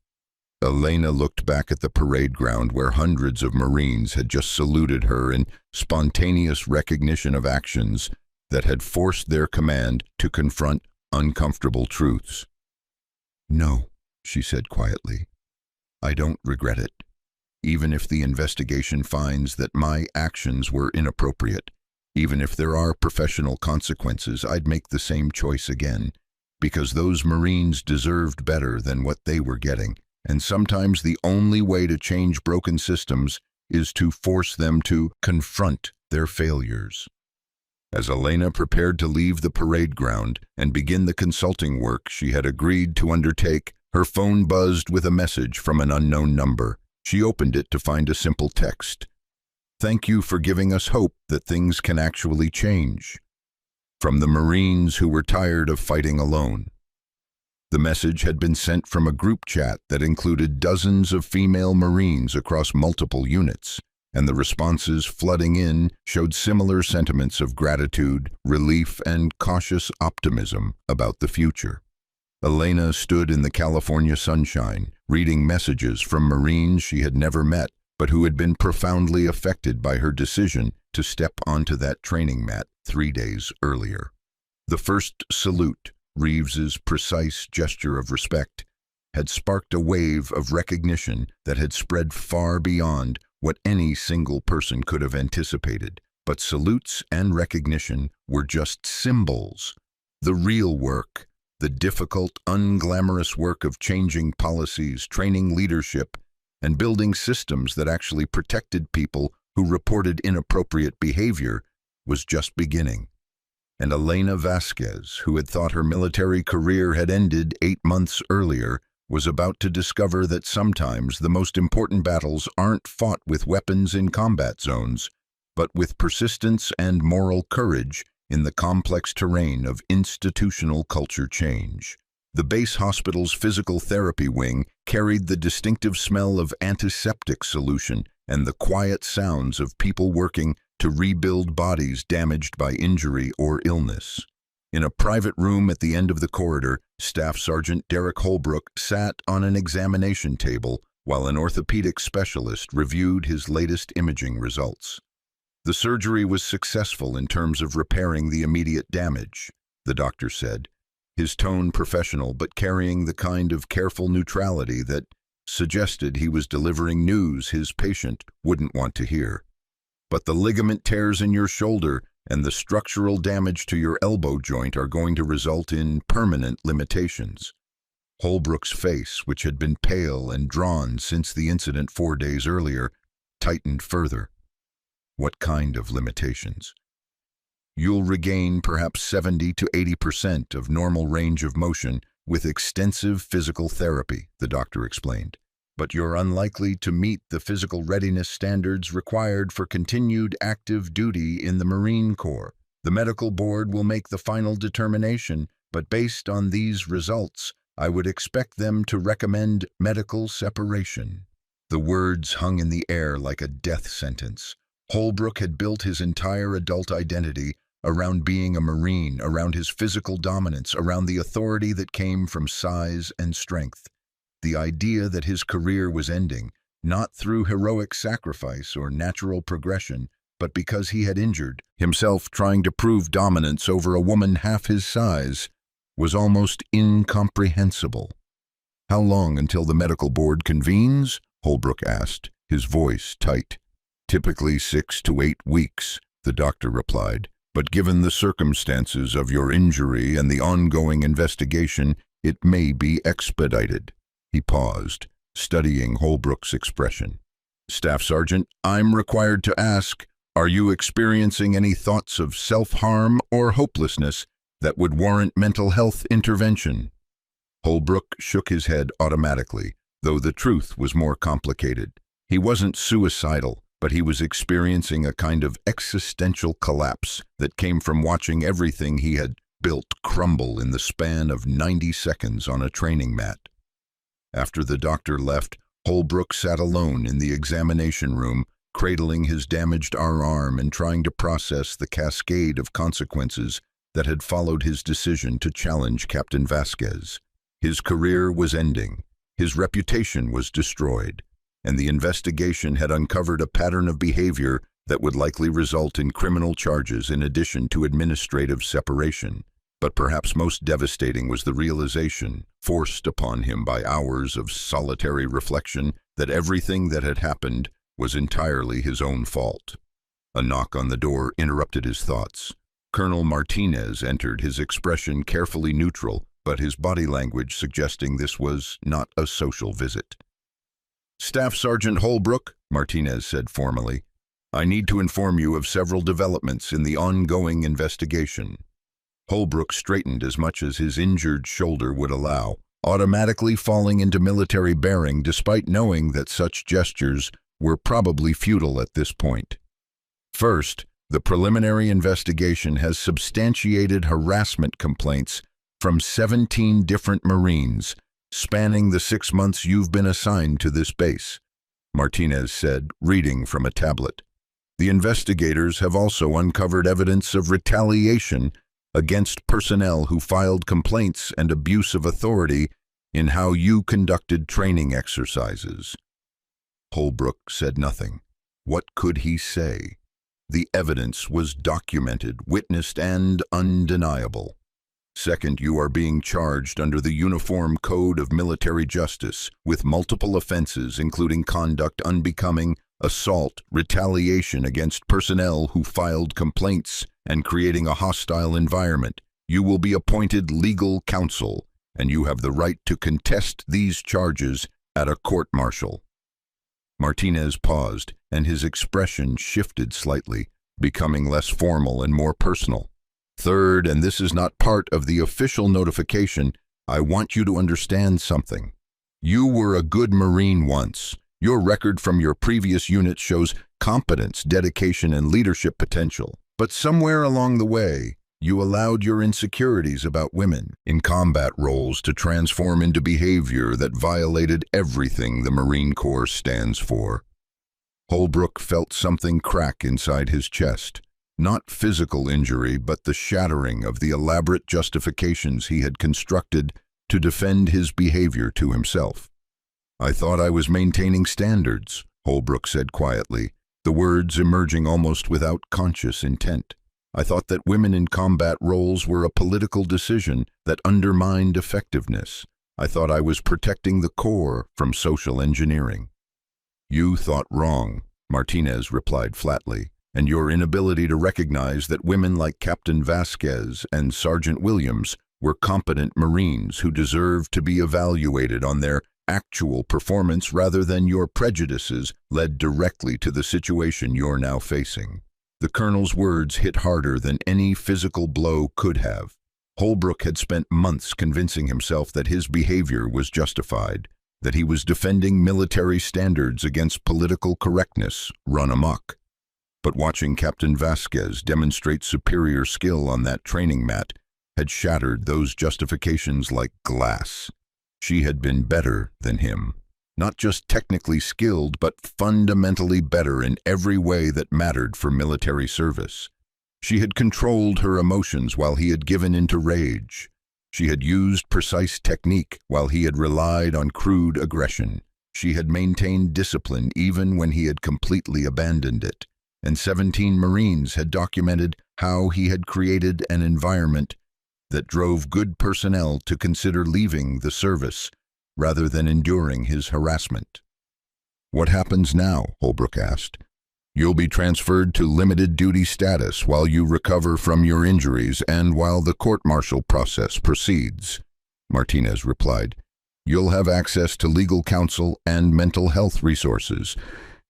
Elena looked back at the parade ground where hundreds of Marines had just saluted her in spontaneous recognition of actions that had forced their command to confront uncomfortable truths. "No," she said quietly. "I don't regret it. Even if the investigation finds that my actions were inappropriate, even if there are professional consequences, I'd make the same choice again, because those Marines deserved better than what they were getting, and sometimes the only way to change broken systems is to force them to confront their failures." As Elena prepared to leave the parade ground and begin the consulting work she had agreed to undertake, her phone buzzed with a message from an unknown number. She opened it to find a simple text. "Thank you for giving us hope that things can actually change." From the Marines who were tired of fighting alone. The message had been sent from a group chat that included dozens of female Marines across multiple units, and the responses flooding in showed similar sentiments of gratitude, relief, and cautious optimism about the future. Elena stood in the California sunshine, reading messages from Marines she had never met, but who had been profoundly affected by her decision to step onto that training mat 3 days earlier. The first salute, Reeves's precise gesture of respect, had sparked a wave of recognition that had spread far beyond what any single person could have anticipated. But salutes and recognition were just symbols. The real work, the difficult, unglamorous work of changing policies, training leadership, and building systems that actually protected people who reported inappropriate behavior, was just beginning. And Elena Vasquez, who had thought her military career had ended 8 months earlier, was about to discover that sometimes the most important battles aren't fought with weapons in combat zones, but with persistence and moral courage in the complex terrain of institutional culture change. The base hospital's physical therapy wing carried the distinctive smell of antiseptic solution and the quiet sounds of people working to rebuild bodies damaged by injury or illness. In a private room at the end of the corridor, Staff Sergeant Derek Holbrook sat on an examination table while an orthopedic specialist reviewed his latest imaging results. The surgery was successful in terms of repairing the immediate damage, the doctor said, his tone professional but carrying the kind of careful neutrality that suggested he was delivering news his patient wouldn't want to hear. "But the ligament tears in your shoulder and the structural damage to your elbow joint are going to result in permanent limitations." Holbrook's face, which had been pale and drawn since the incident 4 days earlier, tightened further. "What kind of limitations?" "You'll regain perhaps 70 to 80% of normal range of motion with extensive physical therapy," the doctor explained. "But you're unlikely to meet the physical readiness standards required for continued active duty in the Marine Corps. The medical board will make the final determination, but based on these results, I would expect them to recommend medical separation." The words hung in the air like a death sentence. Holbrook had built his entire adult identity around being a Marine, around his physical dominance, around the authority that came from size and strength. The idea that his career was ending, not through heroic sacrifice or natural progression, but because he had injured himself trying to prove dominance over a woman half his size, was almost incomprehensible. "How long until the medical board convenes?" Holbrook asked, his voice tight. "Typically 6 to 8 weeks, the doctor replied, "but given the circumstances of your injury and the ongoing investigation, it may be expedited." He paused, studying Holbrook's expression. "Staff Sergeant, I'm required to ask, are you experiencing any thoughts of self-harm or hopelessness that would warrant mental health intervention?" Holbrook shook his head automatically, though the truth was more complicated. He wasn't suicidal, but he was experiencing a kind of existential collapse that came from watching everything he had built crumble in the span of 90 seconds on a training mat. After the doctor left, Holbrook sat alone in the examination room, cradling his damaged arm and trying to process the cascade of consequences that had followed his decision to challenge Captain Vasquez. His career was ending, his reputation was destroyed, and the investigation had uncovered a pattern of behavior that would likely result in criminal charges in addition to administrative separation. But perhaps most devastating was the realization, forced upon him by hours of solitary reflection, that everything that had happened was entirely his own fault. A knock on the door interrupted his thoughts. Colonel Martinez entered, his expression carefully neutral, but his body language suggesting this was not a social visit. "Staff Sergeant Holbrook," Martinez said formally, "I need to inform you of several developments in the ongoing investigation." Holbrook straightened as much as his injured shoulder would allow, automatically falling into military bearing despite knowing that such gestures were probably futile at this point. First, the preliminary investigation has substantiated harassment complaints from 17 different Marines, spanning the 6 months you've been assigned to this base, Martinez said, reading from a tablet. The investigators have also uncovered evidence of retaliation against personnel who filed complaints and abuse of authority in how you conducted training exercises. Holbrook said nothing. What could he say? The evidence was documented, witnessed, and undeniable. Second, you are being charged under the Uniform Code of Military Justice with multiple offenses including conduct unbecoming, assault, retaliation against personnel who filed complaints, and creating a hostile environment. You will be appointed legal counsel, and you have the right to contest these charges at a court-martial. Martinez paused, and his expression shifted slightly, becoming less formal and more personal. Third, and this is not part of the official notification, I want you to understand something. You were a good Marine once. Your record from your previous unit shows competence, dedication, and leadership potential. But somewhere along the way, you allowed your insecurities about women in combat roles to transform into behavior that violated everything the Marine Corps stands for. Holbrook felt something crack inside his chest. Not physical injury, but the shattering of the elaborate justifications he had constructed to defend his behavior to himself. I thought I was maintaining standards, Holbrook said quietly, the words emerging almost without conscious intent. I thought that women in combat roles were a political decision that undermined effectiveness. I thought I was protecting the Corps from social engineering. You thought wrong, Martinez replied flatly, and your inability to recognize that women like Captain Vasquez and Sergeant Williams were competent Marines who deserved to be evaluated on their actual performance rather than your prejudices led directly to the situation you're now facing. The colonel's words hit harder than any physical blow could have. Holbrook had spent months convincing himself that his behavior was justified, that he was defending military standards against political correctness run amok. But watching Captain Vasquez demonstrate superior skill on that training mat had shattered those justifications like glass. She had been better than him. Not just technically skilled, but fundamentally better in every way that mattered for military service. She had controlled her emotions while he had given into rage. She had used precise technique while he had relied on crude aggression. She had maintained discipline even when he had completely abandoned it. And 17 Marines had documented how he had created an environment that drove good personnel to consider leaving the service rather than enduring his harassment. What happens now? Holbrook asked. You'll be transferred to limited duty status while you recover from your injuries and while the court-martial process proceeds, Martinez replied. You'll have access to legal counsel and mental health resources,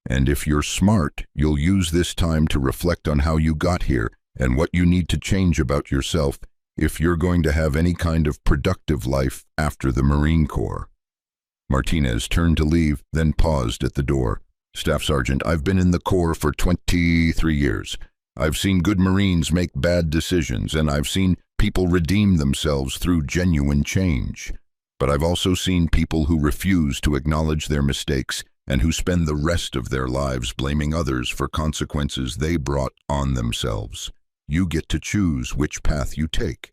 and if you're smart, you'll use this time to reflect on how you got here and what you need to change about yourself if you're going to have any kind of productive life after the Marine Corps. Martinez turned to leave, then paused at the door. Staff Sergeant, I've been in the Corps for 23 years. I've seen good Marines make bad decisions, and I've seen people redeem themselves through genuine change. But I've also seen people who refuse to acknowledge their mistakes and who spend the rest of their lives blaming others for consequences they brought on themselves. You get to choose which path you take.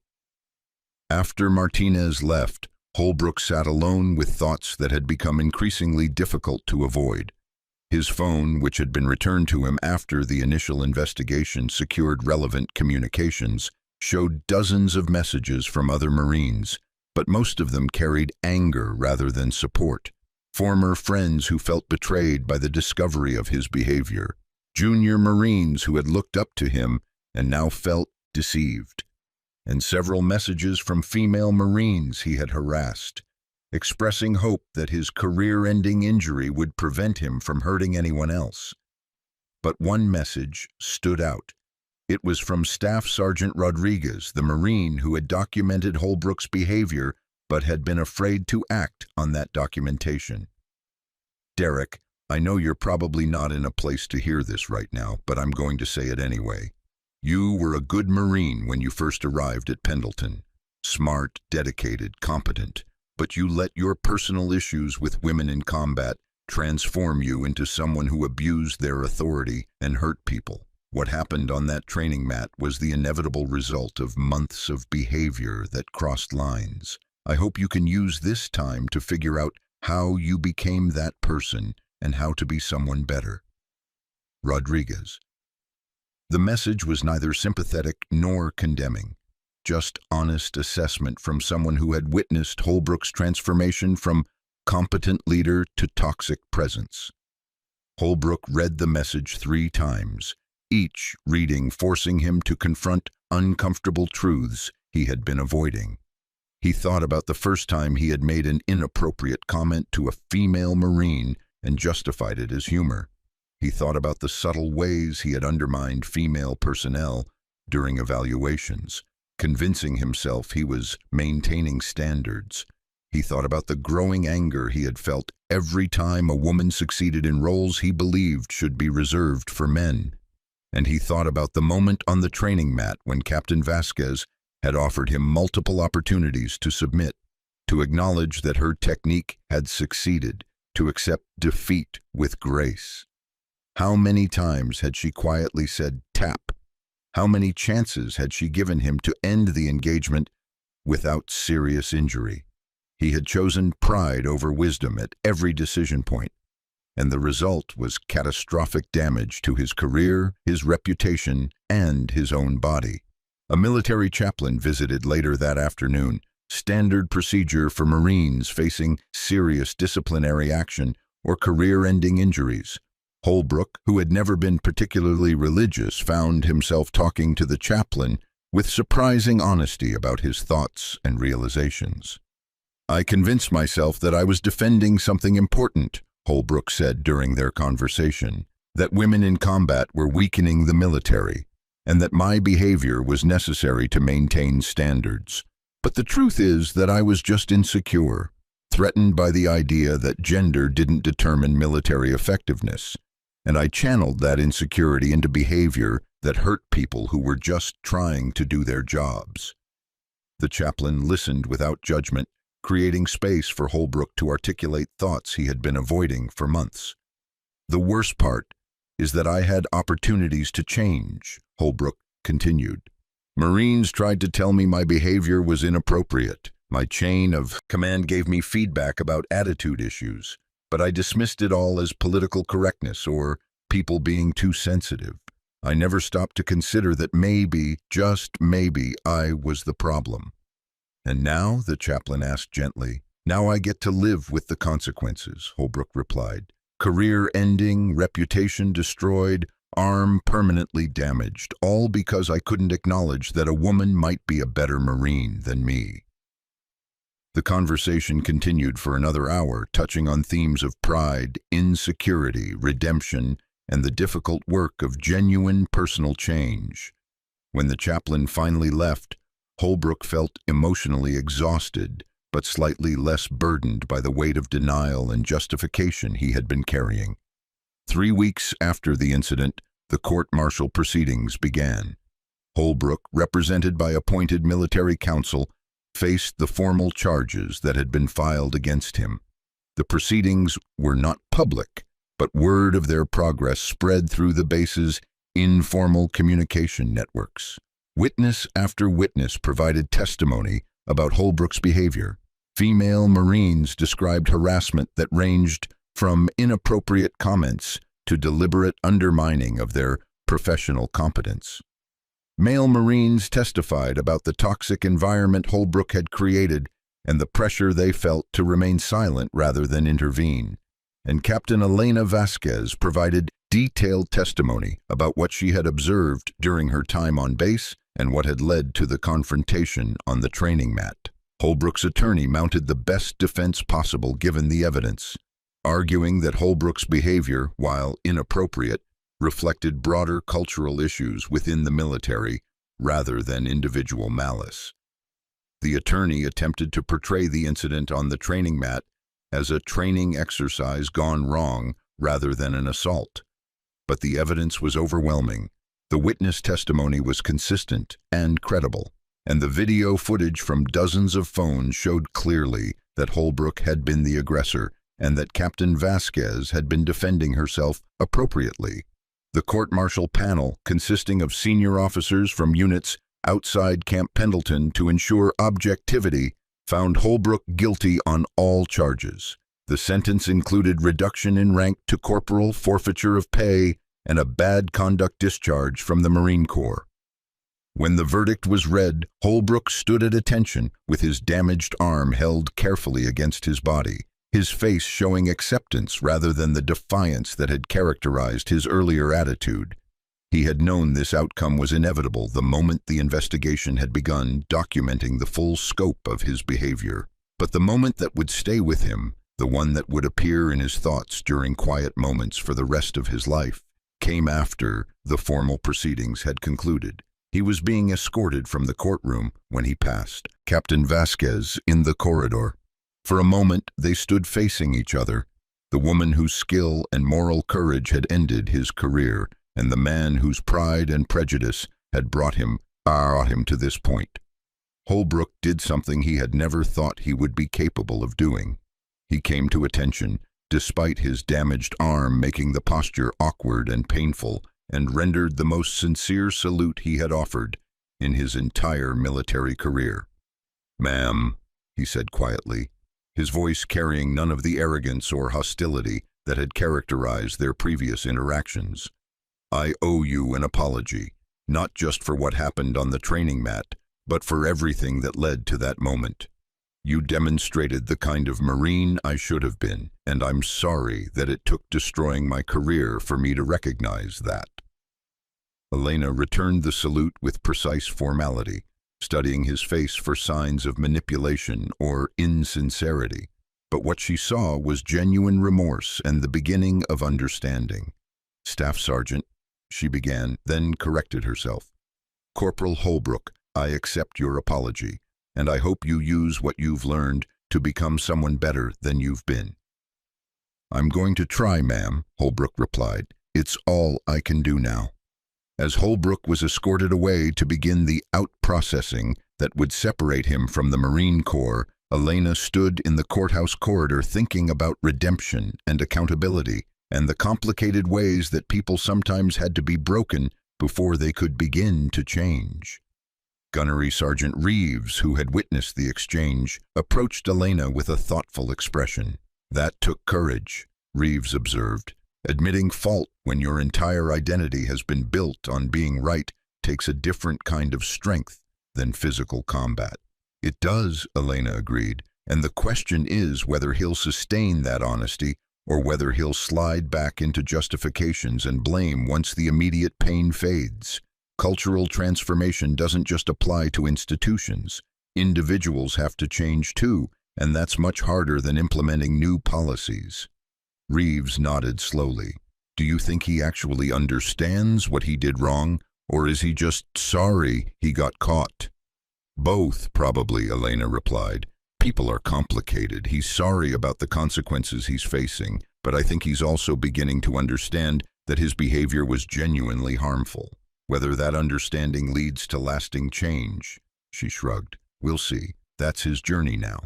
After Martinez left, Holbrook sat alone with thoughts that had become increasingly difficult to avoid. His phone, which had been returned to him after the initial investigation secured relevant communications, showed dozens of messages from other Marines, but most of them carried anger rather than support. Former friends who felt betrayed by the discovery of his behavior. Junior Marines who had looked up to him and now felt deceived. And several messages from female Marines he had harassed, expressing hope that his career-ending injury would prevent him from hurting anyone else. But one message stood out. It was from Staff Sergeant Rodriguez, the Marine who had documented Holbrook's behavior but had been afraid to act on that documentation. Derek, I know you're probably not in a place to hear this right now, but I'm going to say it anyway. You were a good Marine when you first arrived at Pendleton. Smart, dedicated, competent. But you let your personal issues with women in combat transform you into someone who abused their authority and hurt people. What happened on that training mat was the inevitable result of months of behavior that crossed lines. I hope you can use this time to figure out how you became that person and how to be someone better. Rodriguez. The message was neither sympathetic nor condemning, just honest assessment from someone who had witnessed Holbrook's transformation from competent leader to toxic presence. Holbrook read the message 3 times, each reading forcing him to confront uncomfortable truths he had been avoiding. He thought about the first time he had made an inappropriate comment to a female Marine and justified it as humor. He thought about the subtle ways he had undermined female personnel during evaluations, convincing himself he was maintaining standards. He thought about the growing anger he had felt every time a woman succeeded in roles he believed should be reserved for men. And he thought about the moment on the training mat when Captain Vasquez had offered him multiple opportunities to submit, to acknowledge that her technique had succeeded, to accept defeat with grace. How many times had she quietly said, "Tap"? How many chances had she given him to end the engagement without serious injury? He had chosen pride over wisdom at every decision point, and the result was catastrophic damage to his career, his reputation, and his own body. A military chaplain visited later that afternoon, standard procedure for Marines facing serious disciplinary action or career-ending injuries. Holbrook, who had never been particularly religious, found himself talking to the chaplain with surprising honesty about his thoughts and realizations. I convinced myself that I was defending something important, Holbrook said during their conversation, that women in combat were weakening the military, and that my behavior was necessary to maintain standards. But the truth is that I was just insecure, threatened by the idea that gender didn't determine military effectiveness, and I channeled that insecurity into behavior that hurt people who were just trying to do their jobs. The chaplain listened without judgment, creating space for Holbrook to articulate thoughts he had been avoiding for months. The worst part is that I had opportunities to change, Holbrook continued. Marines tried to tell me my behavior was inappropriate. My chain of command gave me feedback about attitude issues, but I dismissed it all as political correctness or people being too sensitive. I never stopped to consider that maybe, just maybe, I was the problem. And now, the chaplain asked gently, now I get to live with the consequences, Holbrook replied. Career ending, reputation destroyed, arm permanently damaged, all because I couldn't acknowledge that a woman might be a better Marine than me. The conversation continued for another hour, touching on themes of pride, insecurity, redemption, and the difficult work of genuine personal change. When the chaplain finally left, Holbrook felt emotionally exhausted, but slightly less burdened by the weight of denial and justification he had been carrying. 3 weeks after the incident, the court-martial proceedings began. Holbrook, represented by appointed military counsel, faced the formal charges that had been filed against him. The proceedings were not public, but word of their progress spread through the base's informal communication networks. Witness after witness provided testimony about Holbrook's behavior. Female Marines described harassment that ranged from inappropriate comments to deliberate undermining of their professional competence. Male Marines testified about the toxic environment Holbrook had created and the pressure they felt to remain silent rather than intervene. And Captain Elena Vasquez provided detailed testimony about what she had observed during her time on base and what had led to the confrontation on the training mat. Holbrook's attorney mounted the best defense possible given the evidence, arguing that Holbrook's behavior, while inappropriate, reflected broader cultural issues within the military rather than individual malice. The attorney attempted to portray the incident on the training mat as a training exercise gone wrong rather than an assault. But the evidence was overwhelming. The witness testimony was consistent and credible, and the video footage from dozens of phones showed clearly that Holbrook had been the aggressor and that Captain Vasquez had been defending herself appropriately. The court-martial panel, consisting of senior officers from units outside Camp Pendleton to ensure objectivity, found Holbrook guilty on all charges. The sentence included reduction in rank to corporal, forfeiture of pay, and a bad conduct discharge from the Marine Corps. When the verdict was read, Holbrook stood at attention with his damaged arm held carefully against his body, his face showing acceptance rather than the defiance that had characterized his earlier attitude. He had known this outcome was inevitable the moment the investigation had begun, documenting the full scope of his behavior. But the moment that would stay with him, the one that would appear in his thoughts during quiet moments for the rest of his life, came after the formal proceedings had concluded. He was being escorted from the courtroom when he passed Captain Vasquez in the corridor. For a moment, they stood facing each other, the woman whose skill and moral courage had ended his career, and the man whose pride and prejudice had brought him to this point. Holbrook did something he had never thought he would be capable of doing. He came to attention, despite his damaged arm making the posture awkward and painful, and rendered the most sincere salute he had offered in his entire military career. "Ma'am," he said quietly, his voice carrying none of the arrogance or hostility that had characterized their previous interactions. "I owe you an apology, not just for what happened on the training mat, but for everything that led to that moment. You demonstrated the kind of Marine I should have been, and I'm sorry that it took destroying my career for me to recognize that." Elena returned the salute with precise formality, studying his face for signs of manipulation or insincerity. But what she saw was genuine remorse and the beginning of understanding. "Staff Sergeant," she began, then corrected herself. "Corporal Holbrook, I accept your apology, and I hope you use what you've learned to become someone better than you've been." "I'm going to try, ma'am," Holbrook replied. "It's all I can do now." As Holbrook was escorted away to begin the out-processing that would separate him from the Marine Corps, Elena stood in the courthouse corridor thinking about redemption and accountability, and the complicated ways that people sometimes had to be broken before they could begin to change. Gunnery Sergeant Reeves, who had witnessed the exchange, approached Elena with a thoughtful expression. "That took courage," Reeves observed. "Admitting fault when your entire identity has been built on being right takes a different kind of strength than physical combat." "It does," Elena agreed, "and the question is whether he'll sustain that honesty or whether he'll slide back into justifications and blame once the immediate pain fades. Cultural transformation doesn't just apply to institutions. Individuals have to change too, and that's much harder than implementing new policies." Reeves nodded slowly. "Do you think he actually understands what he did wrong, or is he just sorry he got caught?" "Both, probably," Elena replied. "People are complicated. He's sorry about the consequences he's facing, but I think he's also beginning to understand that his behavior was genuinely harmful. Whether that understanding leads to lasting change," she shrugged, "we'll see. That's his journey now."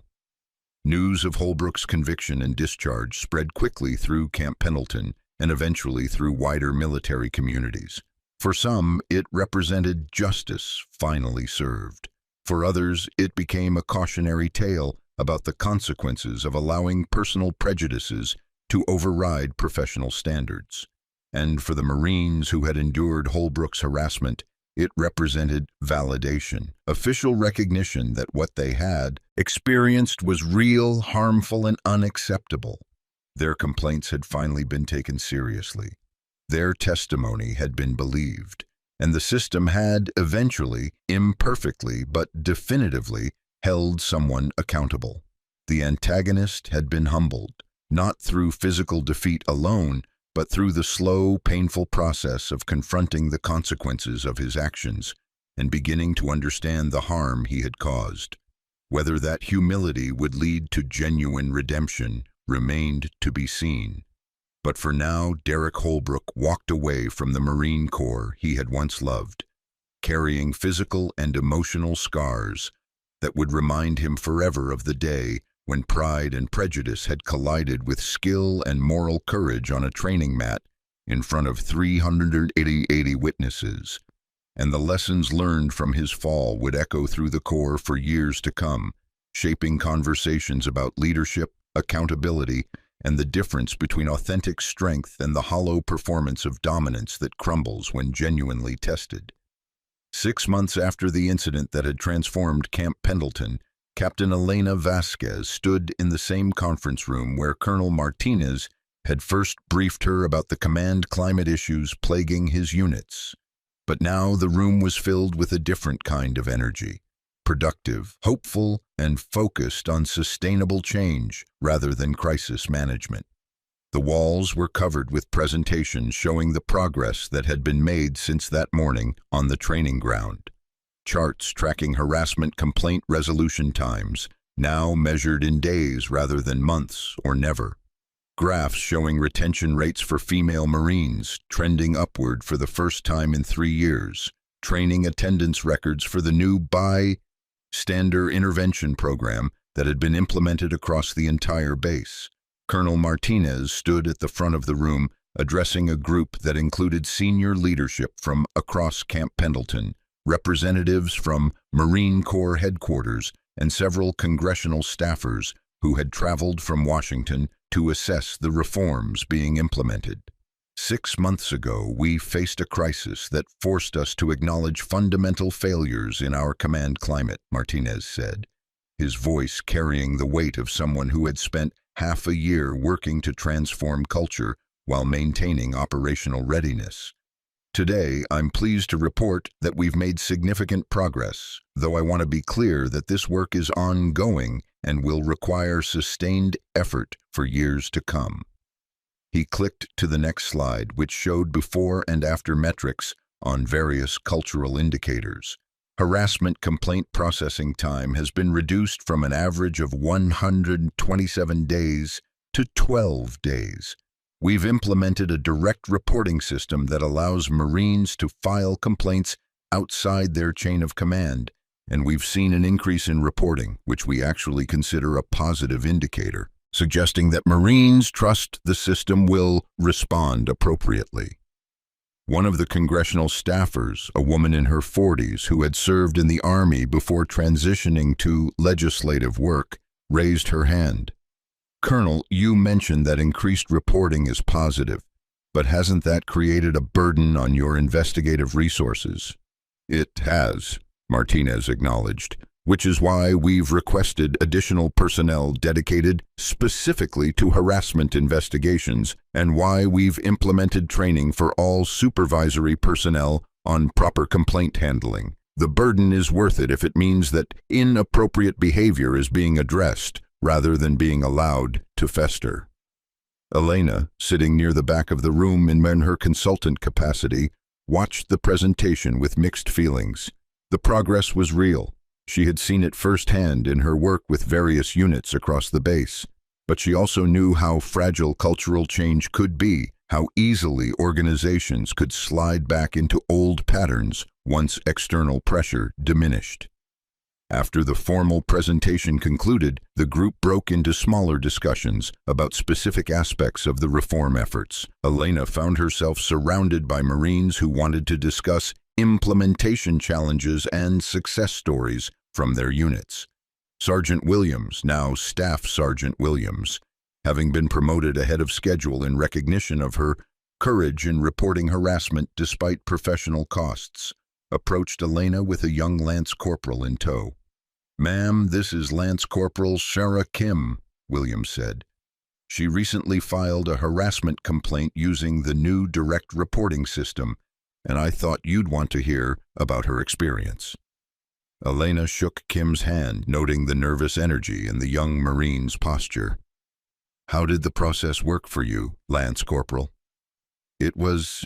News of Holbrook's conviction and discharge spread quickly through Camp Pendleton and eventually through wider military communities. For some, it represented justice finally served. For others, it became a cautionary tale about the consequences of allowing personal prejudices to override professional standards. And for the Marines who had endured Holbrook's harassment, it represented validation, official recognition that what they had experienced was real, harmful, and unacceptable. Their complaints had finally been taken seriously. Their testimony had been believed, and the system had eventually, imperfectly but definitively, held someone accountable. The antagonist had been humbled, not through physical defeat alone, but through the slow, painful process of confronting the consequences of his actions and beginning to understand the harm he had caused. Whether that humility would lead to genuine redemption remained to be seen. But for now, Derek Holbrook walked away from the Marine Corps he had once loved, carrying physical and emotional scars that would remind him forever of the day when pride and prejudice had collided with skill and moral courage on a training mat in front of 380 witnesses. And the lessons learned from his fall would echo through the Corps for years to come, shaping conversations about leadership, accountability, and the difference between authentic strength and the hollow performance of dominance that crumbles when genuinely tested. 6 months after the incident that had transformed Camp Pendleton, Captain Elena Vasquez stood in the same conference room where Colonel Martinez had first briefed her about the command climate issues plaguing his units. But now the room was filled with a different kind of energy, productive, hopeful, and focused on sustainable change rather than crisis management. The walls were covered with presentations showing the progress that had been made since that morning on the training ground. Charts tracking harassment complaint resolution times, now measured in days rather than months or never. Graphs showing retention rates for female Marines trending upward for the first time in 3 years. Training attendance records for the new bystander intervention program that had been implemented across the entire base. Colonel Martinez stood at the front of the room, addressing a group that included senior leadership from across Camp Pendleton, representatives from Marine Corps headquarters, and several congressional staffers who had traveled from Washington to assess the reforms being implemented. 6 months ago, we faced a crisis that forced us to acknowledge fundamental failures in our command climate, Martinez said, his voice carrying the weight of someone who had spent half a year working to transform culture while maintaining operational readiness. Today, I'm pleased to report that we've made significant progress, though I want to be clear that this work is ongoing and will require sustained effort for years to come. He clicked to the next slide, which showed before and after metrics on various cultural indicators. Harassment complaint processing time has been reduced from an average of 127 days to 12 days. We've implemented a direct reporting system that allows Marines to file complaints outside their chain of command, and we've seen an increase in reporting, which we actually consider a positive indicator, suggesting that Marines trust the system will respond appropriately. One of the congressional staffers, a woman in her 40s who had served in the Army before transitioning to legislative work, raised her hand. Colonel, you mentioned that increased reporting is positive, but hasn't that created a burden on your investigative resources? It has, Martinez acknowledged, which is why we've requested additional personnel dedicated specifically to harassment investigations and why we've implemented training for all supervisory personnel on proper complaint handling. The burden is worth it if it means that inappropriate behavior is being addressed rather than being allowed to fester. Elena, sitting near the back of the room in her consultant capacity, watched the presentation with mixed feelings. The progress was real. She had seen it firsthand in her work with various units across the base, but she also knew how fragile cultural change could be, how easily organizations could slide back into old patterns once external pressure diminished. After the formal presentation concluded, the group broke into smaller discussions about specific aspects of the reform efforts. Elena found herself surrounded by Marines who wanted to discuss implementation challenges and success stories from their units. Sergeant Williams, now Staff Sergeant Williams, having been promoted ahead of schedule in recognition of her courage in reporting harassment despite professional costs, approached Elena with a young Lance Corporal in tow. "Ma'am, this is Lance Corporal Shara Kim," Williams said. "She recently filed a harassment complaint using the new direct reporting system, and I thought you'd want to hear about her experience." Elena shook Kim's hand, noting the nervous energy in the young Marine's posture. "How did the process work for you, Lance Corporal?" "It was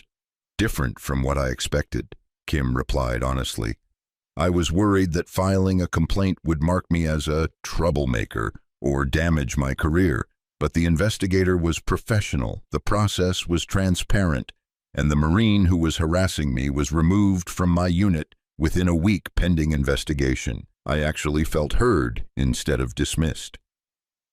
different from what I expected," Kim replied honestly. "I was worried that filing a complaint would mark me as a troublemaker or damage my career, but the investigator was professional, the process was transparent, and the Marine who was harassing me was removed from my unit within a week pending investigation. I actually felt heard instead of dismissed.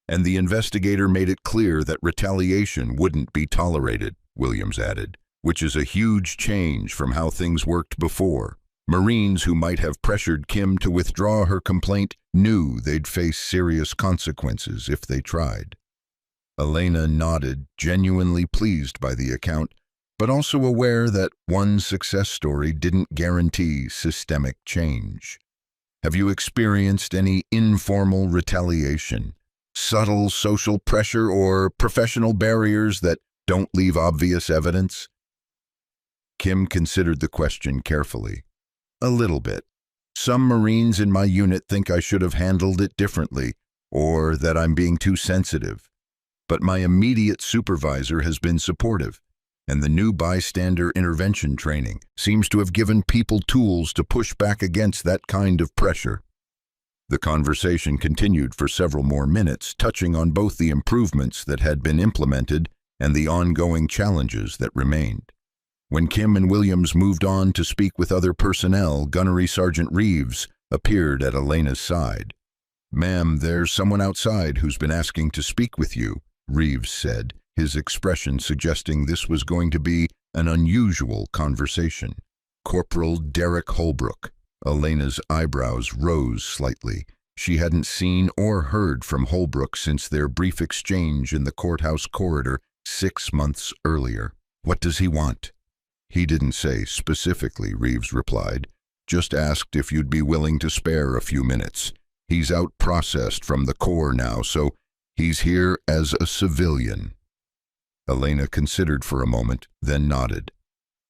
And the investigator made it clear that retaliation wouldn't be tolerated," Williams added, "which is a huge change from how things worked before. Marines who might have pressured Kim to withdraw her complaint knew they'd face serious consequences if they tried." Elena nodded, genuinely pleased by the account, but also aware that one success story didn't guarantee systemic change. "Have you experienced any informal retaliation, subtle social pressure, or professional barriers that don't leave obvious evidence?" Kim considered the question carefully. "A little bit. Some Marines in my unit think I should have handled it differently, or that I'm being too sensitive. But my immediate supervisor has been supportive, and the new bystander intervention training seems to have given people tools to push back against that kind of pressure." The conversation continued for several more minutes, touching on both the improvements that had been implemented and the ongoing challenges that remained. When Kim and Williams moved on to speak with other personnel, Gunnery Sergeant Reeves appeared at Elena's side. "Ma'am, there's someone outside who's been asking to speak with you," Reeves said, his expression suggesting this was going to be an unusual conversation. "Corporal Derek Holbrook." Elena's eyebrows rose slightly. She hadn't seen or heard from Holbrook since their brief exchange in the courthouse corridor 6 months earlier. "What does he want?" "He didn't say specifically," Reeves replied. "Just asked if you'd be willing to spare a few minutes. He's out processed from the Corps now, so he's here as a civilian." Elena considered for a moment, then nodded.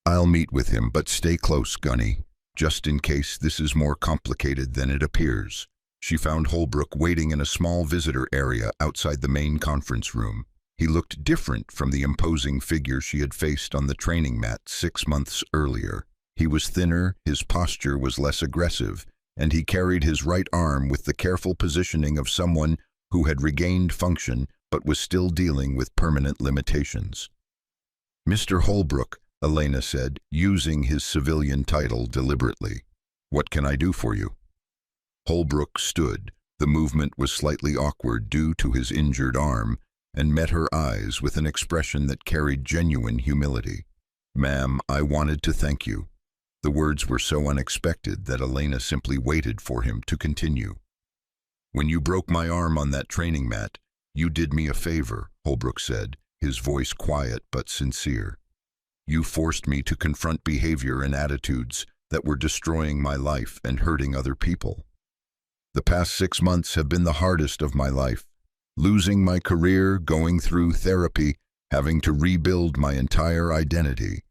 "I'll meet with him, but stay close, Gunny, just in case this is more complicated than it appears." She found Holbrook waiting in a small visitor area outside the main conference room. He looked different from the imposing figure she had faced on the training mat 6 months earlier. He was thinner, his posture was less aggressive, and he carried his right arm with the careful positioning of someone who had regained function but was still dealing with permanent limitations. "Mr. Holbrook," Elena said, using his civilian title deliberately. "What can I do for you?" Holbrook stood. The movement was slightly awkward due to his injured arm, and met her eyes with an expression that carried genuine humility. "Ma'am, I wanted to thank you." The words were so unexpected that Elena simply waited for him to continue. "When you broke my arm on that training mat, you did me a favor," Holbrook said, his voice quiet but sincere. "You forced me to confront behavior and attitudes that were destroying my life and hurting other people. The past 6 months have been the hardest of my life. Losing my career, going through therapy, having to rebuild my entire identity.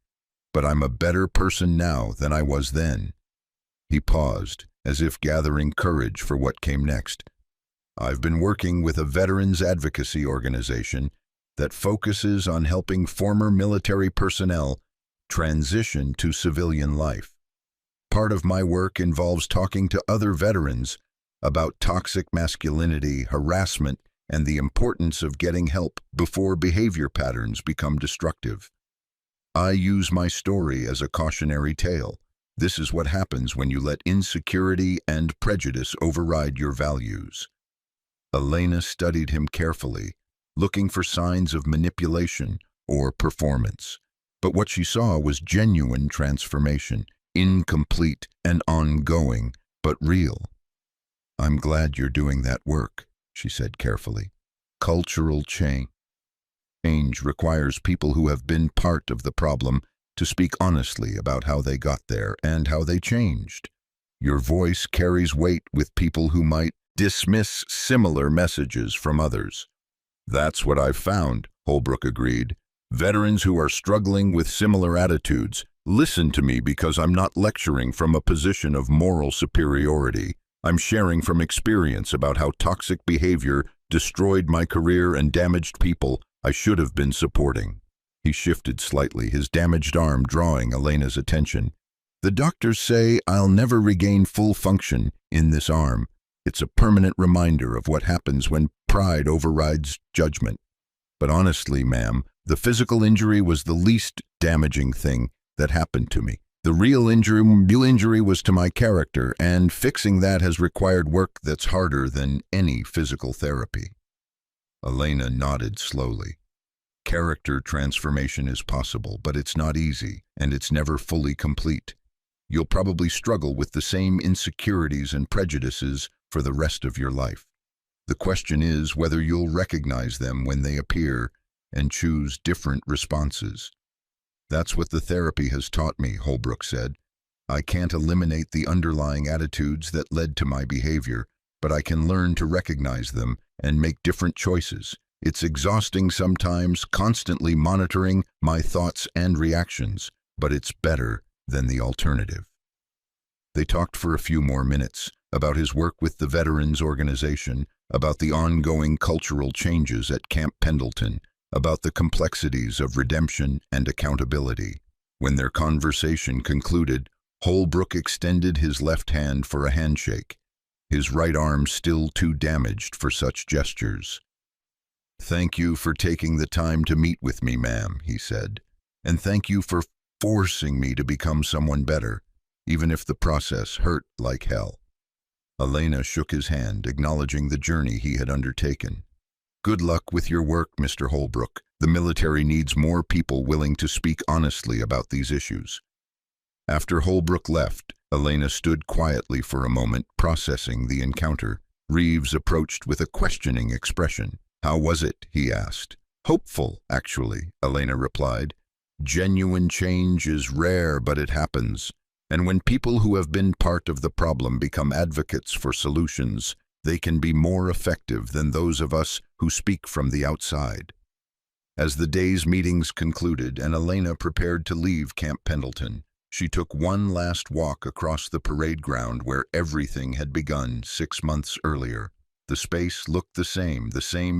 But I'm a better person now than I was then." He paused, as if gathering courage for what came next. "I've been working with a veterans advocacy organization that focuses on helping former military personnel transition to civilian life. Part of my work involves talking to other veterans about toxic masculinity, harassment, and the importance of getting help before behavior patterns become destructive. I use my story as a cautionary tale, This is what happens when you let insecurity and prejudice override your values. Elena studied him carefully, looking for signs of manipulation or performance. But what she saw was genuine transformation, incomplete and ongoing, but real. "I'm glad you're doing that work," she said carefully. "Cultural change requires people who have been part of the problem to speak honestly about how they got there and how they changed. Your voice carries weight with people who might dismiss similar messages from others." "That's what I've found," Holbrook agreed. "Veterans who are struggling with similar attitudes listen to me because I'm not lecturing from a position of moral superiority. I'm sharing from experience about how toxic behavior destroyed my career and damaged people I should have been supporting." He shifted slightly, his damaged arm drawing Elena's attention. "The doctors say I'll never regain full function in this arm. It's a permanent reminder of what happens when pride overrides judgment. But honestly, ma'am, the physical injury was the least damaging thing that happened to me. The real injury was to my character, and fixing that has required work that's harder than any physical therapy." Elena nodded slowly. Character transformation is possible, but it's not easy, and it's never fully complete. You'll probably struggle with the same insecurities and prejudices for the rest of your life. The question is whether you'll recognize them when they appear and choose different responses. "That's what the therapy has taught me," Holbrook said. "I can't eliminate the underlying attitudes that led to my behavior, but I can learn to recognize them and make different choices. It's exhausting sometimes, constantly monitoring my thoughts and reactions, but it's better than the alternative." They talked for a few more minutes about his work with the Veterans Organization, about the ongoing cultural changes at Camp Pendleton, about the complexities of redemption and accountability. When their conversation concluded, Holbrook extended his left hand for a handshake, his right arm still too damaged for such gestures. "Thank you for taking the time to meet with me, ma'am," he said, "and thank you for forcing me to become someone better, even if the process hurt like hell." Elena shook his hand, acknowledging the journey he had undertaken. "Good luck with your work, Mr. Holbrook. The military needs more people willing to speak honestly about these issues." After Holbrook left, Elena stood quietly for a moment, processing the encounter. Reeves approached with a questioning expression. "How was it?" he asked. "Hopeful, actually," Elena replied. "Genuine change is rare, but it happens. And when people who have been part of the problem become advocates for solutions, they can be more effective than those of us who speak from the outside." As the day's meetings concluded and Elena prepared to leave Camp Pendleton, she took one last walk across the parade ground where everything had begun 6 months earlier. The space looked the same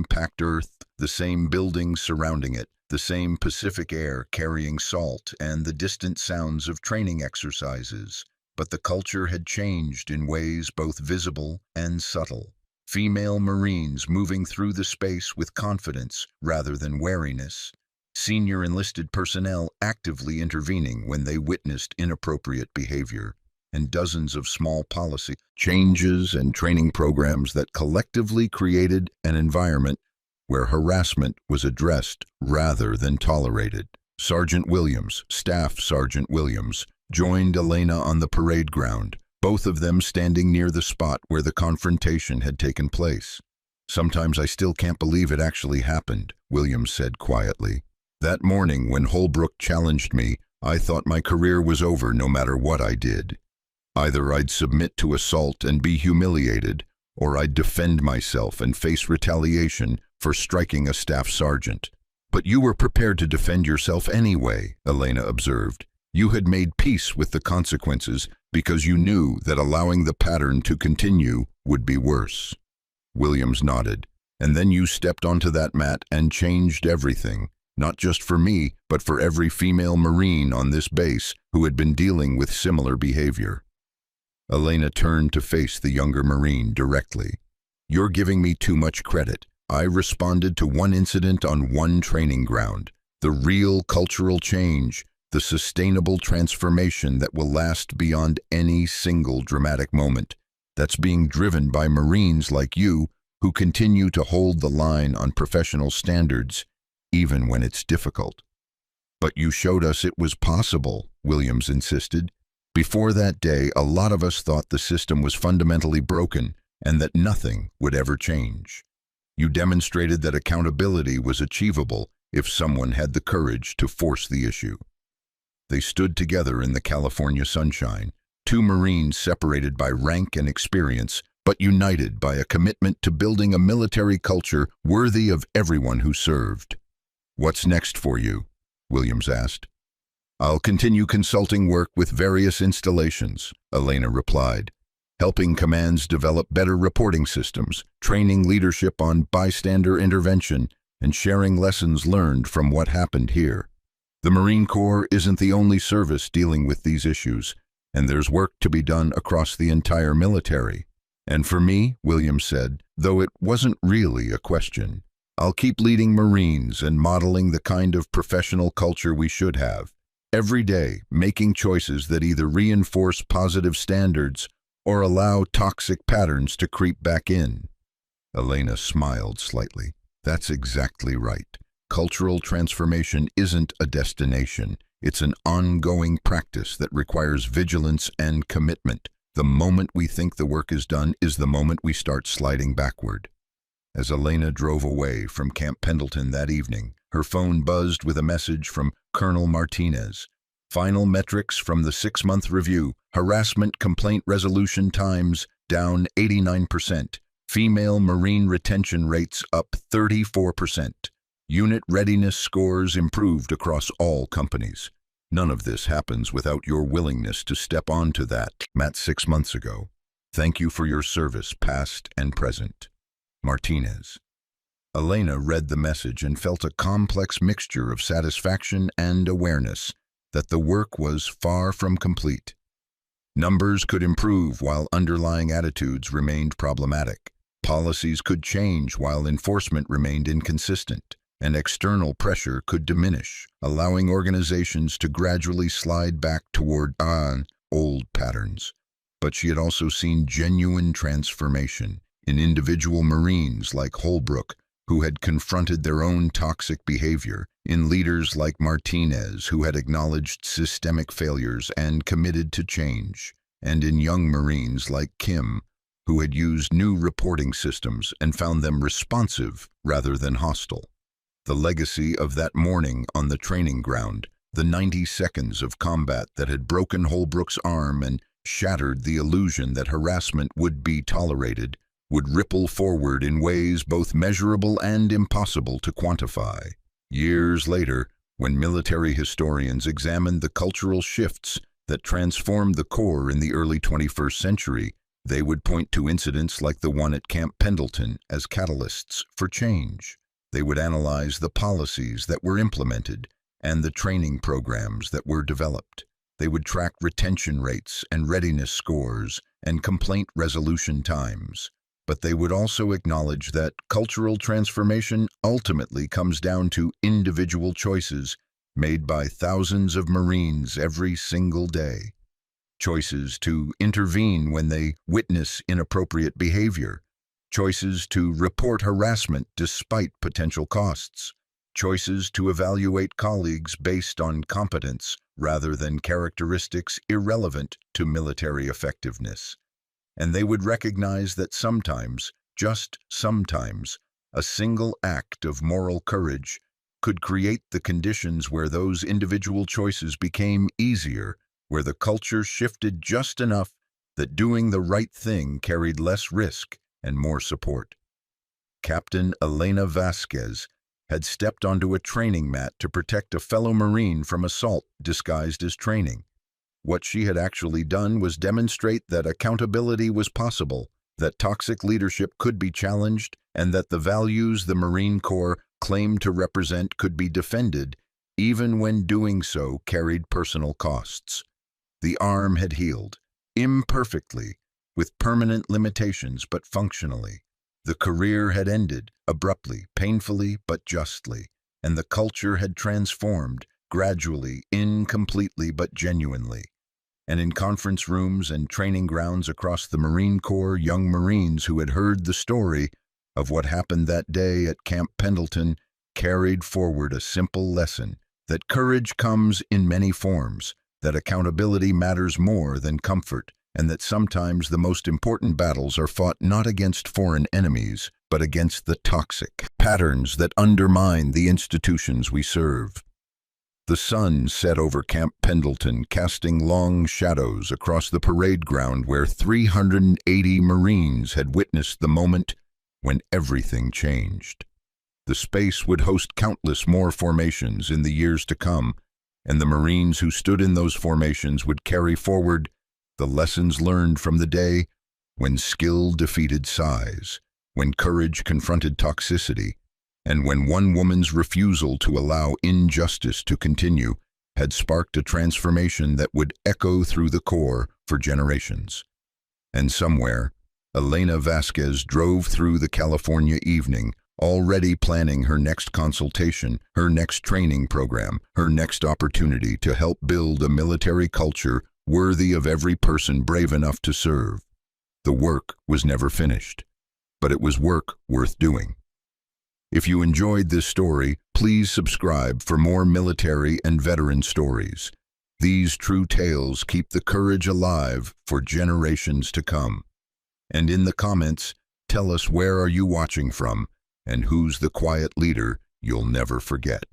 packed earth, the same buildings surrounding it, the same Pacific air carrying salt and the distant sounds of training exercises. But the culture had changed in ways both visible and subtle. Female Marines moving through the space with confidence rather than wariness. Senior enlisted personnel actively intervening when they witnessed inappropriate behavior. And dozens of small policy changes and training programs that collectively created an environment where harassment was addressed rather than tolerated. Sergeant Williams, Staff Sergeant Williams, joined Elena on the parade ground, both of them standing near the spot where the confrontation had taken place. "Sometimes I still can't believe it actually happened," Williams said quietly. "That morning when Holbrook challenged me, I thought my career was over no matter what I did. Either I'd submit to assault and be humiliated, or I'd defend myself and face retaliation for striking a staff sergeant." "But you were prepared to defend yourself anyway," Elena observed. "You had made peace with the consequences because you knew that allowing the pattern to continue would be worse." Williams nodded. "And then you stepped onto that mat and changed everything, not just for me, but for every female Marine on this base who had been dealing with similar behavior." Elena turned to face the younger Marine directly. "You're giving me too much credit. I responded to one incident on one training ground. The real cultural change the sustainable transformation that will last beyond any single dramatic moment, that's being driven by Marines like you who continue to hold the line on professional standards, even when it's difficult. But you showed us it was possible, Williams insisted. Before that day, a lot of us thought the system was fundamentally broken and that nothing would ever change. You demonstrated that accountability was achievable if someone had the courage to force the issue. They stood together in the California sunshine, two Marines separated by rank and experience, but united by a commitment to building a military culture worthy of everyone who served. "What's next for you?" Williams asked. "I'll continue consulting work with various installations," Elena replied, "helping commands develop better reporting systems, training leadership on bystander intervention, and sharing lessons learned from what happened here. The Marine Corps isn't the only service dealing with these issues, and there's work to be done across the entire military. And for me," Williams said, though it wasn't really a question, "I'll keep leading Marines and modeling the kind of professional culture we should have, every day making choices that either reinforce positive standards or allow toxic patterns to creep back in." Elena smiled slightly. "That's exactly right. Cultural transformation isn't a destination. It's an ongoing practice that requires vigilance and commitment. The moment we think the work is done is the moment we start sliding backward." As Elena drove away from Camp Pendleton that evening, her phone buzzed with a message from Colonel Martinez. "Final metrics from the 6-month review. Harassment complaint resolution times down 89%. Female Marine retention rates up 34%. Unit readiness scores improved across all companies. None of this happens without your willingness to step onto that mat 6 months ago. Thank you for your service, past and present. Martinez." Elena read the message and felt a complex mixture of satisfaction and awareness that the work was far from complete. Numbers could improve while underlying attitudes remained problematic. Policies could change while enforcement remained inconsistent, and external pressure could diminish, allowing organizations to gradually slide back toward old patterns. But she had also seen genuine transformation in individual Marines like Holbrook, who had confronted their own toxic behavior, in leaders like Martinez, who had acknowledged systemic failures and committed to change, and in young Marines like Kim, who had used new reporting systems and found them responsive rather than hostile. The legacy of that morning on the training ground, the 90 seconds of combat that had broken Holbrook's arm and shattered the illusion that harassment would be tolerated, would ripple forward in ways both measurable and impossible to quantify. Years later, when military historians examined the cultural shifts that transformed the Corps in the early 21st century, they would point to incidents like the one at Camp Pendleton as catalysts for change. They would analyze the policies that were implemented and the training programs that were developed. They would track retention rates and readiness scores and complaint resolution times. But they would also acknowledge that cultural transformation ultimately comes down to individual choices made by thousands of Marines every single day. Choices to intervene when they witness inappropriate behavior. Choices to report harassment despite potential costs. Choices to evaluate colleagues based on competence rather than characteristics irrelevant to military effectiveness. And they would recognize that sometimes, just sometimes, a single act of moral courage could create the conditions where those individual choices became easier, where the culture shifted just enough that doing the right thing carried less risk and more support. Captain Elena Vasquez had stepped onto a training mat to protect a fellow Marine from assault disguised as training. What she had actually done was demonstrate that accountability was possible, that toxic leadership could be challenged, and that the values the Marine Corps claimed to represent could be defended, even when doing so carried personal costs. The arm had healed, imperfectly, with permanent limitations but functionally. The career had ended, abruptly, painfully but justly, and the culture had transformed, gradually, incompletely but genuinely. And in conference rooms and training grounds across the Marine Corps, young Marines who had heard the story of what happened that day at Camp Pendleton carried forward a simple lesson: that courage comes in many forms, that accountability matters more than comfort, and that sometimes the most important battles are fought not against foreign enemies, but against the toxic patterns that undermine the institutions we serve. The sun set over Camp Pendleton, casting long shadows across the parade ground where 380 Marines had witnessed the moment when everything changed. The space would host countless more formations in the years to come, and the Marines who stood in those formations would carry forward the lessons learned from the day when skill defeated size, when courage confronted toxicity, and when one woman's refusal to allow injustice to continue had sparked a transformation that would echo through the Corps for generations. And somewhere, Elena Vasquez drove through the California evening, already planning her next consultation, her next training program, her next opportunity to help build a military culture worthy of every person brave enough to serve. The work was never finished, but it was work worth doing. If you enjoyed this story, please subscribe for more military and veteran stories. These true tales keep the courage alive for generations to come. And in the comments, tell us, where are you watching from, and who's the quiet leader you'll never forget?